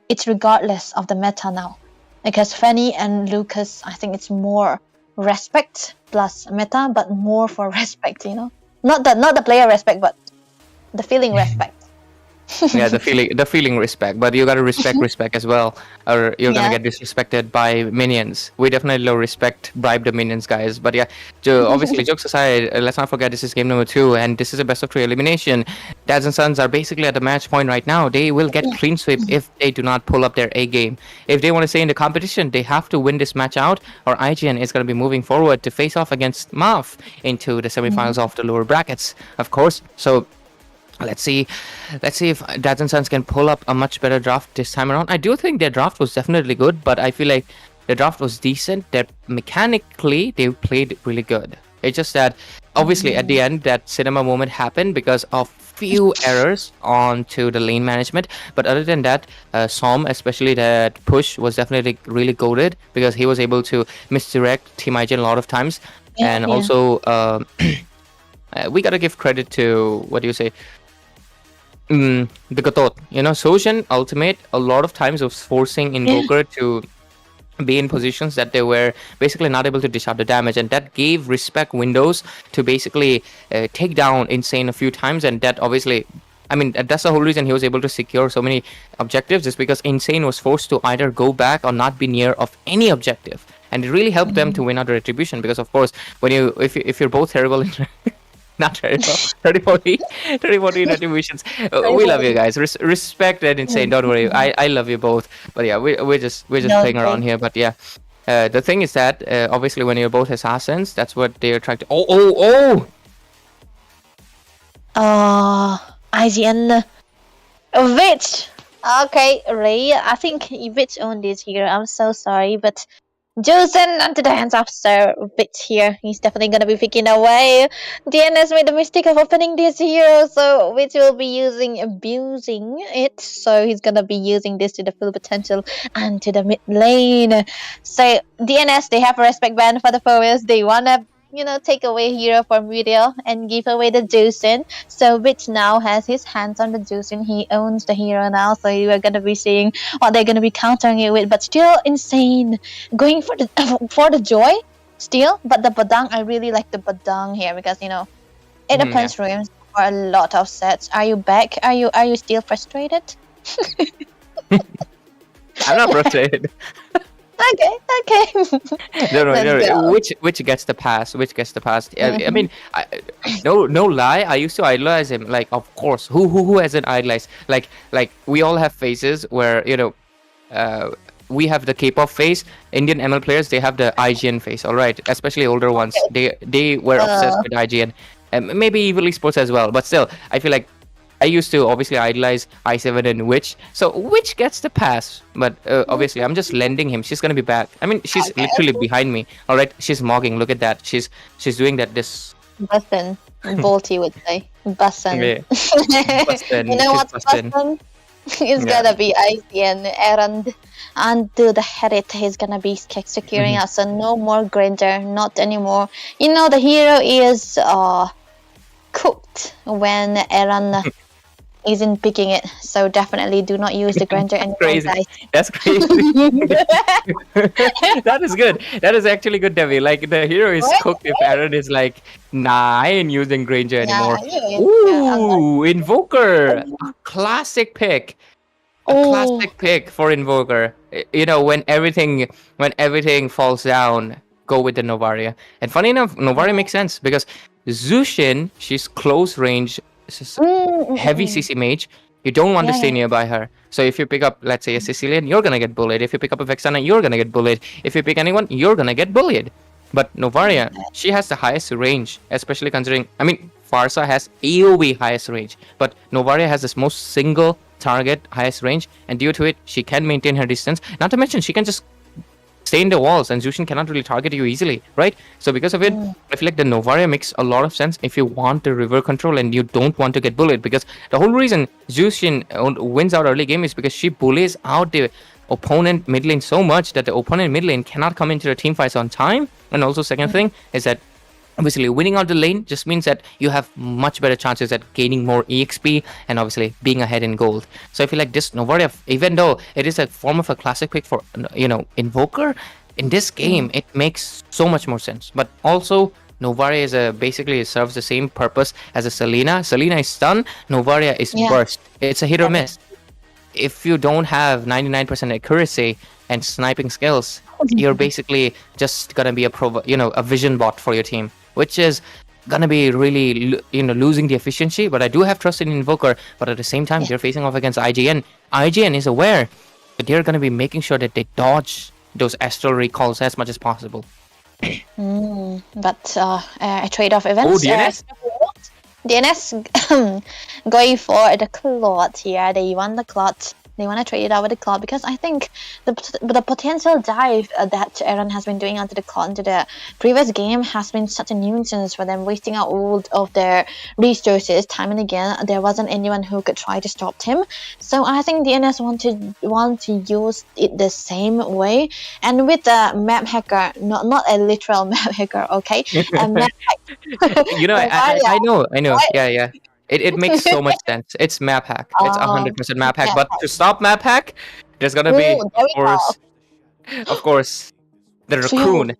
it's regardless of the meta now. Because Fanny and Lucas, I think it's more respect plus meta, but more for respect, Not the player respect, but the feeling respect. Yeah, the feeling respect, but you gotta respect as well, or you're gonna Yeah. get disrespected by minions. We definitely low respect bribe the minions, guys. But yeah, obviously jokes aside, let's not forget this is game number 2, and this is a best of 3 elimination. Dads and Sons are basically at the match point right now. They will get clean sweep if they do not pull up their A game. If they want to stay in the competition, they have to win this match out, or IGN is gonna be moving forward to face off against MAF into the semifinals of the lower brackets, of course. So. Let's see if Dads and Sons can pull up a much better draft this time around. I do think their draft was definitely good, but I feel like the draft was decent. That mechanically they played really good. It's just that obviously at the end that cinema moment happened because of few errors onto the lane management. But other than that, Som, especially that push, was definitely really goated because he was able to misdirect Team IGN a lot of times, and also we gotta give credit to what do you say? The Gatot, Sojin ultimate a lot of times was forcing Invoker to be in positions that they were basically not able to dish out the damage, and that gave respect windows to basically take down Insane a few times, and that obviously, I mean, that's the whole reason he was able to secure so many objectives, is because Insane was forced to either go back or not be near of any objective, and it really helped them to win out the retribution, because of course when if you're both terrible in not terrible. 30-40 retributions. We love you guys. Respect and Insane. Don't worry. I love you both. But yeah, we're just playing around here. But yeah, the thing is that obviously when you're both assassins, that's what they're trying to. IGN. Witch. Okay, Ray. I think Witch owned this here. I'm so sorry, but. Josen onto the hands of Sir Witch here. He's definitely gonna be picking away. DNS made the mistake of opening this hero, so Witch will be abusing it. So he's gonna be using this to the full potential and to the mid lane. So DNS, they have a respect ban for the forwards. They wanna take away hero from Video and give away the Juicin. So Witch now has his hands on the Juicin. He owns the hero now, so you are gonna be seeing what they're gonna be countering it with. But still Insane going for the for the joy still. But the Badang, I really like the Badang here because it opens rooms for a lot of sets. Are you back? Are you still frustrated? I'm not frustrated. Okay. No. Which gets the pass? I mean, no lie. I used to idolize him. Like, of course, who hasn't idolized? Like we all have phases where we have the K-pop phase. Indian ML players, they have the IGN phase. All right, especially older ones. They were obsessed with IGN, and maybe EVIL Esports as well. But still, I feel like I used to obviously idolize i7 and Witch. So Witch gets the pass, but obviously I'm just lending him. She's gonna be back. I mean, she's literally behind me. All right, she's mogging. Look at that. She's doing that. This Bustin. Volty would say. Bustin. Yeah. Bustin. You know what's Bustin? It's gonna be ICN Errand. And to the Herit, he's gonna be securing us. So no more Granger. Not anymore. The hero is cooked when Errand isn't picking it, so definitely do not use the Granger anymore. Crazy. Guys. That's crazy. That is good. That is actually good, Devi. Like the hero is cooked if Aaron is like, nah, I ain't using Granger anymore. Ooh, Invoker, a classic pick. A classic pick for Invoker. When everything falls down, go with the Novaria. And funny enough, Novaria makes sense because Zushin, she's close range. Heavy CC mage, you don't want to stay nearby her. So if you pick up, let's say, a Sicilian, you're gonna get bullied. If you pick up a Vexana, you're gonna get bullied. If you pick anyone, you're gonna get bullied. But Novaria, she has the highest range, especially considering, I mean, Farsa has AoE highest range, but Novaria has this most single target highest range, and due to it, she can maintain her distance. Not to mention, she can just stay in the walls, and Zushin cannot really target you easily, right? So because of it, I feel like the Novaria makes a lot of sense if you want the river control and you don't want to get bullied, because the whole reason Zushin wins out early game is because she bullies out the opponent mid lane so much that the opponent mid lane cannot come into the team fights on time. And also second thing is that obviously winning out the lane just means that you have much better chances at gaining more EXP and obviously being ahead in gold. So I feel like this Novaria, even though it is a form of a classic pick for Invoker, in this game it makes so much more sense. But also Novaria is basically serves the same purpose as a Selena. Selena is stun, Novaria is burst. It's a hit or miss. If you don't have 99% accuracy and sniping skills, you're basically just gonna be a vision bot for your team, which is gonna be really losing the efficiency. But I do have trust in Invoker. But at the same time, they're facing off against IGN. IGN is aware that they're gonna be making sure that they dodge those astral recalls as much as possible. But a trade-off event. Oh, DNS. DNS going for the Clot here. They want the Clot. They want to trade it out with the Clot because I think the potential dive that Aaron has been doing onto the Clot into the previous game has been such a nuisance for them, wasting out all of their resources time and again. There wasn't anyone who could try to stop him. So I think DNS want to use it the same way. And with the map hacker, not a literal map hacker, okay? A map hacker. I know. Yeah. It makes so much sense. It's map hack. It's 100% map hack. But to stop map hack, there's gonna be, of course, the raccoon.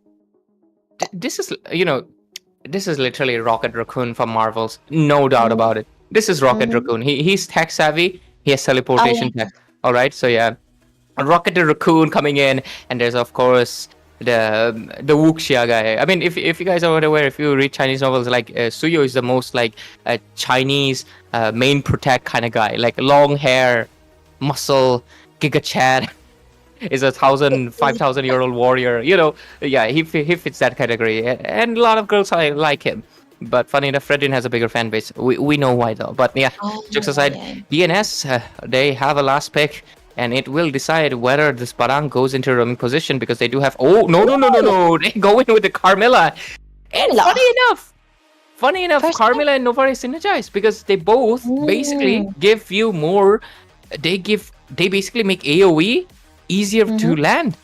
This is literally Rocket Raccoon from Marvels. No doubt about it. This is Rocket Raccoon. He's tech savvy. He has teleportation tech. All right. So yeah, Rocket the Raccoon coming in, and there's of course the Wuxia guy. I mean, if you guys are aware, if you read Chinese novels, like Suyo is the most like Chinese main protect kind of guy, like long hair, muscle, Giga Chad is a 5,000-year-old warrior. He fits that category, and a lot of girls like him. But funny enough, Fredrin has a bigger fan base. We know why though. But yeah, jokes aside, DNS they have a last pick. And it will decide whether this Barang goes into a roaming position because they do have. Oh no! They go in with the Carmilla. And funny enough, Carmilla and Novaria synergize because they both basically give you more. They basically make AOE easier to land.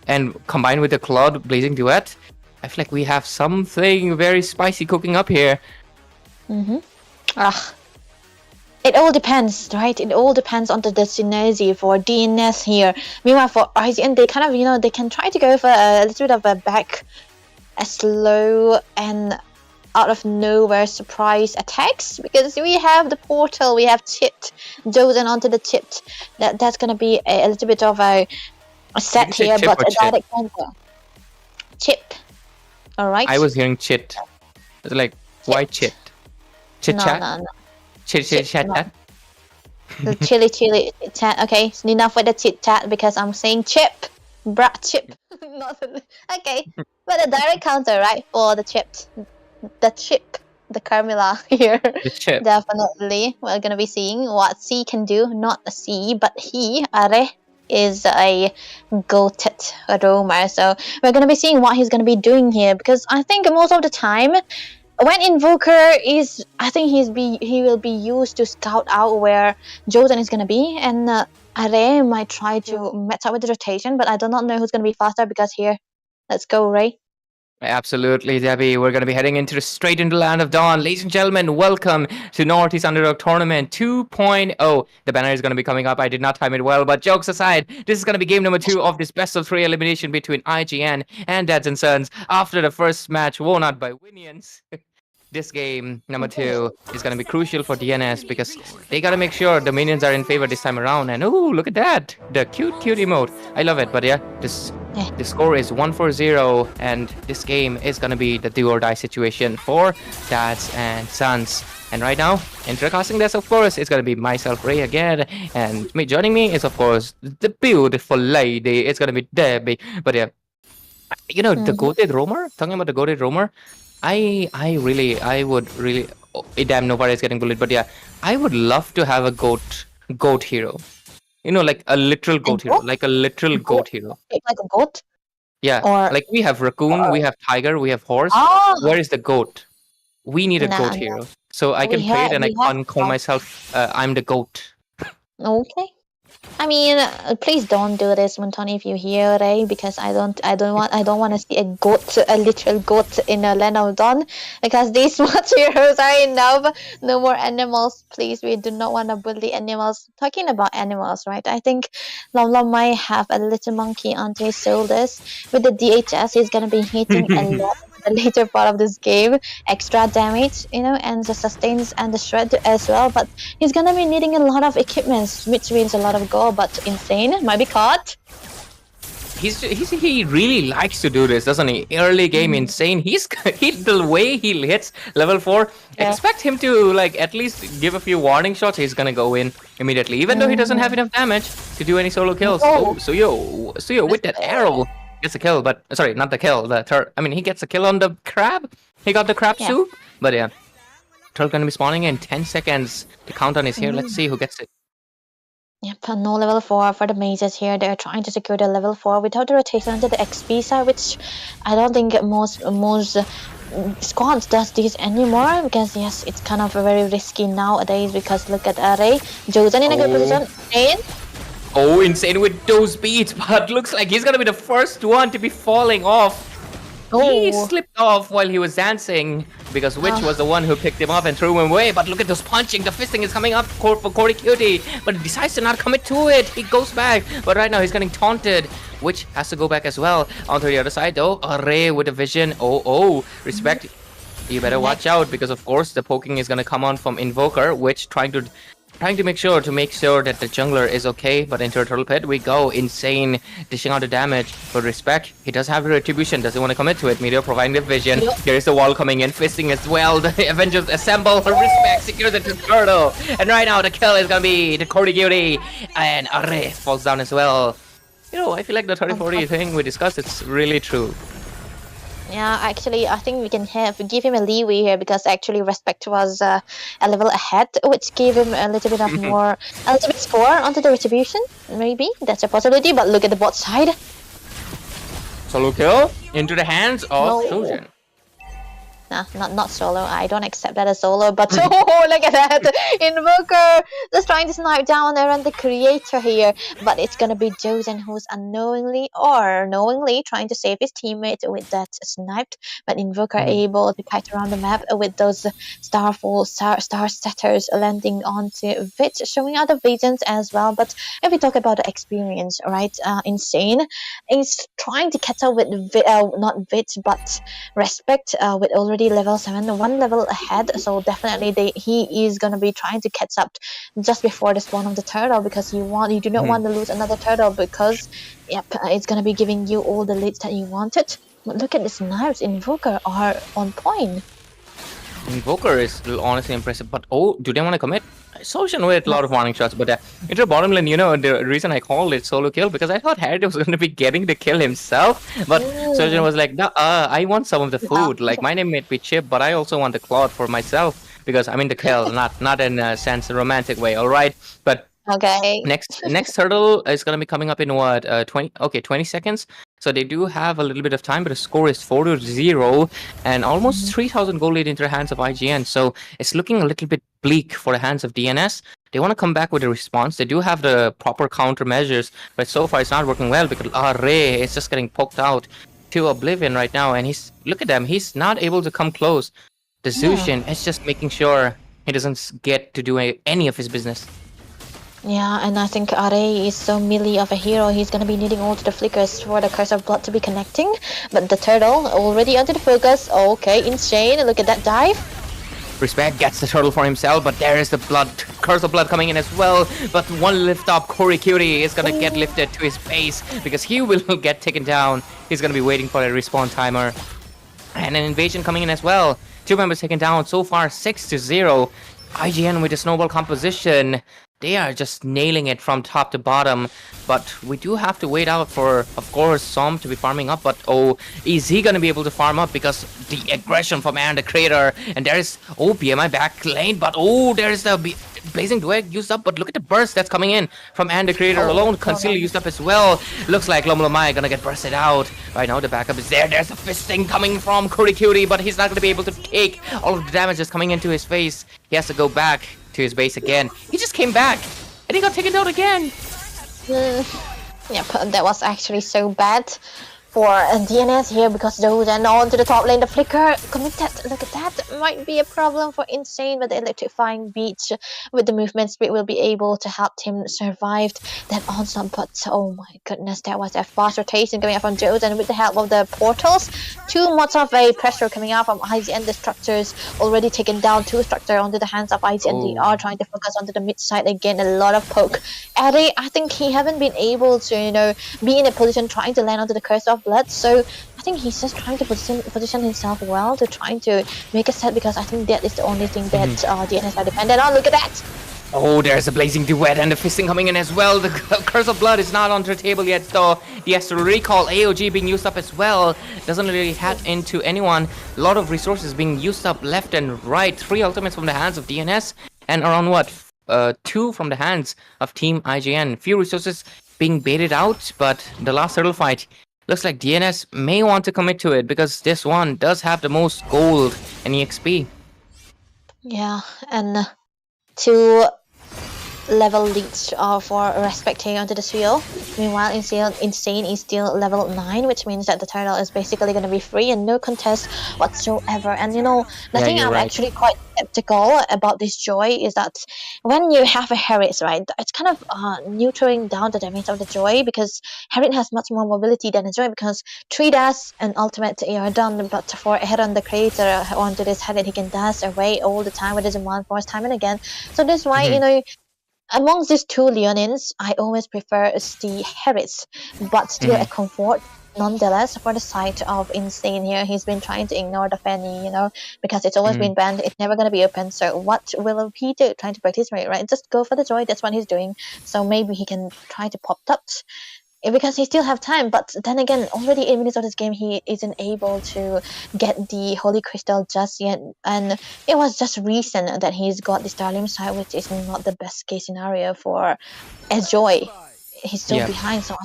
And combined with the Claude Blazing Duet, I feel like we have something very spicy cooking up here. It all depends, right? It all depends on the synergy for DNS here. Meanwhile, for IGN, they kind of, they can try to go for a little bit of a slow and out of nowhere surprise attacks because we have the portal, we have chipped Josen onto the chipped. That's gonna be a little bit of a set here, but a direct counter. Chip. All right. I was hearing chit. It's like why chit? Chit chat. No. Chit chat. The chili chat. Okay, so enough with the chit chat because I'm saying chip, chip. Okay, but a direct counter, right? For the chip, the Carmilla here. The chip. Definitely, we're gonna be seeing what C can do. Not a C, but Are is a goated roamer. So we're gonna be seeing what he's gonna be doing here because I think most of the time. When Invoker is, I think he will be used to scout out where Josen is gonna be, and Are might try to match up with the rotation, but I do not know who's gonna be faster because here, let's go, Ray. Absolutely, Debbie. We're going to be heading straight into Land of Dawn. Ladies and gentlemen, welcome to Northeast Underdog Tournament 2.0. The banner is going to be coming up. I did not time it well, but jokes aside, this is going to be game number 2 of this best of 3 elimination between IGN and Dads and Sons after the first match won out by Winions. This game, number 2, is going to be crucial for DNS because they got to make sure the minions are in favor this time around. And oh, look at that. The cute emote. I love it. But yeah, the score is 1-4-0. And this game is going to be the do or die situation for Dads and Sons. And right now, intercasting this, of course, is going to be myself, Ray, again. And joining me is, of course, the beautiful lady. It's going to be Debbie. But yeah, the goated roamer, talking about the goated roamer, I would really damn Novaria is getting bullied, but yeah, I would love to have a goat hero. Like a literal goat hero. Like a literal goat hero. Like a goat? Yeah. Like we have raccoon, we have tiger, we have horse. Where is the goat? We need a goat hero. So I can play it and I can call myself I'm the goat. Okay. I mean, please don't do this, Montoni, if you hear, Ray, because I don't want to see a literal goat in a Land of Dawn, because these much heroes are enough. No more animals, please. We do not want to bully animals. Talking about animals, right? I think Lom might have a little monkey onto his shoulders. With the DHS, he's gonna be hitting a lot of the later part of this game, extra damage, and the sustains and the shred as well. But he's gonna be needing a lot of equipments, which means a lot of gold. But Insane might be caught. He really likes to do this, doesn't he? Early game Insane. The way he hits level 4. Yeah. Expect him to like at least give a few warning shots. He's gonna go in immediately, even though he doesn't have enough damage to do any solo kills. Oh, Suyo with that arrow gets a kill, but sorry, not the kill. He gets a kill on the crab. He got the crab soup, but yeah, turtle gonna be spawning in 10 seconds. The countdown is here. Let's see who gets it. Yep, no level 4 for the mages here. They're trying to secure the level 4 without the rotation onto the XP side, which I don't think most squads does this anymore, because yes, it's kind of very risky nowadays, because look at Array. Josen in a good position. Insane with those beats, but looks like he's gonna be the first one to be falling off. He slipped off while he was dancing because Witch was the one who picked him up and threw him away. But look at this punching. The fisting is coming up for Corey Cutie, but he decides to not commit to it. He goes back, but right now he's getting taunted. Witch has to go back as well. Onto the other side though, Array with a vision. Respect. You better watch out, because of course the poking is gonna come on from Invoker, Witch trying to make sure that the jungler is okay. But into a turtle pit we go. Insane dishing out the damage, but Respect, he does have the retribution, doesn't want to commit to it. Meteor providing the vision. Here is the wall coming in, fisting as well. The Avengers assemble. Respect secures it to turtle, and right now the kill is gonna be the Cordy Cutie, and Arre falls down as well. I feel like the 30-40 thing we discussed, it's really true. Yeah, actually, I think we can give him a leeway here, because actually Respect was a level ahead, which gave him a little bit of a little bit score onto the retribution. Maybe that's a possibility. But look at the bot side. Solo kill into the hands of Trojan. Nah, not solo. I don't accept that as solo. But look at that! Invoker just trying to snipe down around the creator here. But it's gonna be Josen who's unknowingly or knowingly trying to save his teammate with that sniped. But Invoker able to kite around the map with those star setters landing onto Vit, showing out the visions as well. But if we talk about the experience, right? Insane is trying to catch up with not Vit but Respect with already level 7, one level ahead. So definitely he is gonna be trying to catch up just before the spawn of the turtle, because you do not want to lose another turtle, because it's gonna be giving you all the leads that you wanted. But look at the snipes. Invoker are on point. Invoker is honestly impressive, but do they want to commit? Sojan with a lot of warning shots, but into the bottom lane, the reason I called it solo kill, because I thought Harry was going to be getting the kill himself, but Sojan was like, I want some of the food, like my name may be Chip, but I also want the cloth for myself, because I mean the kill, not in a sense, a romantic way, alright? But okay. Next turtle is going to be coming up in what, 20 seconds. So they do have a little bit of time, but the score is 4-0 and almost 3,000 gold lead into the hands of IGN. So it's looking a little bit bleak for the hands of DNS. They want to come back with a response. They do have the proper countermeasures, but so far it's not working well, because Ray is just getting poked out to oblivion right now. And look at them, he's not able to come close. The Zushin is just making sure he doesn't get to do any of his business. Yeah, and I think Array is so melee of a hero. He's gonna be needing all the flickers for the Curse of Blood to be connecting. But the turtle already onto the focus. Okay, Insane. Look at that dive. Respect gets the turtle for himself, but there is the Curse of Blood coming in as well. But one lift up, Corey Cutie is gonna get lifted to his base, because he will get taken down. He's gonna be waiting for a respawn timer. And an invasion coming in as well. 2 members taken down so far, 6-0. IGN with the snowball composition. They are just nailing it from top to bottom, but we do have to wait out for, of course, Som to be farming up. But is he gonna be able to farm up, because the aggression from Aaron the Creator, and there is BMI back lane, but there is the Blazing Duet used up. But look at the burst that's coming in from Aaron the Creator alone. Conceal used up as well. Looks like Lomai gonna get bursted out. Right now the backup is there. There's a fisting coming from Corey Cutie, but he's not gonna be able to take all of the damage that's coming into his face. He has to go back to his base again. He just came back and he got taken out again. Yep, that was actually so bad. for DNS here because those are on to the top lane. The flicker committed. Look at that. Might be a problem for Insane, but the electrifying beach with the movement speed will be able to help him survive that onslaught. But oh my goodness, that was a fast rotation coming out from Joes, and with the help of the portals, too much of a pressure coming out from IGN. The structures already taken down, 2 structure onto the hands of IGN. They are trying to focus onto the mid side again. A lot of poke. Eddie, I think he haven't been able to, be in a position trying to land onto the Curse of Blood. So I think he's just trying to position himself well to trying to make a set, because I think that is the only thing that DNS are dependent on. Look at that! Oh, there's a blazing duet and the fisting coming in as well. The Curse of Blood is not onto the table yet, though. He has to recall. AOG being used up as well. Doesn't really hat into anyone. A lot of resources being used up left and right. 3 ultimates from the hands of DNS and around 2 from the hands of Team IGN. Few resources being baited out, but the last turtle fight looks like DNS may want to commit to it, because this one does have the most gold and EXP. Yeah, and 2 level leads for respecting onto the field. Meanwhile, Insane is still level 9, which means that the turtle is basically going to be free and no contest whatsoever. And the thing I'm actually quite skeptical about this Joy is that when you have a Harris, right, it's kind of neutering down the damage of the Joy, because Harris has much more mobility than a Joy, because 3 dash and ultimate are done, but for a head on the creator onto this head, he can dash away all the time with his one force time and again. So that's why amongst these 2 Leonins, I always prefer the Harris, but still a comfort nonetheless for the side of Insane here. He's been trying to ignore the Fanny, because it's always been banned. It's never going to be open. So what will he do? Trying to practice right? Just go for the Joy. That's what he's doing. So maybe he can try to pop touch, because he still have time. But then again, already 8 minutes of this game, he isn't able to get the Holy Crystal just yet, and it was just recent that he's got the Starlim side, which is not the best case scenario for a Joy. He's still behind, so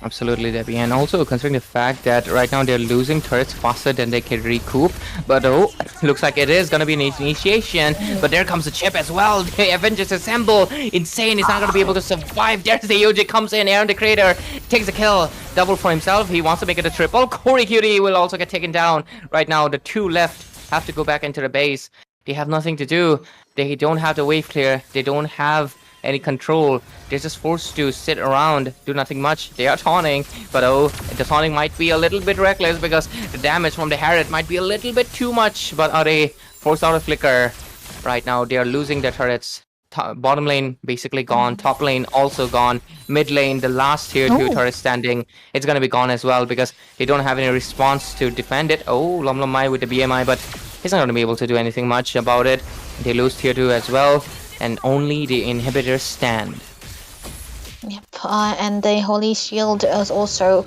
Absolutely, Debbie. And also considering the fact that right now they're losing turrets faster than they can recoup. But looks like it is going to be an initiation. But there comes the chip as well. The Avengers assemble. Insane is not going to be able to survive. There's the EOJ comes in. Aaron the Creator takes a kill. Double for himself. He wants to make it a triple. Corey Cutie will also get taken down. Right now, the 2 left have to go back into the base. They have nothing to do. They don't have the wave clear. They don't have any control. They're just forced to sit around, do nothing much. They are taunting, but the taunting might be a little bit reckless because the damage from the Harriet might be a little bit too much. But they forced out a flicker. Right now, they are losing their turrets. Bottom lane basically gone. Top lane also gone. Mid lane, the last tier 2 turret standing, it's gonna be gone as well because they don't have any response to defend it. Lomlomai with the BMI, but he's not gonna be able to do anything much about it. They lose tier 2 as well. And only the inhibitors stand. Yep, and the Holy Shield is also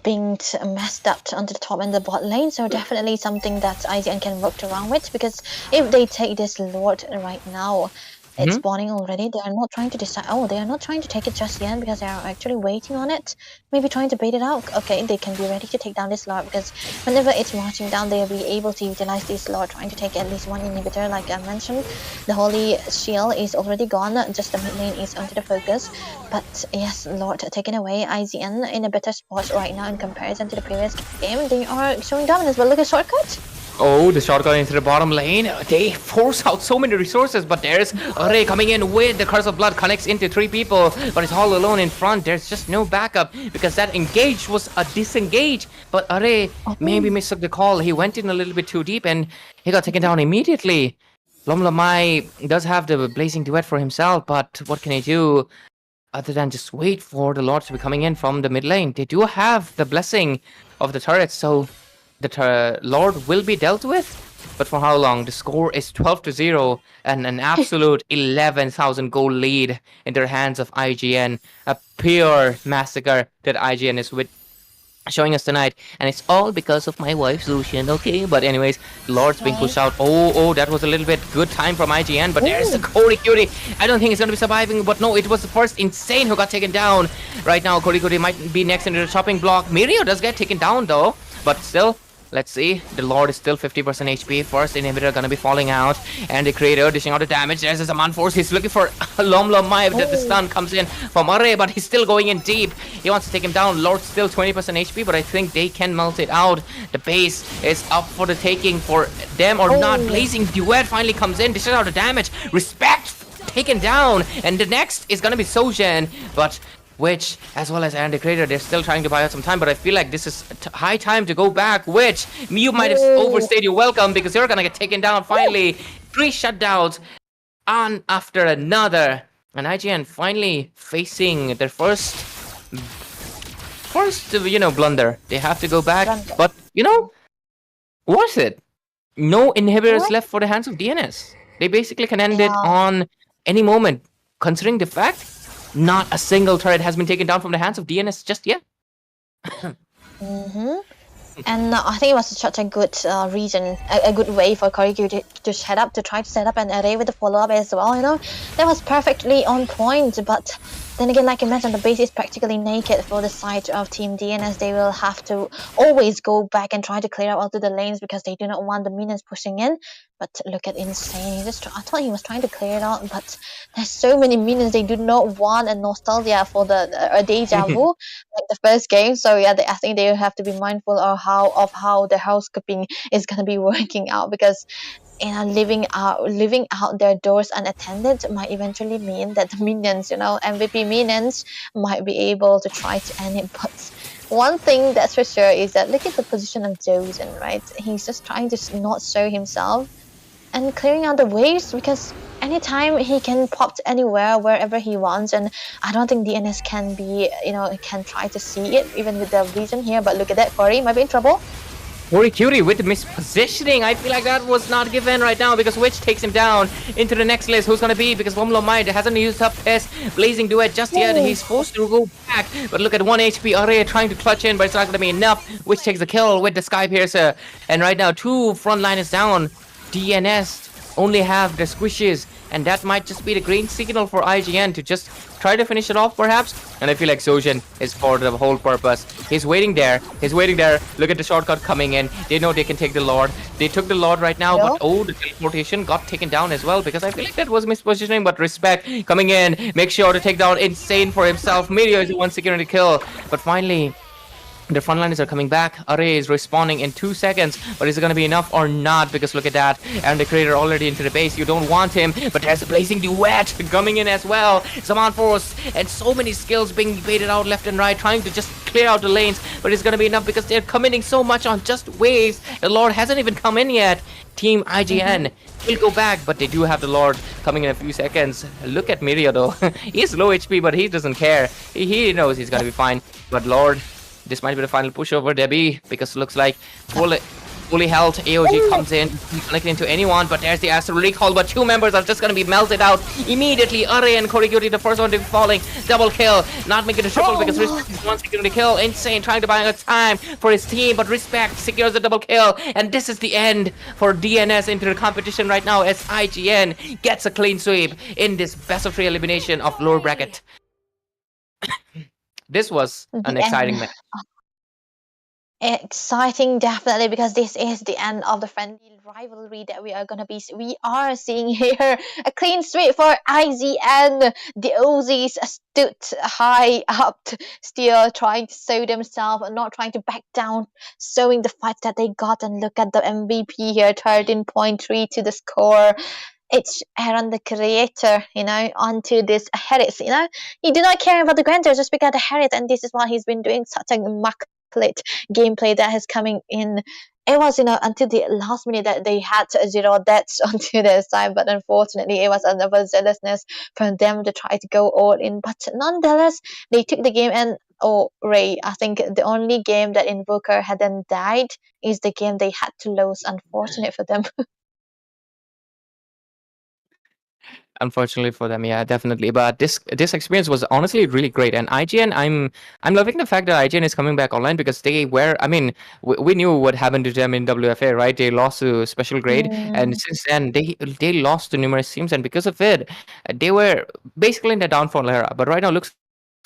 being messed up onto the top and the bot lane, so definitely something that IGN can work around with, because if they take this Lord right now, it's spawning already. They are not trying to decide. They are not trying to take it just yet because they are actually waiting on it. Maybe trying to bait it out. Okay, they can be ready to take down this Lord because whenever it's marching down, they'll be able to utilize this Lord, trying to take at least 1 inhibitor. Like I mentioned, the Holy Shield is already gone. Just the mid lane is onto the focus. But yes, Lord taken away. IGN in a better spot right now in comparison to the previous game. They are showing dominance, but look at shortcut. The shotgun into the bottom lane. They force out so many resources, but there's Array coming in with the Curse of Blood, connects into 3 people, but it's all alone in front. There's just no backup because that engage was a disengage. But Array maybe mistook the call. He went in a little bit too deep and he got taken down immediately. Lomlamai does have the blazing duet for himself, but what can he do other than just wait for the Lord to be coming in from the mid lane? They do have the blessing of the turrets, so the Lord will be dealt with, but for how long? The score is 12-0 and an absolute 11,000 goal lead in their hands of IGN. A pure massacre that IGN is showing us tonight, and it's all because of my wife Lucian, okay? But anyways, Lord's being pushed out. That was a little bit good time from IGN, but there's the Corey Cutie. I don't think he's gonna be surviving, but no, it was the first Insane who got taken down. Right now, Corey Cutie might be next into the chopping block. Mirio does get taken down though, but still, Let's see. The Lord is still 50% HP. First inhibitor gonna be falling out. And the creator dishing out the damage. There's a Zaman Force. He's looking for Lom Lom Mai. The stun comes in from Array, but he's still going in deep. He wants to take him down. Lord's still 20% HP, but I think they can melt it out. The base is up for the taking for them or not. Blazing Duet finally comes in. Dishes out the damage. Respect taken down. And the next is gonna be Sojan, but Witch, as well as Aaron the Creator, they're still trying to buy out some time, but I feel like this is high time to go back. Witch, you might have overstayed your welcome because you're gonna get taken down finally. 3 shutdowns, on after another. And IGN finally facing their first, blunder. They have to go back, but, worth it. No inhibitors left for the hands of DNS. They basically can end it on any moment, considering the fact not a single turret has been taken down from the hands of DNS just yet. And I think it was such a good reason, a good way for Koryu to try to set up an array with the follow-up as well, That was perfectly on point, but then again, like I mentioned, the base is practically naked for the side of Team DNS. They will have to always go back and try to clear out all the lanes because they do not want the minions pushing in. But look at Insane. I thought he was trying to clear it out, but there's so many minions. They do not want a nostalgia for a deja vu like the first game. So yeah, I think they have to be mindful of how the housekeeping is gonna be working out, because leaving out their doors unattended might eventually mean that the minions, MVP minions, might be able to try to end it. But one thing that's for sure is that look at the position of Josen, right? He's just trying to not show himself and clearing out the waves, because anytime he can pop to anywhere, wherever he wants, and I don't think DNS can be, can try to see it even with the vision here. But look at that, Corey might be in trouble. Cutie with the mispositioning. I feel like that was not given right now because Witch takes him down into the next list. Who's gonna be? Because Womlo Mind hasn't used up his Blazing Duet just yet. He's forced to go back. But look at 1 HP Array trying to clutch in, but it's not gonna be enough. Witch takes the kill with the Sky Piercer. And right now, 2 frontliners down. DNS only have the squishes, and that might just be the green signal for IGN to just try to finish it off perhaps. And I feel like Sojan is for the whole purpose. He's waiting there. Look at the shortcut coming in. They know they can take the Lord. They took the Lord right now, but the teleportation got taken down as well, because I feel like that was mispositioning. But Respect coming in, make sure to take down Insane for himself. Meteor is the one securing the kill, but finally the frontliners are coming back. Array is respawning in 2 seconds, but is it going to be enough or not? Because look at that, and the creator already into the base. You don't want him, but there's a Blazing Duet coming in as well. Zaman Force and so many skills being baited out left and right, trying to just clear out the lanes, but it's going to be enough because they're committing so much on just waves. The Lord hasn't even come in yet. Team IGN will go back, but they do have the Lord coming in a few seconds. Look at Miria though. He's low HP, but he doesn't care. He knows he's going to be fine. But Lord, this might be the final push over Debbie, because it looks like fully health AOG comes in, connecting to anyone, but there's the Astral Recall, but 2 members are just going to be melted out immediately. Array and Koriguri, the first one to be falling. Double kill, not making a triple because Respect is one securing the kill. Insane trying to buy a time for his team, but Respect secures the double kill, and this is the end for DNS into the competition right now as IGN gets a clean sweep in this best of 3 elimination of lower bracket. This was an exciting match. Exciting, definitely, because this is the end of the friendly rivalry that we are seeing here. A clean sweep for IZN. The Aussies stood high up, still trying to show themselves, not trying to back down, showing the fight that they got. And look at the MVP here, 13.3 to the score. It's Aaron the Creator, onto this Harris, He do not care about the grandeur, just because the Harris, and this is what he's been doing, such a immaculate gameplay that is coming in. It was, until the last minute that they had 0 deaths onto their side, but unfortunately it was another zealousness for them to try to go all in. But nonetheless, they took the game, and Ray, I think the only game that Invoker hadn't died is the game they had to lose. Unfortunate for them. Unfortunately for them, yeah, definitely. But this experience was honestly really great. And IGN, I'm loving the fact that IGN is coming back online, because they were, we knew what happened to them in WFA, right? They lost to Special Grade, and since then they lost to numerous teams, and because of it, they were basically in the downfall era. But right now, looks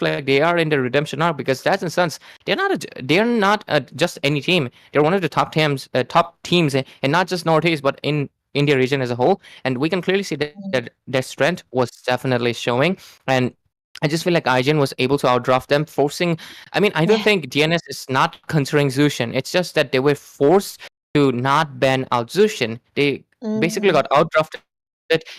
like they are in the redemption arc because Dads and Sons, they're not just any team. They're one of the top teams, and not just Northeast, but in India region as a whole. And we can clearly see that their strength was definitely showing. And I just feel like IGN was able to outdraft them, forcing. I mean, I don't think DNS is not considering Zushin. It's just that they were forced to not ban out Zushin. They basically got outdrafted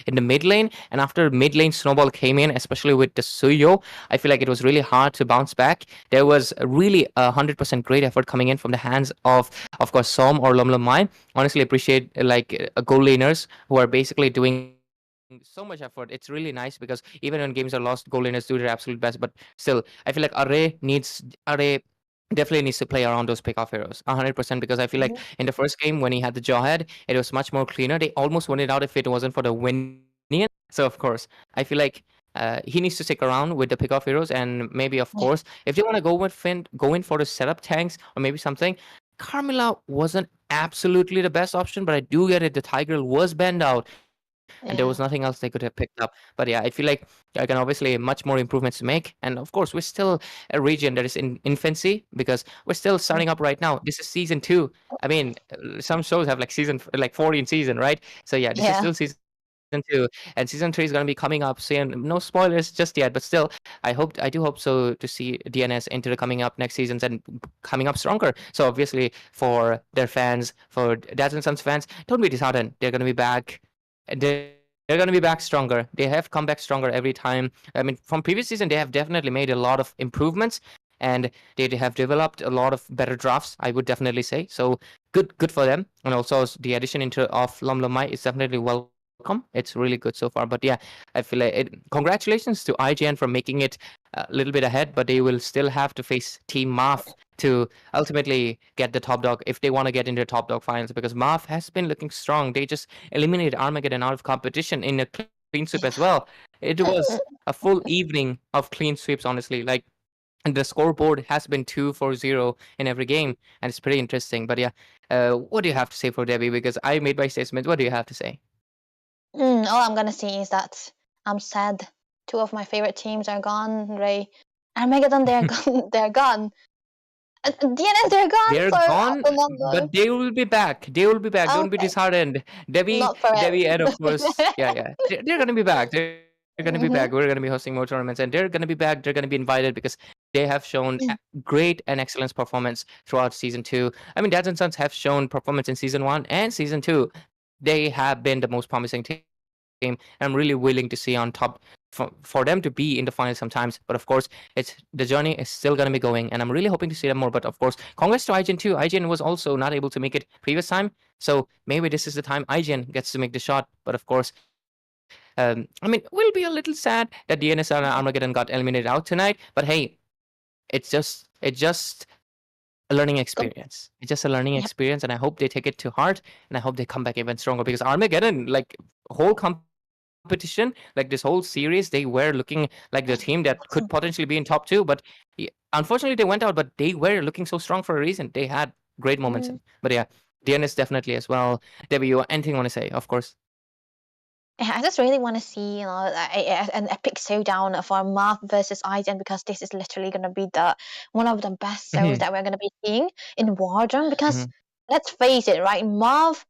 in the mid lane, and after mid lane snowball came in, especially with the Suyo, I feel like it was really hard to bounce back. There was really 100% great effort coming in from the hands of course, Som or Lomlomai. Honestly, appreciate like goal laners who are basically doing so much effort. It's really nice because even when games are lost, goal laners do their absolute best. But still, I feel like Array definitely needs to play around those pickoff heroes 100% because I feel like in the first game when he had the Jawhead, it was much more cleaner. They almost won it out if it wasn't for the Winian. So of course, I feel like he needs to stick around with the pickoff heroes, and maybe of course if they want to go in for the setup tanks or maybe something. Carmilla wasn't absolutely the best option, but I do get it. The Tiger was banned out, and there was nothing else they could have picked up. But yeah, I feel like I can obviously much more improvements to make. And of course, we're still a region that is in infancy because we're still starting up right now. This is season 2. I mean, some shows have like 14 season, right? So yeah, this is still season 2, and season 3 is going to be coming up soon. No spoilers just yet, but still, I do hope so to see DNS into the coming up next seasons and coming up stronger. So obviously, for their fans, for Dads and Sons fans, don't be disheartened. They're going to be back. They're going to be back stronger. They have come back stronger every time. I mean, from previous season, they have definitely made a lot of improvements, and they have developed a lot of better drafts, I would definitely say. So good for them. And also the addition of Lomlomai is definitely welcome. It's really good so far. But yeah, I feel like congratulations to IGN for making it a little bit ahead, but they will still have to face Team Maf to ultimately get the top dog if they want to get into the top dog finals, because Maf has been looking strong. They just eliminated Armageddon out of competition in a clean sweep as well. It was a full evening of clean sweeps, honestly. Like, the scoreboard has been 2-4-0 in every game, and it's pretty interesting. But yeah, what do you have to say for Debbie? Because I made my statement. What do you have to say? All I'm gonna say is that I'm sad. 2 of my favorite teams are gone. Ray, Armageddon, they're gone. They're gone. DNS, they're gone. They're gone, but they will be back. They will be back. Don't be disheartened. Debbie, and of course, they're gonna be back. They're gonna be back. We're gonna be hosting more tournaments, and they're gonna be back. They're gonna be invited because they have shown great and excellent performance throughout season 2. I mean, Dads and Sons have shown performance in season 1 and season 2. They have been the most promising team. I'm really willing to see on top for them to be in the finals sometimes. But of course, the journey is still going to be going, and I'm really hoping to see them more. But of course, congrats to IGN too. IGN was also not able to make it previous time, so maybe this is the time IGN gets to make the shot. But of course, I mean, we'll be a little sad that DNS and Armageddon got eliminated out tonight. But hey, it's just a learning experience. It's just a learning experience, and I hope they take it to heart, and I hope they come back even stronger, because Armageddon, like, whole competition, like this whole series, they were looking like the team that could potentially be in top 2, but unfortunately they went out, but they were looking so strong for a reason. They had great moments. But yeah, DNS definitely as well. Debbie, you anything you want to say? Of course. I just really want to see, an epic showdown for Marv versus IGN, because this is literally going to be one of the best shows that we're going to be seeing in WarDrum. Because let's face it, right? Marv,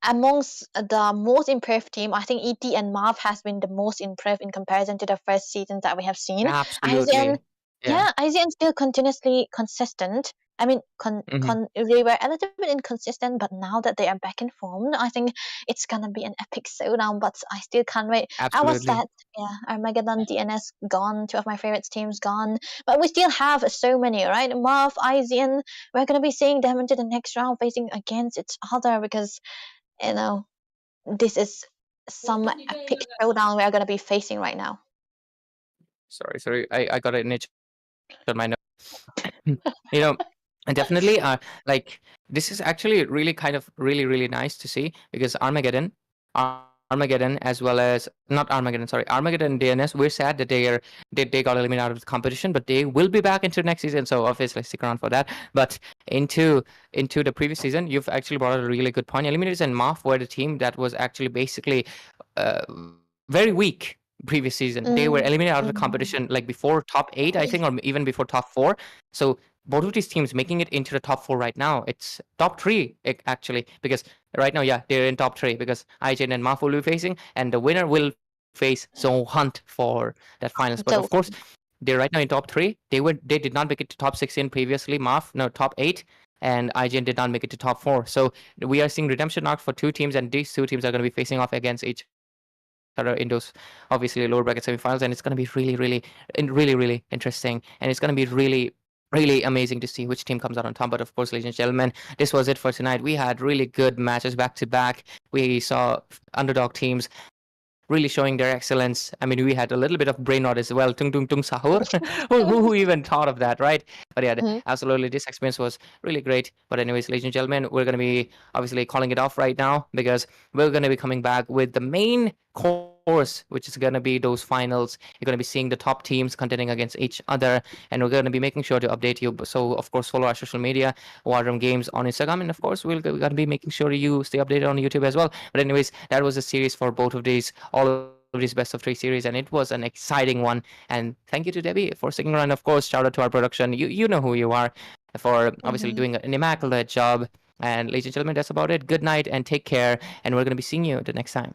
amongst the most improved team, I think ET and Marv has been the most improved in comparison to the first season that we have seen. Absolutely. IGN still continuously consistent. I mean, they were a little bit inconsistent, but now that they are back in form, I think it's gonna be an epic showdown. But I still can't wait. Absolutely. I was sad. Armageddon, DNS gone. 2 of my favorite teams gone. But we still have so many, right? Marv, IGN. We're gonna be seeing them into the next round, facing against each other, because this is some epic showdown we are gonna be facing right now. Sorry. I got an itch on my nose. And definitely, like, this is actually really kind of really nice to see, because Armageddon as well as not Armageddon, sorry, Armageddon and DNS, we're sad that they got eliminated out of the competition, but they will be back into next season, so obviously stick around for that. But into the previous season, you've actually brought out a really good point. Eliminators and Marf were the team that was actually basically very weak previous season. They were eliminated out of the competition like before top 8, I think, or even before top 4. So both of these teams making it into the top 4 right now. It's top 3 actually, because right now, yeah, they're in top 3 because IGN and Maf will be facing, and the winner will face Zone Hunt for that finals. But of course, they're right now in top 3. They did not make it to top 16 previously. Maf, no, top 8. And IGN did not make it to top 4. So we are seeing redemption arc for 2 teams, and these 2 teams are going to be facing off against each other in those obviously lower bracket semifinals, and it's going to be really interesting, and it's going to be really amazing to see which team comes out on top. But of course, ladies and gentlemen, this was it for tonight. We had really good matches back to back. We saw underdog teams really showing their excellence. I mean, we had a little bit of brain rot as well. Tung tung tung sahur. who even thought of that, right? But yeah, absolutely, this experience was really great. But anyways, ladies and gentlemen, we're going to be obviously calling it off right now because we're going to be coming back with the main course, which is going to be those finals. You're going to be seeing the top teams contending against each other, and we're going to be making sure to update you. So of course, follow our social media, WarDrum Games on Instagram, and of course, we're going to be making sure you stay updated on YouTube as well. But anyways, that was a series for both of these, all of these best of 3 series, and it was an exciting one. And thank you to Debbie for sticking around. Of course, shout out to our production. You know who you are, for obviously doing an immaculate job. And ladies and gentlemen, that's about it. Good night and take care, and we're going to be seeing you the next time.